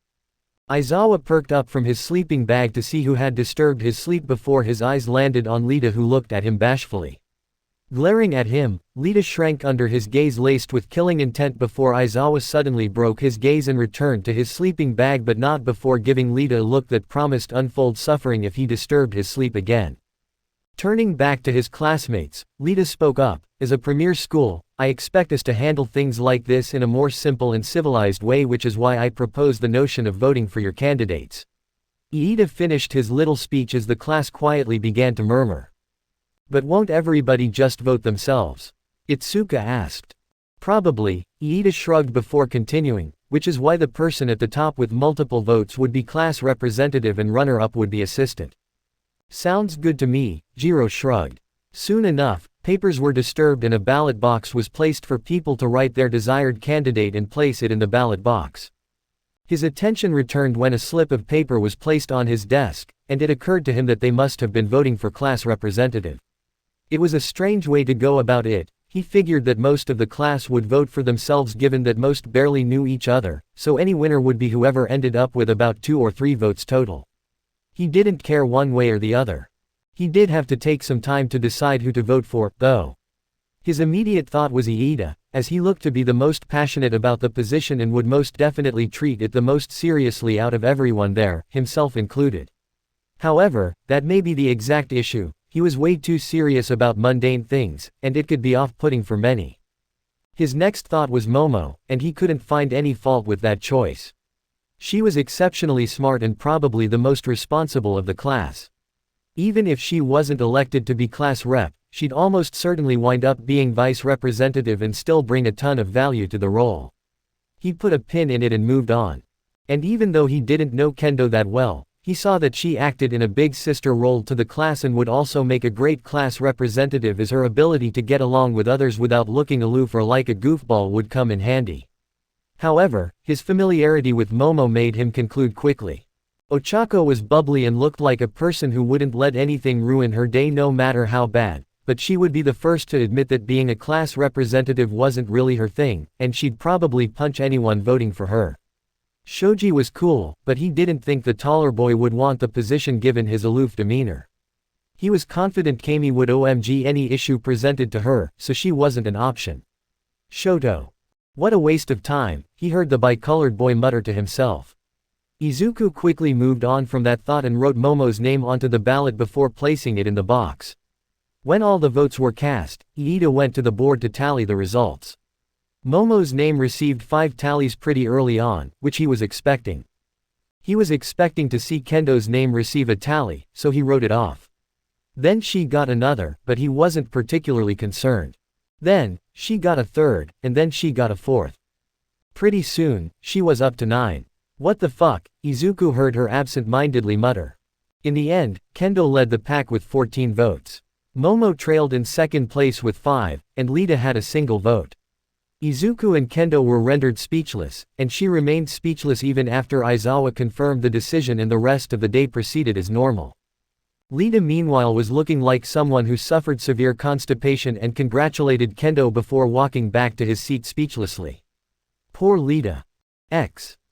Aizawa perked up from his sleeping bag to see who had disturbed his sleep before his eyes landed on Lita who looked at him bashfully. Glaring at him, Lita shrank under his gaze laced with killing intent before Aizawa suddenly broke his gaze and returned to his sleeping bag but not before giving Lita a look that promised unfold suffering if he disturbed his sleep again. Turning back to his classmates, Lita spoke up, as a premier school, I expect us to handle things like this in a more simple and civilized way which is why I propose the notion of voting for your candidates. Iida finished his little speech as the class quietly began to murmur. But won't everybody just vote themselves? Itsuka asked. Probably, Iida shrugged before continuing, which is why the person at the top with multiple votes would be class representative and runner-up would be assistant. Sounds good to me, Jiro shrugged. Soon enough, papers were disturbed and a ballot box was placed for people to write their desired candidate and place it in the ballot box. His attention returned when a slip of paper was placed on his desk, and it occurred to him that they must have been voting for class representative. It was a strange way to go about it. He figured that most of the class would vote for themselves given that most barely knew each other, so any winner would be whoever ended up with about 2 or 3 votes total. He didn't care one way or the other. He did have to take some time to decide who to vote for, though. His immediate thought was Iida, as he looked to be the most passionate about the position and would most definitely treat it the most seriously out of everyone there, himself included. However, that may be the exact issue, he was way too serious about mundane things, and it could be off-putting for many. His next thought was Momo, and he couldn't find any fault with that choice. She was exceptionally smart and probably the most responsible of the class. Even if she wasn't elected to be class rep, she'd almost certainly wind up being vice representative and still bring a ton of value to the role. He put a pin in it and moved on. And even though he didn't know Kendo that well, he saw that she acted in a big sister role to the class and would also make a great class representative, as her ability to get along with others without looking aloof or like a goofball would come in handy. However, his familiarity with Momo made him conclude quickly. Ochako was bubbly and looked like a person who wouldn't let anything ruin her day no matter how bad, but she would be the first to admit that being a class representative wasn't really her thing, and she'd probably punch anyone voting for her. Shoji was cool, but he didn't think the taller boy would want the position given his aloof demeanor. He was confident Kami would OMG any issue presented to her, so she wasn't an option. Shoto. What a waste of time, he heard the bicolored boy mutter to himself. Izuku quickly moved on from that thought and wrote Momo's name onto the ballot before placing it in the box. When all the votes were cast, Iida went to the board to tally the results. Momo's name received 5 tallies pretty early on, which he was expecting. He was expecting to see Kendo's name receive a tally, so he wrote it off. Then she got another, but he wasn't particularly concerned. Then, she got a third, and then she got a fourth. Pretty soon, she was up to 9. What the fuck, Izuku heard her absent-mindedly mutter. In the end, Kendo led the pack with 14 votes. Momo trailed in second place with 5, and Lita had a single vote. Izuku and Kendo were rendered speechless, and she remained speechless even after Aizawa confirmed the decision and the rest of the day proceeded as normal. Lita meanwhile was looking like someone who suffered severe constipation and congratulated Kendo before walking back to his seat speechlessly. Poor Lita.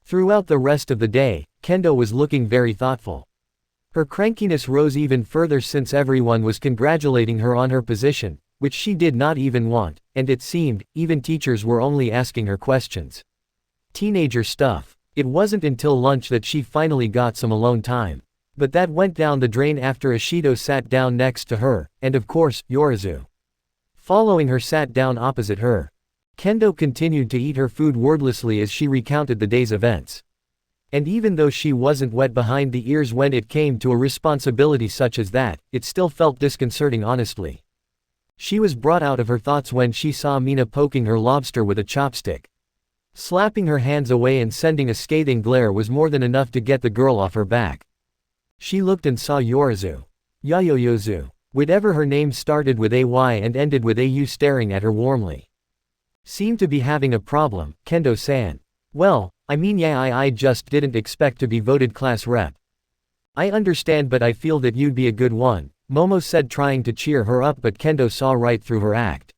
Throughout the rest of the day, Kendo was looking very thoughtful. Her crankiness rose even further since everyone was congratulating her on her position, which she did not even want, and it seemed, even teachers were only asking her questions. Teenager stuff. It wasn't until lunch that she finally got some alone time. But that went down the drain after Ishido sat down next to her, and of course, Yorizu. Following her sat down opposite her. Kendo continued to eat her food wordlessly as she recounted the day's events. And even though she wasn't wet behind the ears when it came to a responsibility such as that, it still felt disconcerting honestly. She was brought out of her thoughts when she saw Mina poking her lobster with a chopstick. Slapping her hands away and sending a scathing glare was more than enough to get the girl off her back. She looked and saw Yorizu. Yayoyozu. Whatever her name started with AY and ended with AU staring at her warmly. Seemed to be having a problem, Kendo-san. Well, I mean yeah I just didn't expect to be voted class rep. I understand but I feel that you'd be a good one, Momo said trying to cheer her up but Kendo saw right through her act.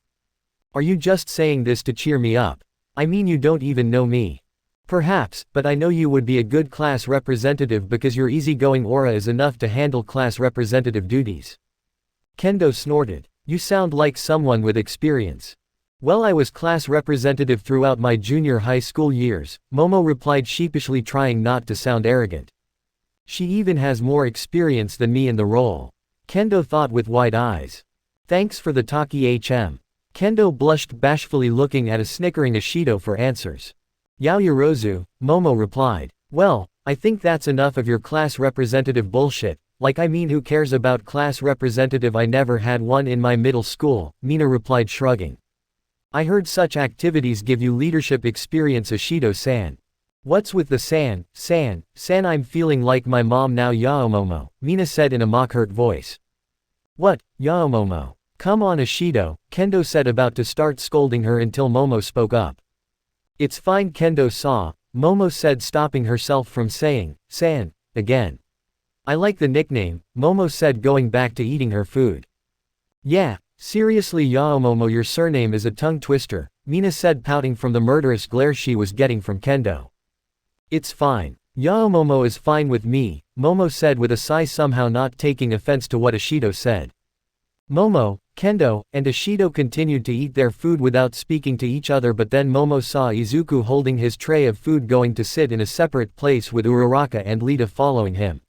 Are you just saying this to cheer me up? I mean you don't even know me. Perhaps, but I know you would be a good class representative because your easygoing aura is enough to handle class representative duties. Kendo snorted. You sound like someone with experience. Well I was class representative throughout my junior high school years, Momo replied sheepishly trying not to sound arrogant. She even has more experience than me in the role. Kendo thought with wide eyes. Thanks for the talkie HM. Kendo blushed bashfully looking at a snickering Ishido for answers. Yaoyorozu, Momo replied. Well, I think that's enough of your class representative bullshit, like I mean who cares about class representative I never had one in my middle school, Mina replied shrugging. I heard such activities give you leadership experience Ishido-san. What's with the san, I'm feeling like my mom now Yaomomo, Mina said in a mock-hurt voice. What, Yaomomo? Come on Ishido, Kendo said about to start scolding her until Momo spoke up. It's fine Kendo saw, Momo said stopping herself from saying, san, again. I like the nickname, Momo said going back to eating her food. Yeah, seriously Yaomomo your surname is a tongue twister, Mina said pouting from the murderous glare she was getting from Kendo. It's fine. Yaomomo is fine with me, Momo said with a sigh somehow not taking offense to what Ishido said. Momo, Kendo and Ishido continued to eat their food without speaking to each other, but then Momo saw Izuku holding his tray of food going to sit in a separate place with Uraraka and Lita following him.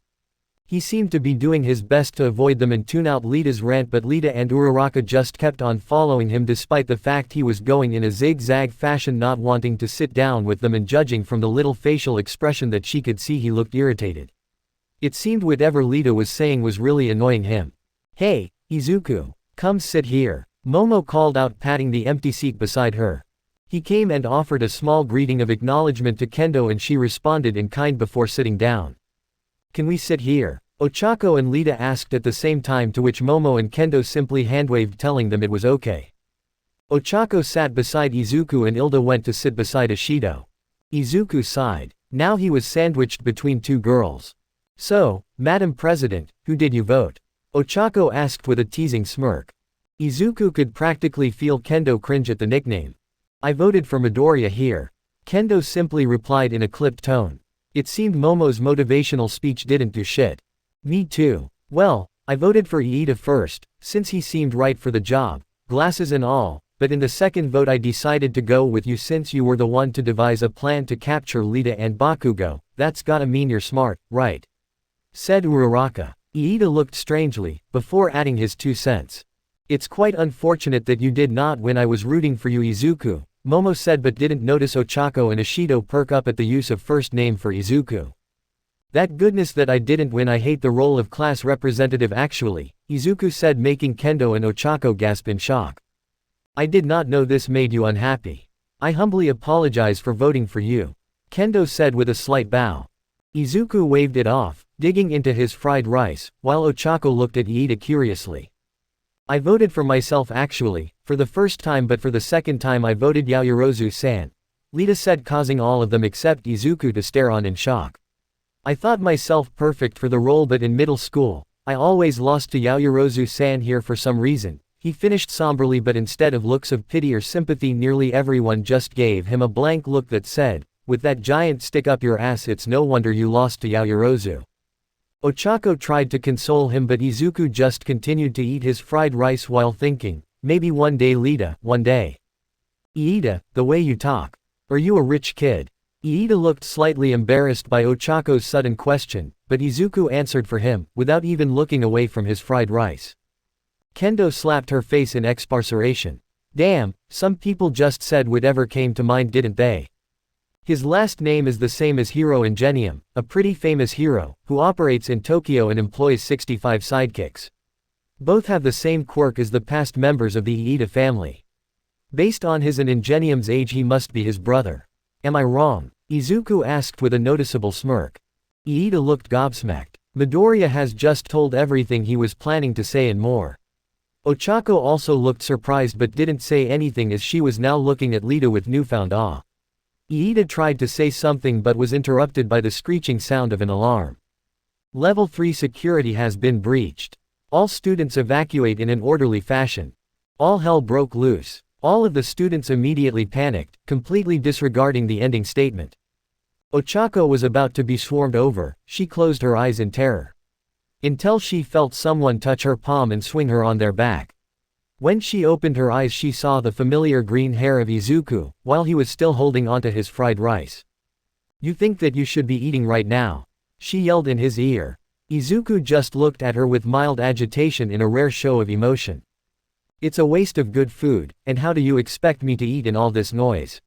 He seemed to be doing his best to avoid them and tune out Lita's rant, but Lita and Uraraka just kept on following him despite the fact he was going in a zigzag fashion, not wanting to sit down with them, and judging from the little facial expression that she could see he looked irritated. It seemed whatever Lita was saying was really annoying him. "Hey, Izuku. Come sit here," Momo called out, patting the empty seat beside her. He came and offered a small greeting of acknowledgement to Kendo, and she responded in kind before sitting down. "Can we sit here?" Ochako and Lita asked at the same time, to which Momo and Kendo simply handwaved, telling them it was okay. Ochako sat beside Izuku and Ilda went to sit beside Ishido. Izuku sighed. Now he was sandwiched between two girls. "So, Madam President, who did you vote?" Ochako asked with a teasing smirk. Izuku could practically feel Kendo cringe at the nickname. "I voted for Midoriya here," Kendo simply replied in a clipped tone. It seemed Momo's motivational speech didn't do shit. "Me too. Well, I voted for Iida first, since he seemed right for the job, glasses and all, but in the second vote I decided to go with you since you were the one to devise a plan to capture Lita and Bakugo. That's gotta mean you're smart, right?" said Uraraka. Iida looked strangely, before adding his 2 cents. "It's quite unfortunate that you did not win. I was rooting for you, Izuku," Momo said, but didn't notice Ochako and Ishido perk up at the use of first name for Izuku. "That goodness that I didn't win. I hate the role of class representative actually," Izuku said, making Kendo and Ochako gasp in shock. "I did not know this made you unhappy. I humbly apologize for voting for you," Kendo said with a slight bow. Izuku waved it off, digging into his fried rice, while Ochako looked at Iida curiously. "I voted for myself actually, for the first time, but for the second time I voted Yaoyorozu-san," Lita said, causing all of them except Izuku to stare on in shock. "I thought myself perfect for the role, but in middle school, I always lost to Yaoyorozu-san here for some reason," he finished somberly, but instead of looks of pity or sympathy nearly everyone just gave him a blank look that said, "With that giant stick up your ass, it's no wonder you lost to Yaoyorozu." Ochako tried to console him, but Izuku just continued to eat his fried rice while thinking, "Maybe one day, Lita, one day." "Iida, the way you talk. Are you a rich kid?" Iida looked slightly embarrassed by Ochako's sudden question, but Izuku answered for him, without even looking away from his fried rice. Kendo slapped her face in exasperation. "Damn, some people just said whatever came to mind, didn't they? His last name is the same as Hero Ingenium, a pretty famous hero, who operates in Tokyo and employs 65 sidekicks. Both have the same quirk as the past members of the Iida family. Based on his and Ingenium's age, he must be his brother. Am I wrong?" Izuku asked with a noticeable smirk. Iida looked gobsmacked. Midoriya has just told everything he was planning to say and more. Ochako also looked surprised but didn't say anything, as she was now looking at Lita with newfound awe. Iida tried to say something but was interrupted by the screeching sound of an alarm. "Level 3 security has been breached. All students evacuate in an orderly fashion." All hell broke loose. All of the students immediately panicked, completely disregarding the ending statement. Ochako was about to be swarmed over. She closed her eyes in terror. Until she felt someone touch her palm and swing her on their back. When she opened her eyes, she saw the familiar green hair of Izuku, while he was still holding onto his fried rice. "You think that you should be eating right now?" she yelled in his ear. Izuku just looked at her with mild agitation in a rare show of emotion. "It's a waste of good food, and how do you expect me to eat in all this noise?"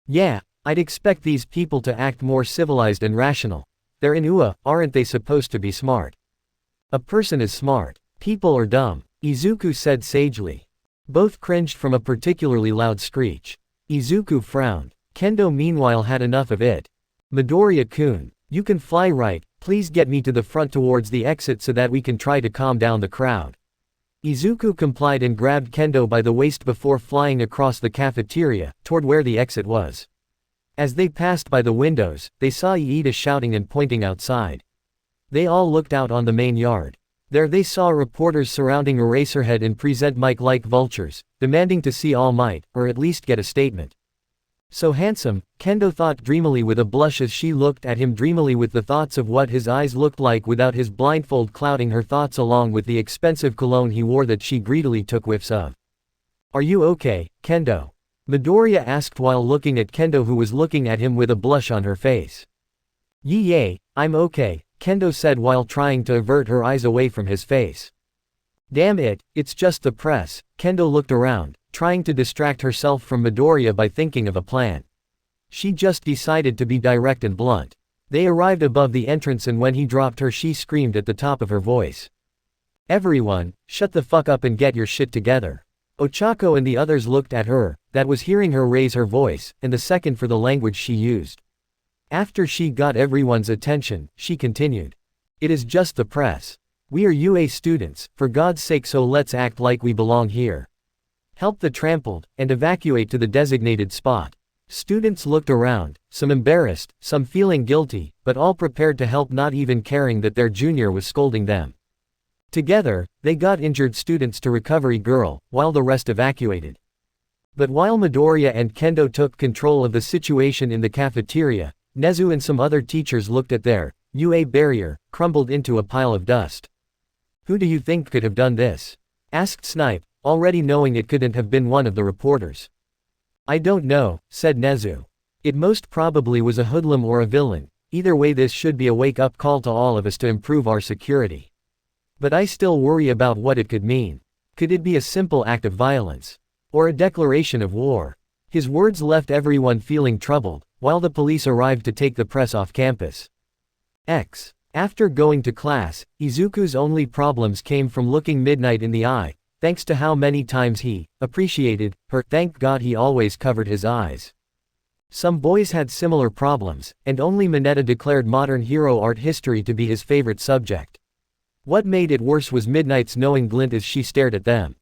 "Yeah, I'd expect these people to act more civilized and rational. They're in UA, aren't they supposed to be smart?" "A person is smart. People are dumb," Izuku said sagely. Both cringed from a particularly loud screech. Izuku frowned. Kendo meanwhile had enough of it. "Midoriya-kun, you can fly right, please get me to the front towards the exit so that we can try to calm down the crowd." Izuku complied and grabbed Kendo by the waist before flying across the cafeteria, toward where the exit was. As they passed by the windows, they saw Iida shouting and pointing outside. They all looked out on the main yard. There they saw reporters surrounding Eraserhead and present mic like vultures, demanding to see All Might, or at least get a statement. So handsome, Kendo thought dreamily with a blush as she looked at him dreamily with the thoughts of what his eyes looked like without his blindfold clouding her thoughts along with the expensive cologne he wore that she greedily took whiffs of. Are you okay, Kendo? Midoriya asked while looking at Kendo who was looking at him with a blush on her face. Yay, I'm okay, Kendo said while trying to avert her eyes away from his face. Damn it, it's just the press. Kendo looked around, trying to distract herself from Midoriya by thinking of a plan. She just decided to be direct and blunt. They arrived above the entrance and when he dropped her she screamed at the top of her voice. Everyone, shut the fuck up and get your shit together. Ochako and the others looked at her, that was hearing her raise her voice, and the second for the language she used. After she got everyone's attention, she continued. It is just the press. We are UA students, for God's sake, so let's act like we belong here. Help the trampled, and evacuate to the designated spot. Students looked around, some embarrassed, some feeling guilty, but all prepared to help, not even caring that their junior was scolding them. Together, they got injured students to Recovery Girl, while the rest evacuated. But while Midoriya and Kendo took control of the situation in the cafeteria, Nezu and some other teachers looked at their UA barrier, crumbled into a pile of dust. Who do you think could have done this? Asked Snipe, already knowing it couldn't have been one of the reporters. I don't know, said Nezu. It most probably was a hoodlum or a villain. Either way, this should be a wake-up call to all of us to improve our security. But I still worry about what it could mean. Could it be a simple act of violence? Or a declaration of war? His words left everyone feeling troubled, while the police arrived to take the press off campus. After going to class, Izuku's only problems came from looking Midnight in the eye, thanks to how many times he appreciated her. Thank God he always covered his eyes. Some boys had similar problems, and only Mineta declared modern hero art history to be his favorite subject. What made it worse was Midnight's knowing glint as she stared at them.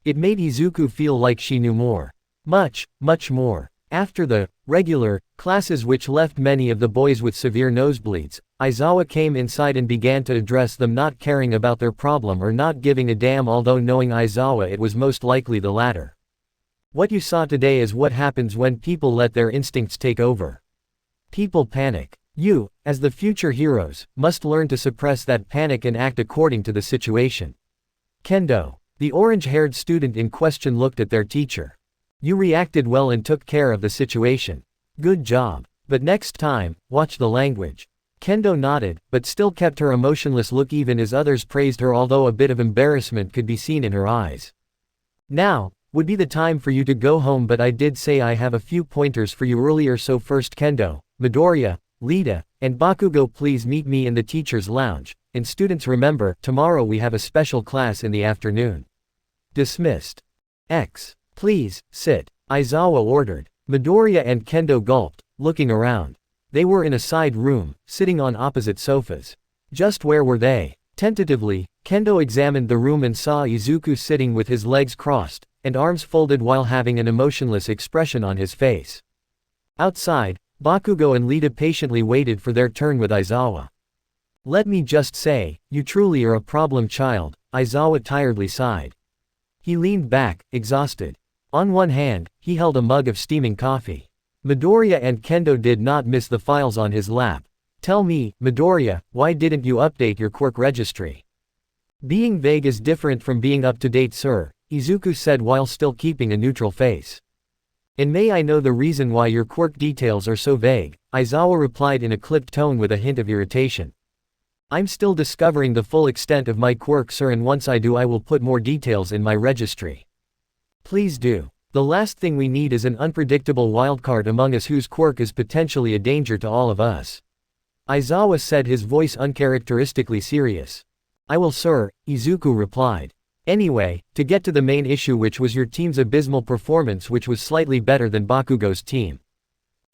It made Izuku feel like she knew more. Much more. After the regular classes which left many of the boys with severe nosebleeds, Aizawa came inside and began to address them, not caring about their problem or not giving a damn, although knowing Aizawa it was most likely the latter. What you saw today is what happens when people let their instincts take over. People panic. You, as the future heroes, must learn to suppress that panic and act according to the situation. Kendo. The orange-haired student in question looked at their teacher. You reacted well and took care of the situation. Good job. But next time, watch the language. Kendo nodded, but still kept her emotionless look even as others praised her, although a bit of embarrassment could be seen in her eyes. Now would be the time for you to go home, but I did say I have a few pointers for you earlier, so first Kendo, Midoriya, Lita, and Bakugo, please meet me in the teacher's lounge, and students remember, tomorrow we have a special class in the afternoon. Dismissed. Please, sit, Aizawa ordered. Midoriya and Kendo gulped, looking around. They were in a side room, sitting on opposite sofas. Just where were they? Tentatively, Kendo examined the room and saw Izuku sitting with his legs crossed, and arms folded while having an emotionless expression on his face. Outside, Bakugo and Lita patiently waited for their turn with Aizawa. Let me just say, you truly are a problem child, Aizawa tiredly sighed. He leaned back, exhausted. On one hand, he held a mug of steaming coffee. Midoriya and Kendo did not miss the files on his lap. Tell me, Midoriya, why didn't you update your quirk registry? Being vague is different from being up to date, sir, Izuku said while still keeping a neutral face. And may I know the reason why your quirk details are so vague? Aizawa replied in a clipped tone with a hint of irritation. I'm still discovering the full extent of my quirk, sir, and once I do I will put more details in my registry. Please do. The last thing we need is an unpredictable wildcard among us whose quirk is potentially a danger to all of us. Aizawa said, his voice uncharacteristically serious. I will, sir, Izuku replied. Anyway, to get to the main issue, which was your team's abysmal performance, which was slightly better than Bakugo's team.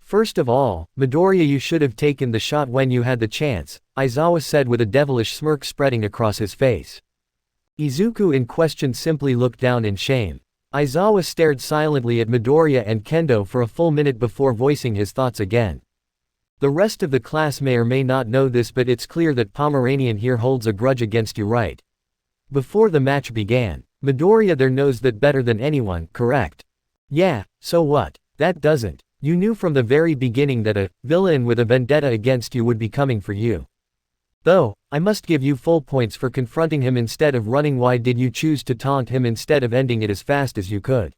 First of all, Midoriya, you should have taken the shot when you had the chance, Aizawa said with a devilish smirk spreading across his face. Izuku in question simply looked down in shame. Aizawa stared silently at Midoriya and Kendo for a full minute before voicing his thoughts again. The rest of the class may or may not know this, but it's clear that Pomeranian here holds a grudge against you, right? Before the match began, Midoriya there knows that better than anyone, correct? Yeah, so what? That doesn't You knew from the very beginning that a villain with a vendetta against you would be coming for you. Though, I must give you full points for confronting him instead of running. Why did you choose to taunt him instead of ending it as fast as you could?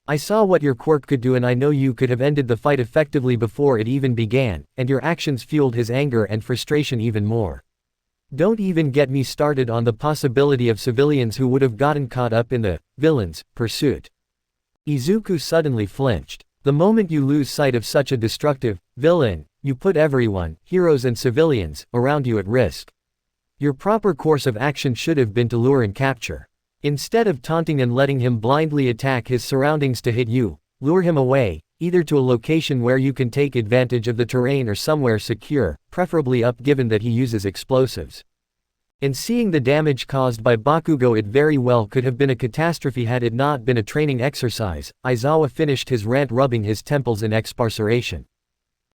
I saw what your quirk could do and I know you could have ended the fight effectively before it even began, and your actions fueled his anger and frustration even more. Don't even get me started on the possibility of civilians who would have gotten caught up in the villain's pursuit. Izuku suddenly flinched. The moment you lose sight of such a destructive villain, you put everyone, heroes and civilians, around you at risk. Your proper course of action should have been to lure and capture. Instead of taunting and letting him blindly attack his surroundings to hit you, lure him away, either to a location where you can take advantage of the terrain or somewhere secure, preferably up given that he uses explosives. And seeing the damage caused by Bakugo, it very well could have been a catastrophe had it not been a training exercise. Aizawa finished his rant, rubbing his temples in exasperation.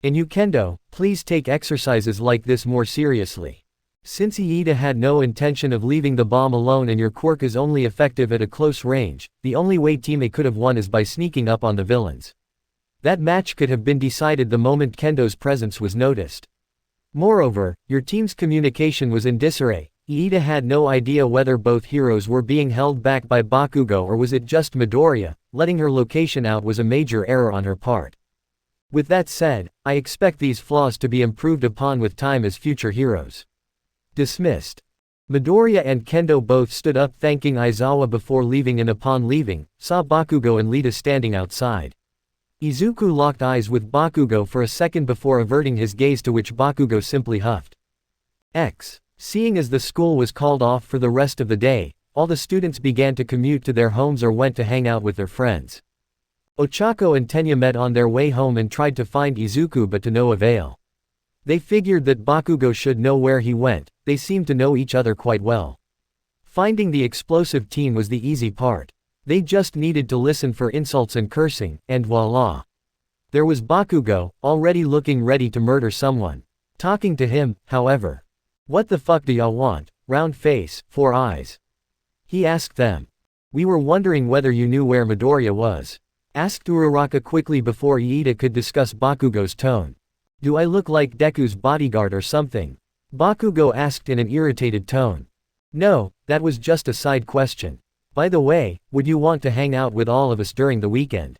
In Kendo, please take exercises like this more seriously. Since Iida had no intention of leaving the bomb alone and your quirk is only effective at a close range, the only way Team A could have won is by sneaking up on the villains. That match could have been decided the moment Kendo's presence was noticed. Moreover, your team's communication was in disarray. Iida had no idea whether both heroes were being held back by Bakugo or was it just Midoriya. Letting her location out was a major error on her part. With that said, I expect these flaws to be improved upon with time as future heroes. Dismissed. Midoriya and Kendo both stood up thanking Aizawa before leaving, and upon leaving, saw Bakugo and Lita standing outside. Izuku locked eyes with Bakugo for a second before averting his gaze, to which Bakugo simply huffed. Seeing as the school was called off for the rest of the day, all the students began to commute to their homes or went to hang out with their friends. Ochako and Tenya met on their way home and tried to find Izuku, but to no avail. They figured that Bakugo should know where he went. They seemed to know each other quite well. Finding the explosive teen was the easy part. They just needed to listen for insults and cursing, and voila. There was Bakugo, already looking ready to murder someone. Talking to him, however. What the fuck do y'all want? Round face, 4 eyes. He asked them. We were wondering whether you knew where Midoriya was. Asked Uraraka quickly before Iida could discuss Bakugo's tone. Do I look like Deku's bodyguard or something? Bakugo asked in an irritated tone. No, that was just a side question. By the way, would you want to hang out with all of us during the weekend?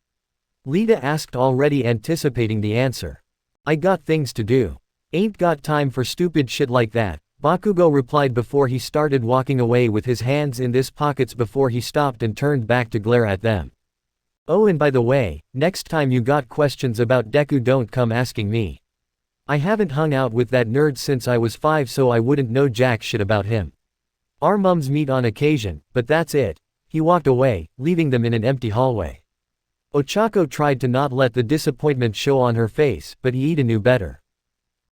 Lita asked, already anticipating the answer. I got things to do. Ain't got time for stupid shit like that, Bakugo replied before he started walking away with his hands in his pockets before he stopped and turned back to glare at them. Oh, and by the way, next time you got questions about Deku, don't come asking me. I haven't hung out with that nerd since I was 5, so I wouldn't know jack shit about him. Our mums meet on occasion, but that's it. He walked away, leaving them in an empty hallway. Ochako tried to not let the disappointment show on her face, but Iida knew better.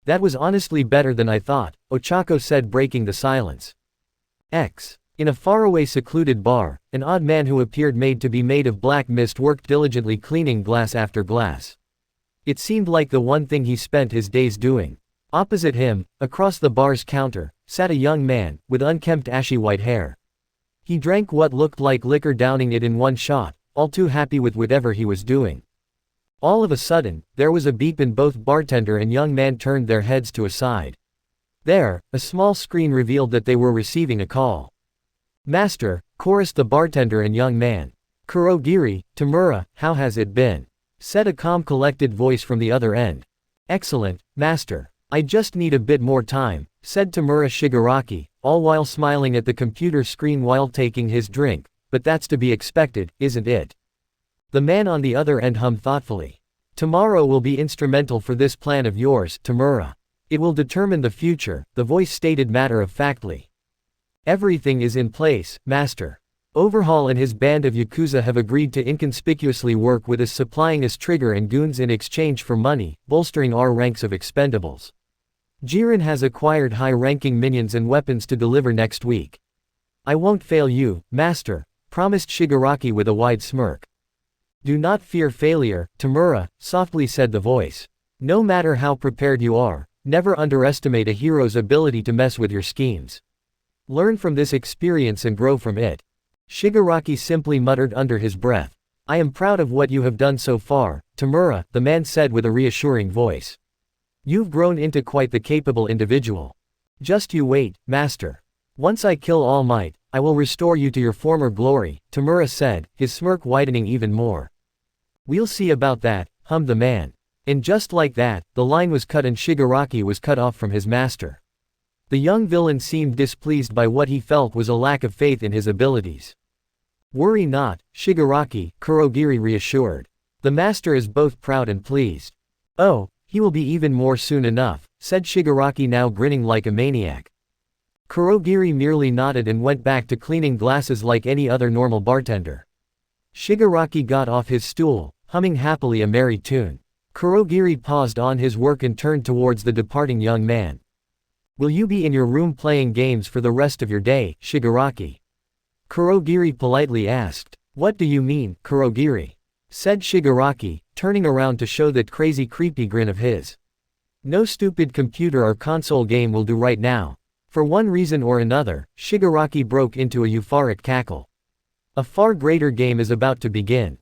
That was honestly better than I thought, Ochako said, breaking the silence. In a faraway secluded bar, an odd man who appeared made of black mist worked diligently cleaning glass after glass. It seemed like the one thing he spent his days doing. Opposite him, across the bar's counter, sat a young man, with unkempt ashy white hair. He drank what looked like liquor, downing it in one shot, all too happy with whatever he was doing. All of a sudden, there was a beep and both bartender and young man turned their heads to a side. There, a small screen revealed that they were receiving a call. Master, chorused the bartender and young man. Kurogiri, Tamura, how has it been? Said a calm, collected voice from the other end. Excellent, master. I just need a bit more time, said Tamura Shigaraki, all while smiling at the computer screen while taking his drink, but that's to be expected, isn't it? The man on the other end hummed thoughtfully. Tomorrow will be instrumental for this plan of yours, Tamura. It will determine the future, the voice stated matter-of-factly. Everything is in place, master. Overhaul and his band of Yakuza have agreed to inconspicuously work with us, supplying us trigger and goons in exchange for money, bolstering our ranks of expendables. Jiren has acquired high-ranking minions and weapons to deliver next week. I won't fail you, master, promised Shigaraki with a wide smirk. Do not fear failure, Tamura, softly said the voice. No matter how prepared you are, never underestimate a hero's ability to mess with your schemes. Learn from this experience and grow from it. Shigaraki simply muttered under his breath. I am proud of what you have done so far, Tamura, the man said with a reassuring voice. You've grown into quite the capable individual. Just you wait, master. Once I kill All Might, I will restore you to your former glory, Tamura said, his smirk widening even more. We'll see about that, hummed the man. And just like that, the line was cut and Shigaraki was cut off from his master. The young villain seemed displeased by what he felt was a lack of faith in his abilities. Worry not, Shigaraki, Kurogiri reassured. The master is both proud and pleased. Oh, he will be even more soon enough, said Shigaraki now grinning like a maniac. Kurogiri merely nodded and went back to cleaning glasses like any other normal bartender. Shigaraki got off his stool, humming happily a merry tune. Kurogiri paused on his work and turned towards the departing young man. Will you be in your room playing games for the rest of your day, Shigaraki? Kurogiri politely asked. What do you mean, Kurogiri? Said Shigaraki, turning around to show that crazy creepy grin of his. No stupid computer or console game will do right now. For one reason or another, Shigaraki broke into a euphoric cackle. A far greater game is about to begin.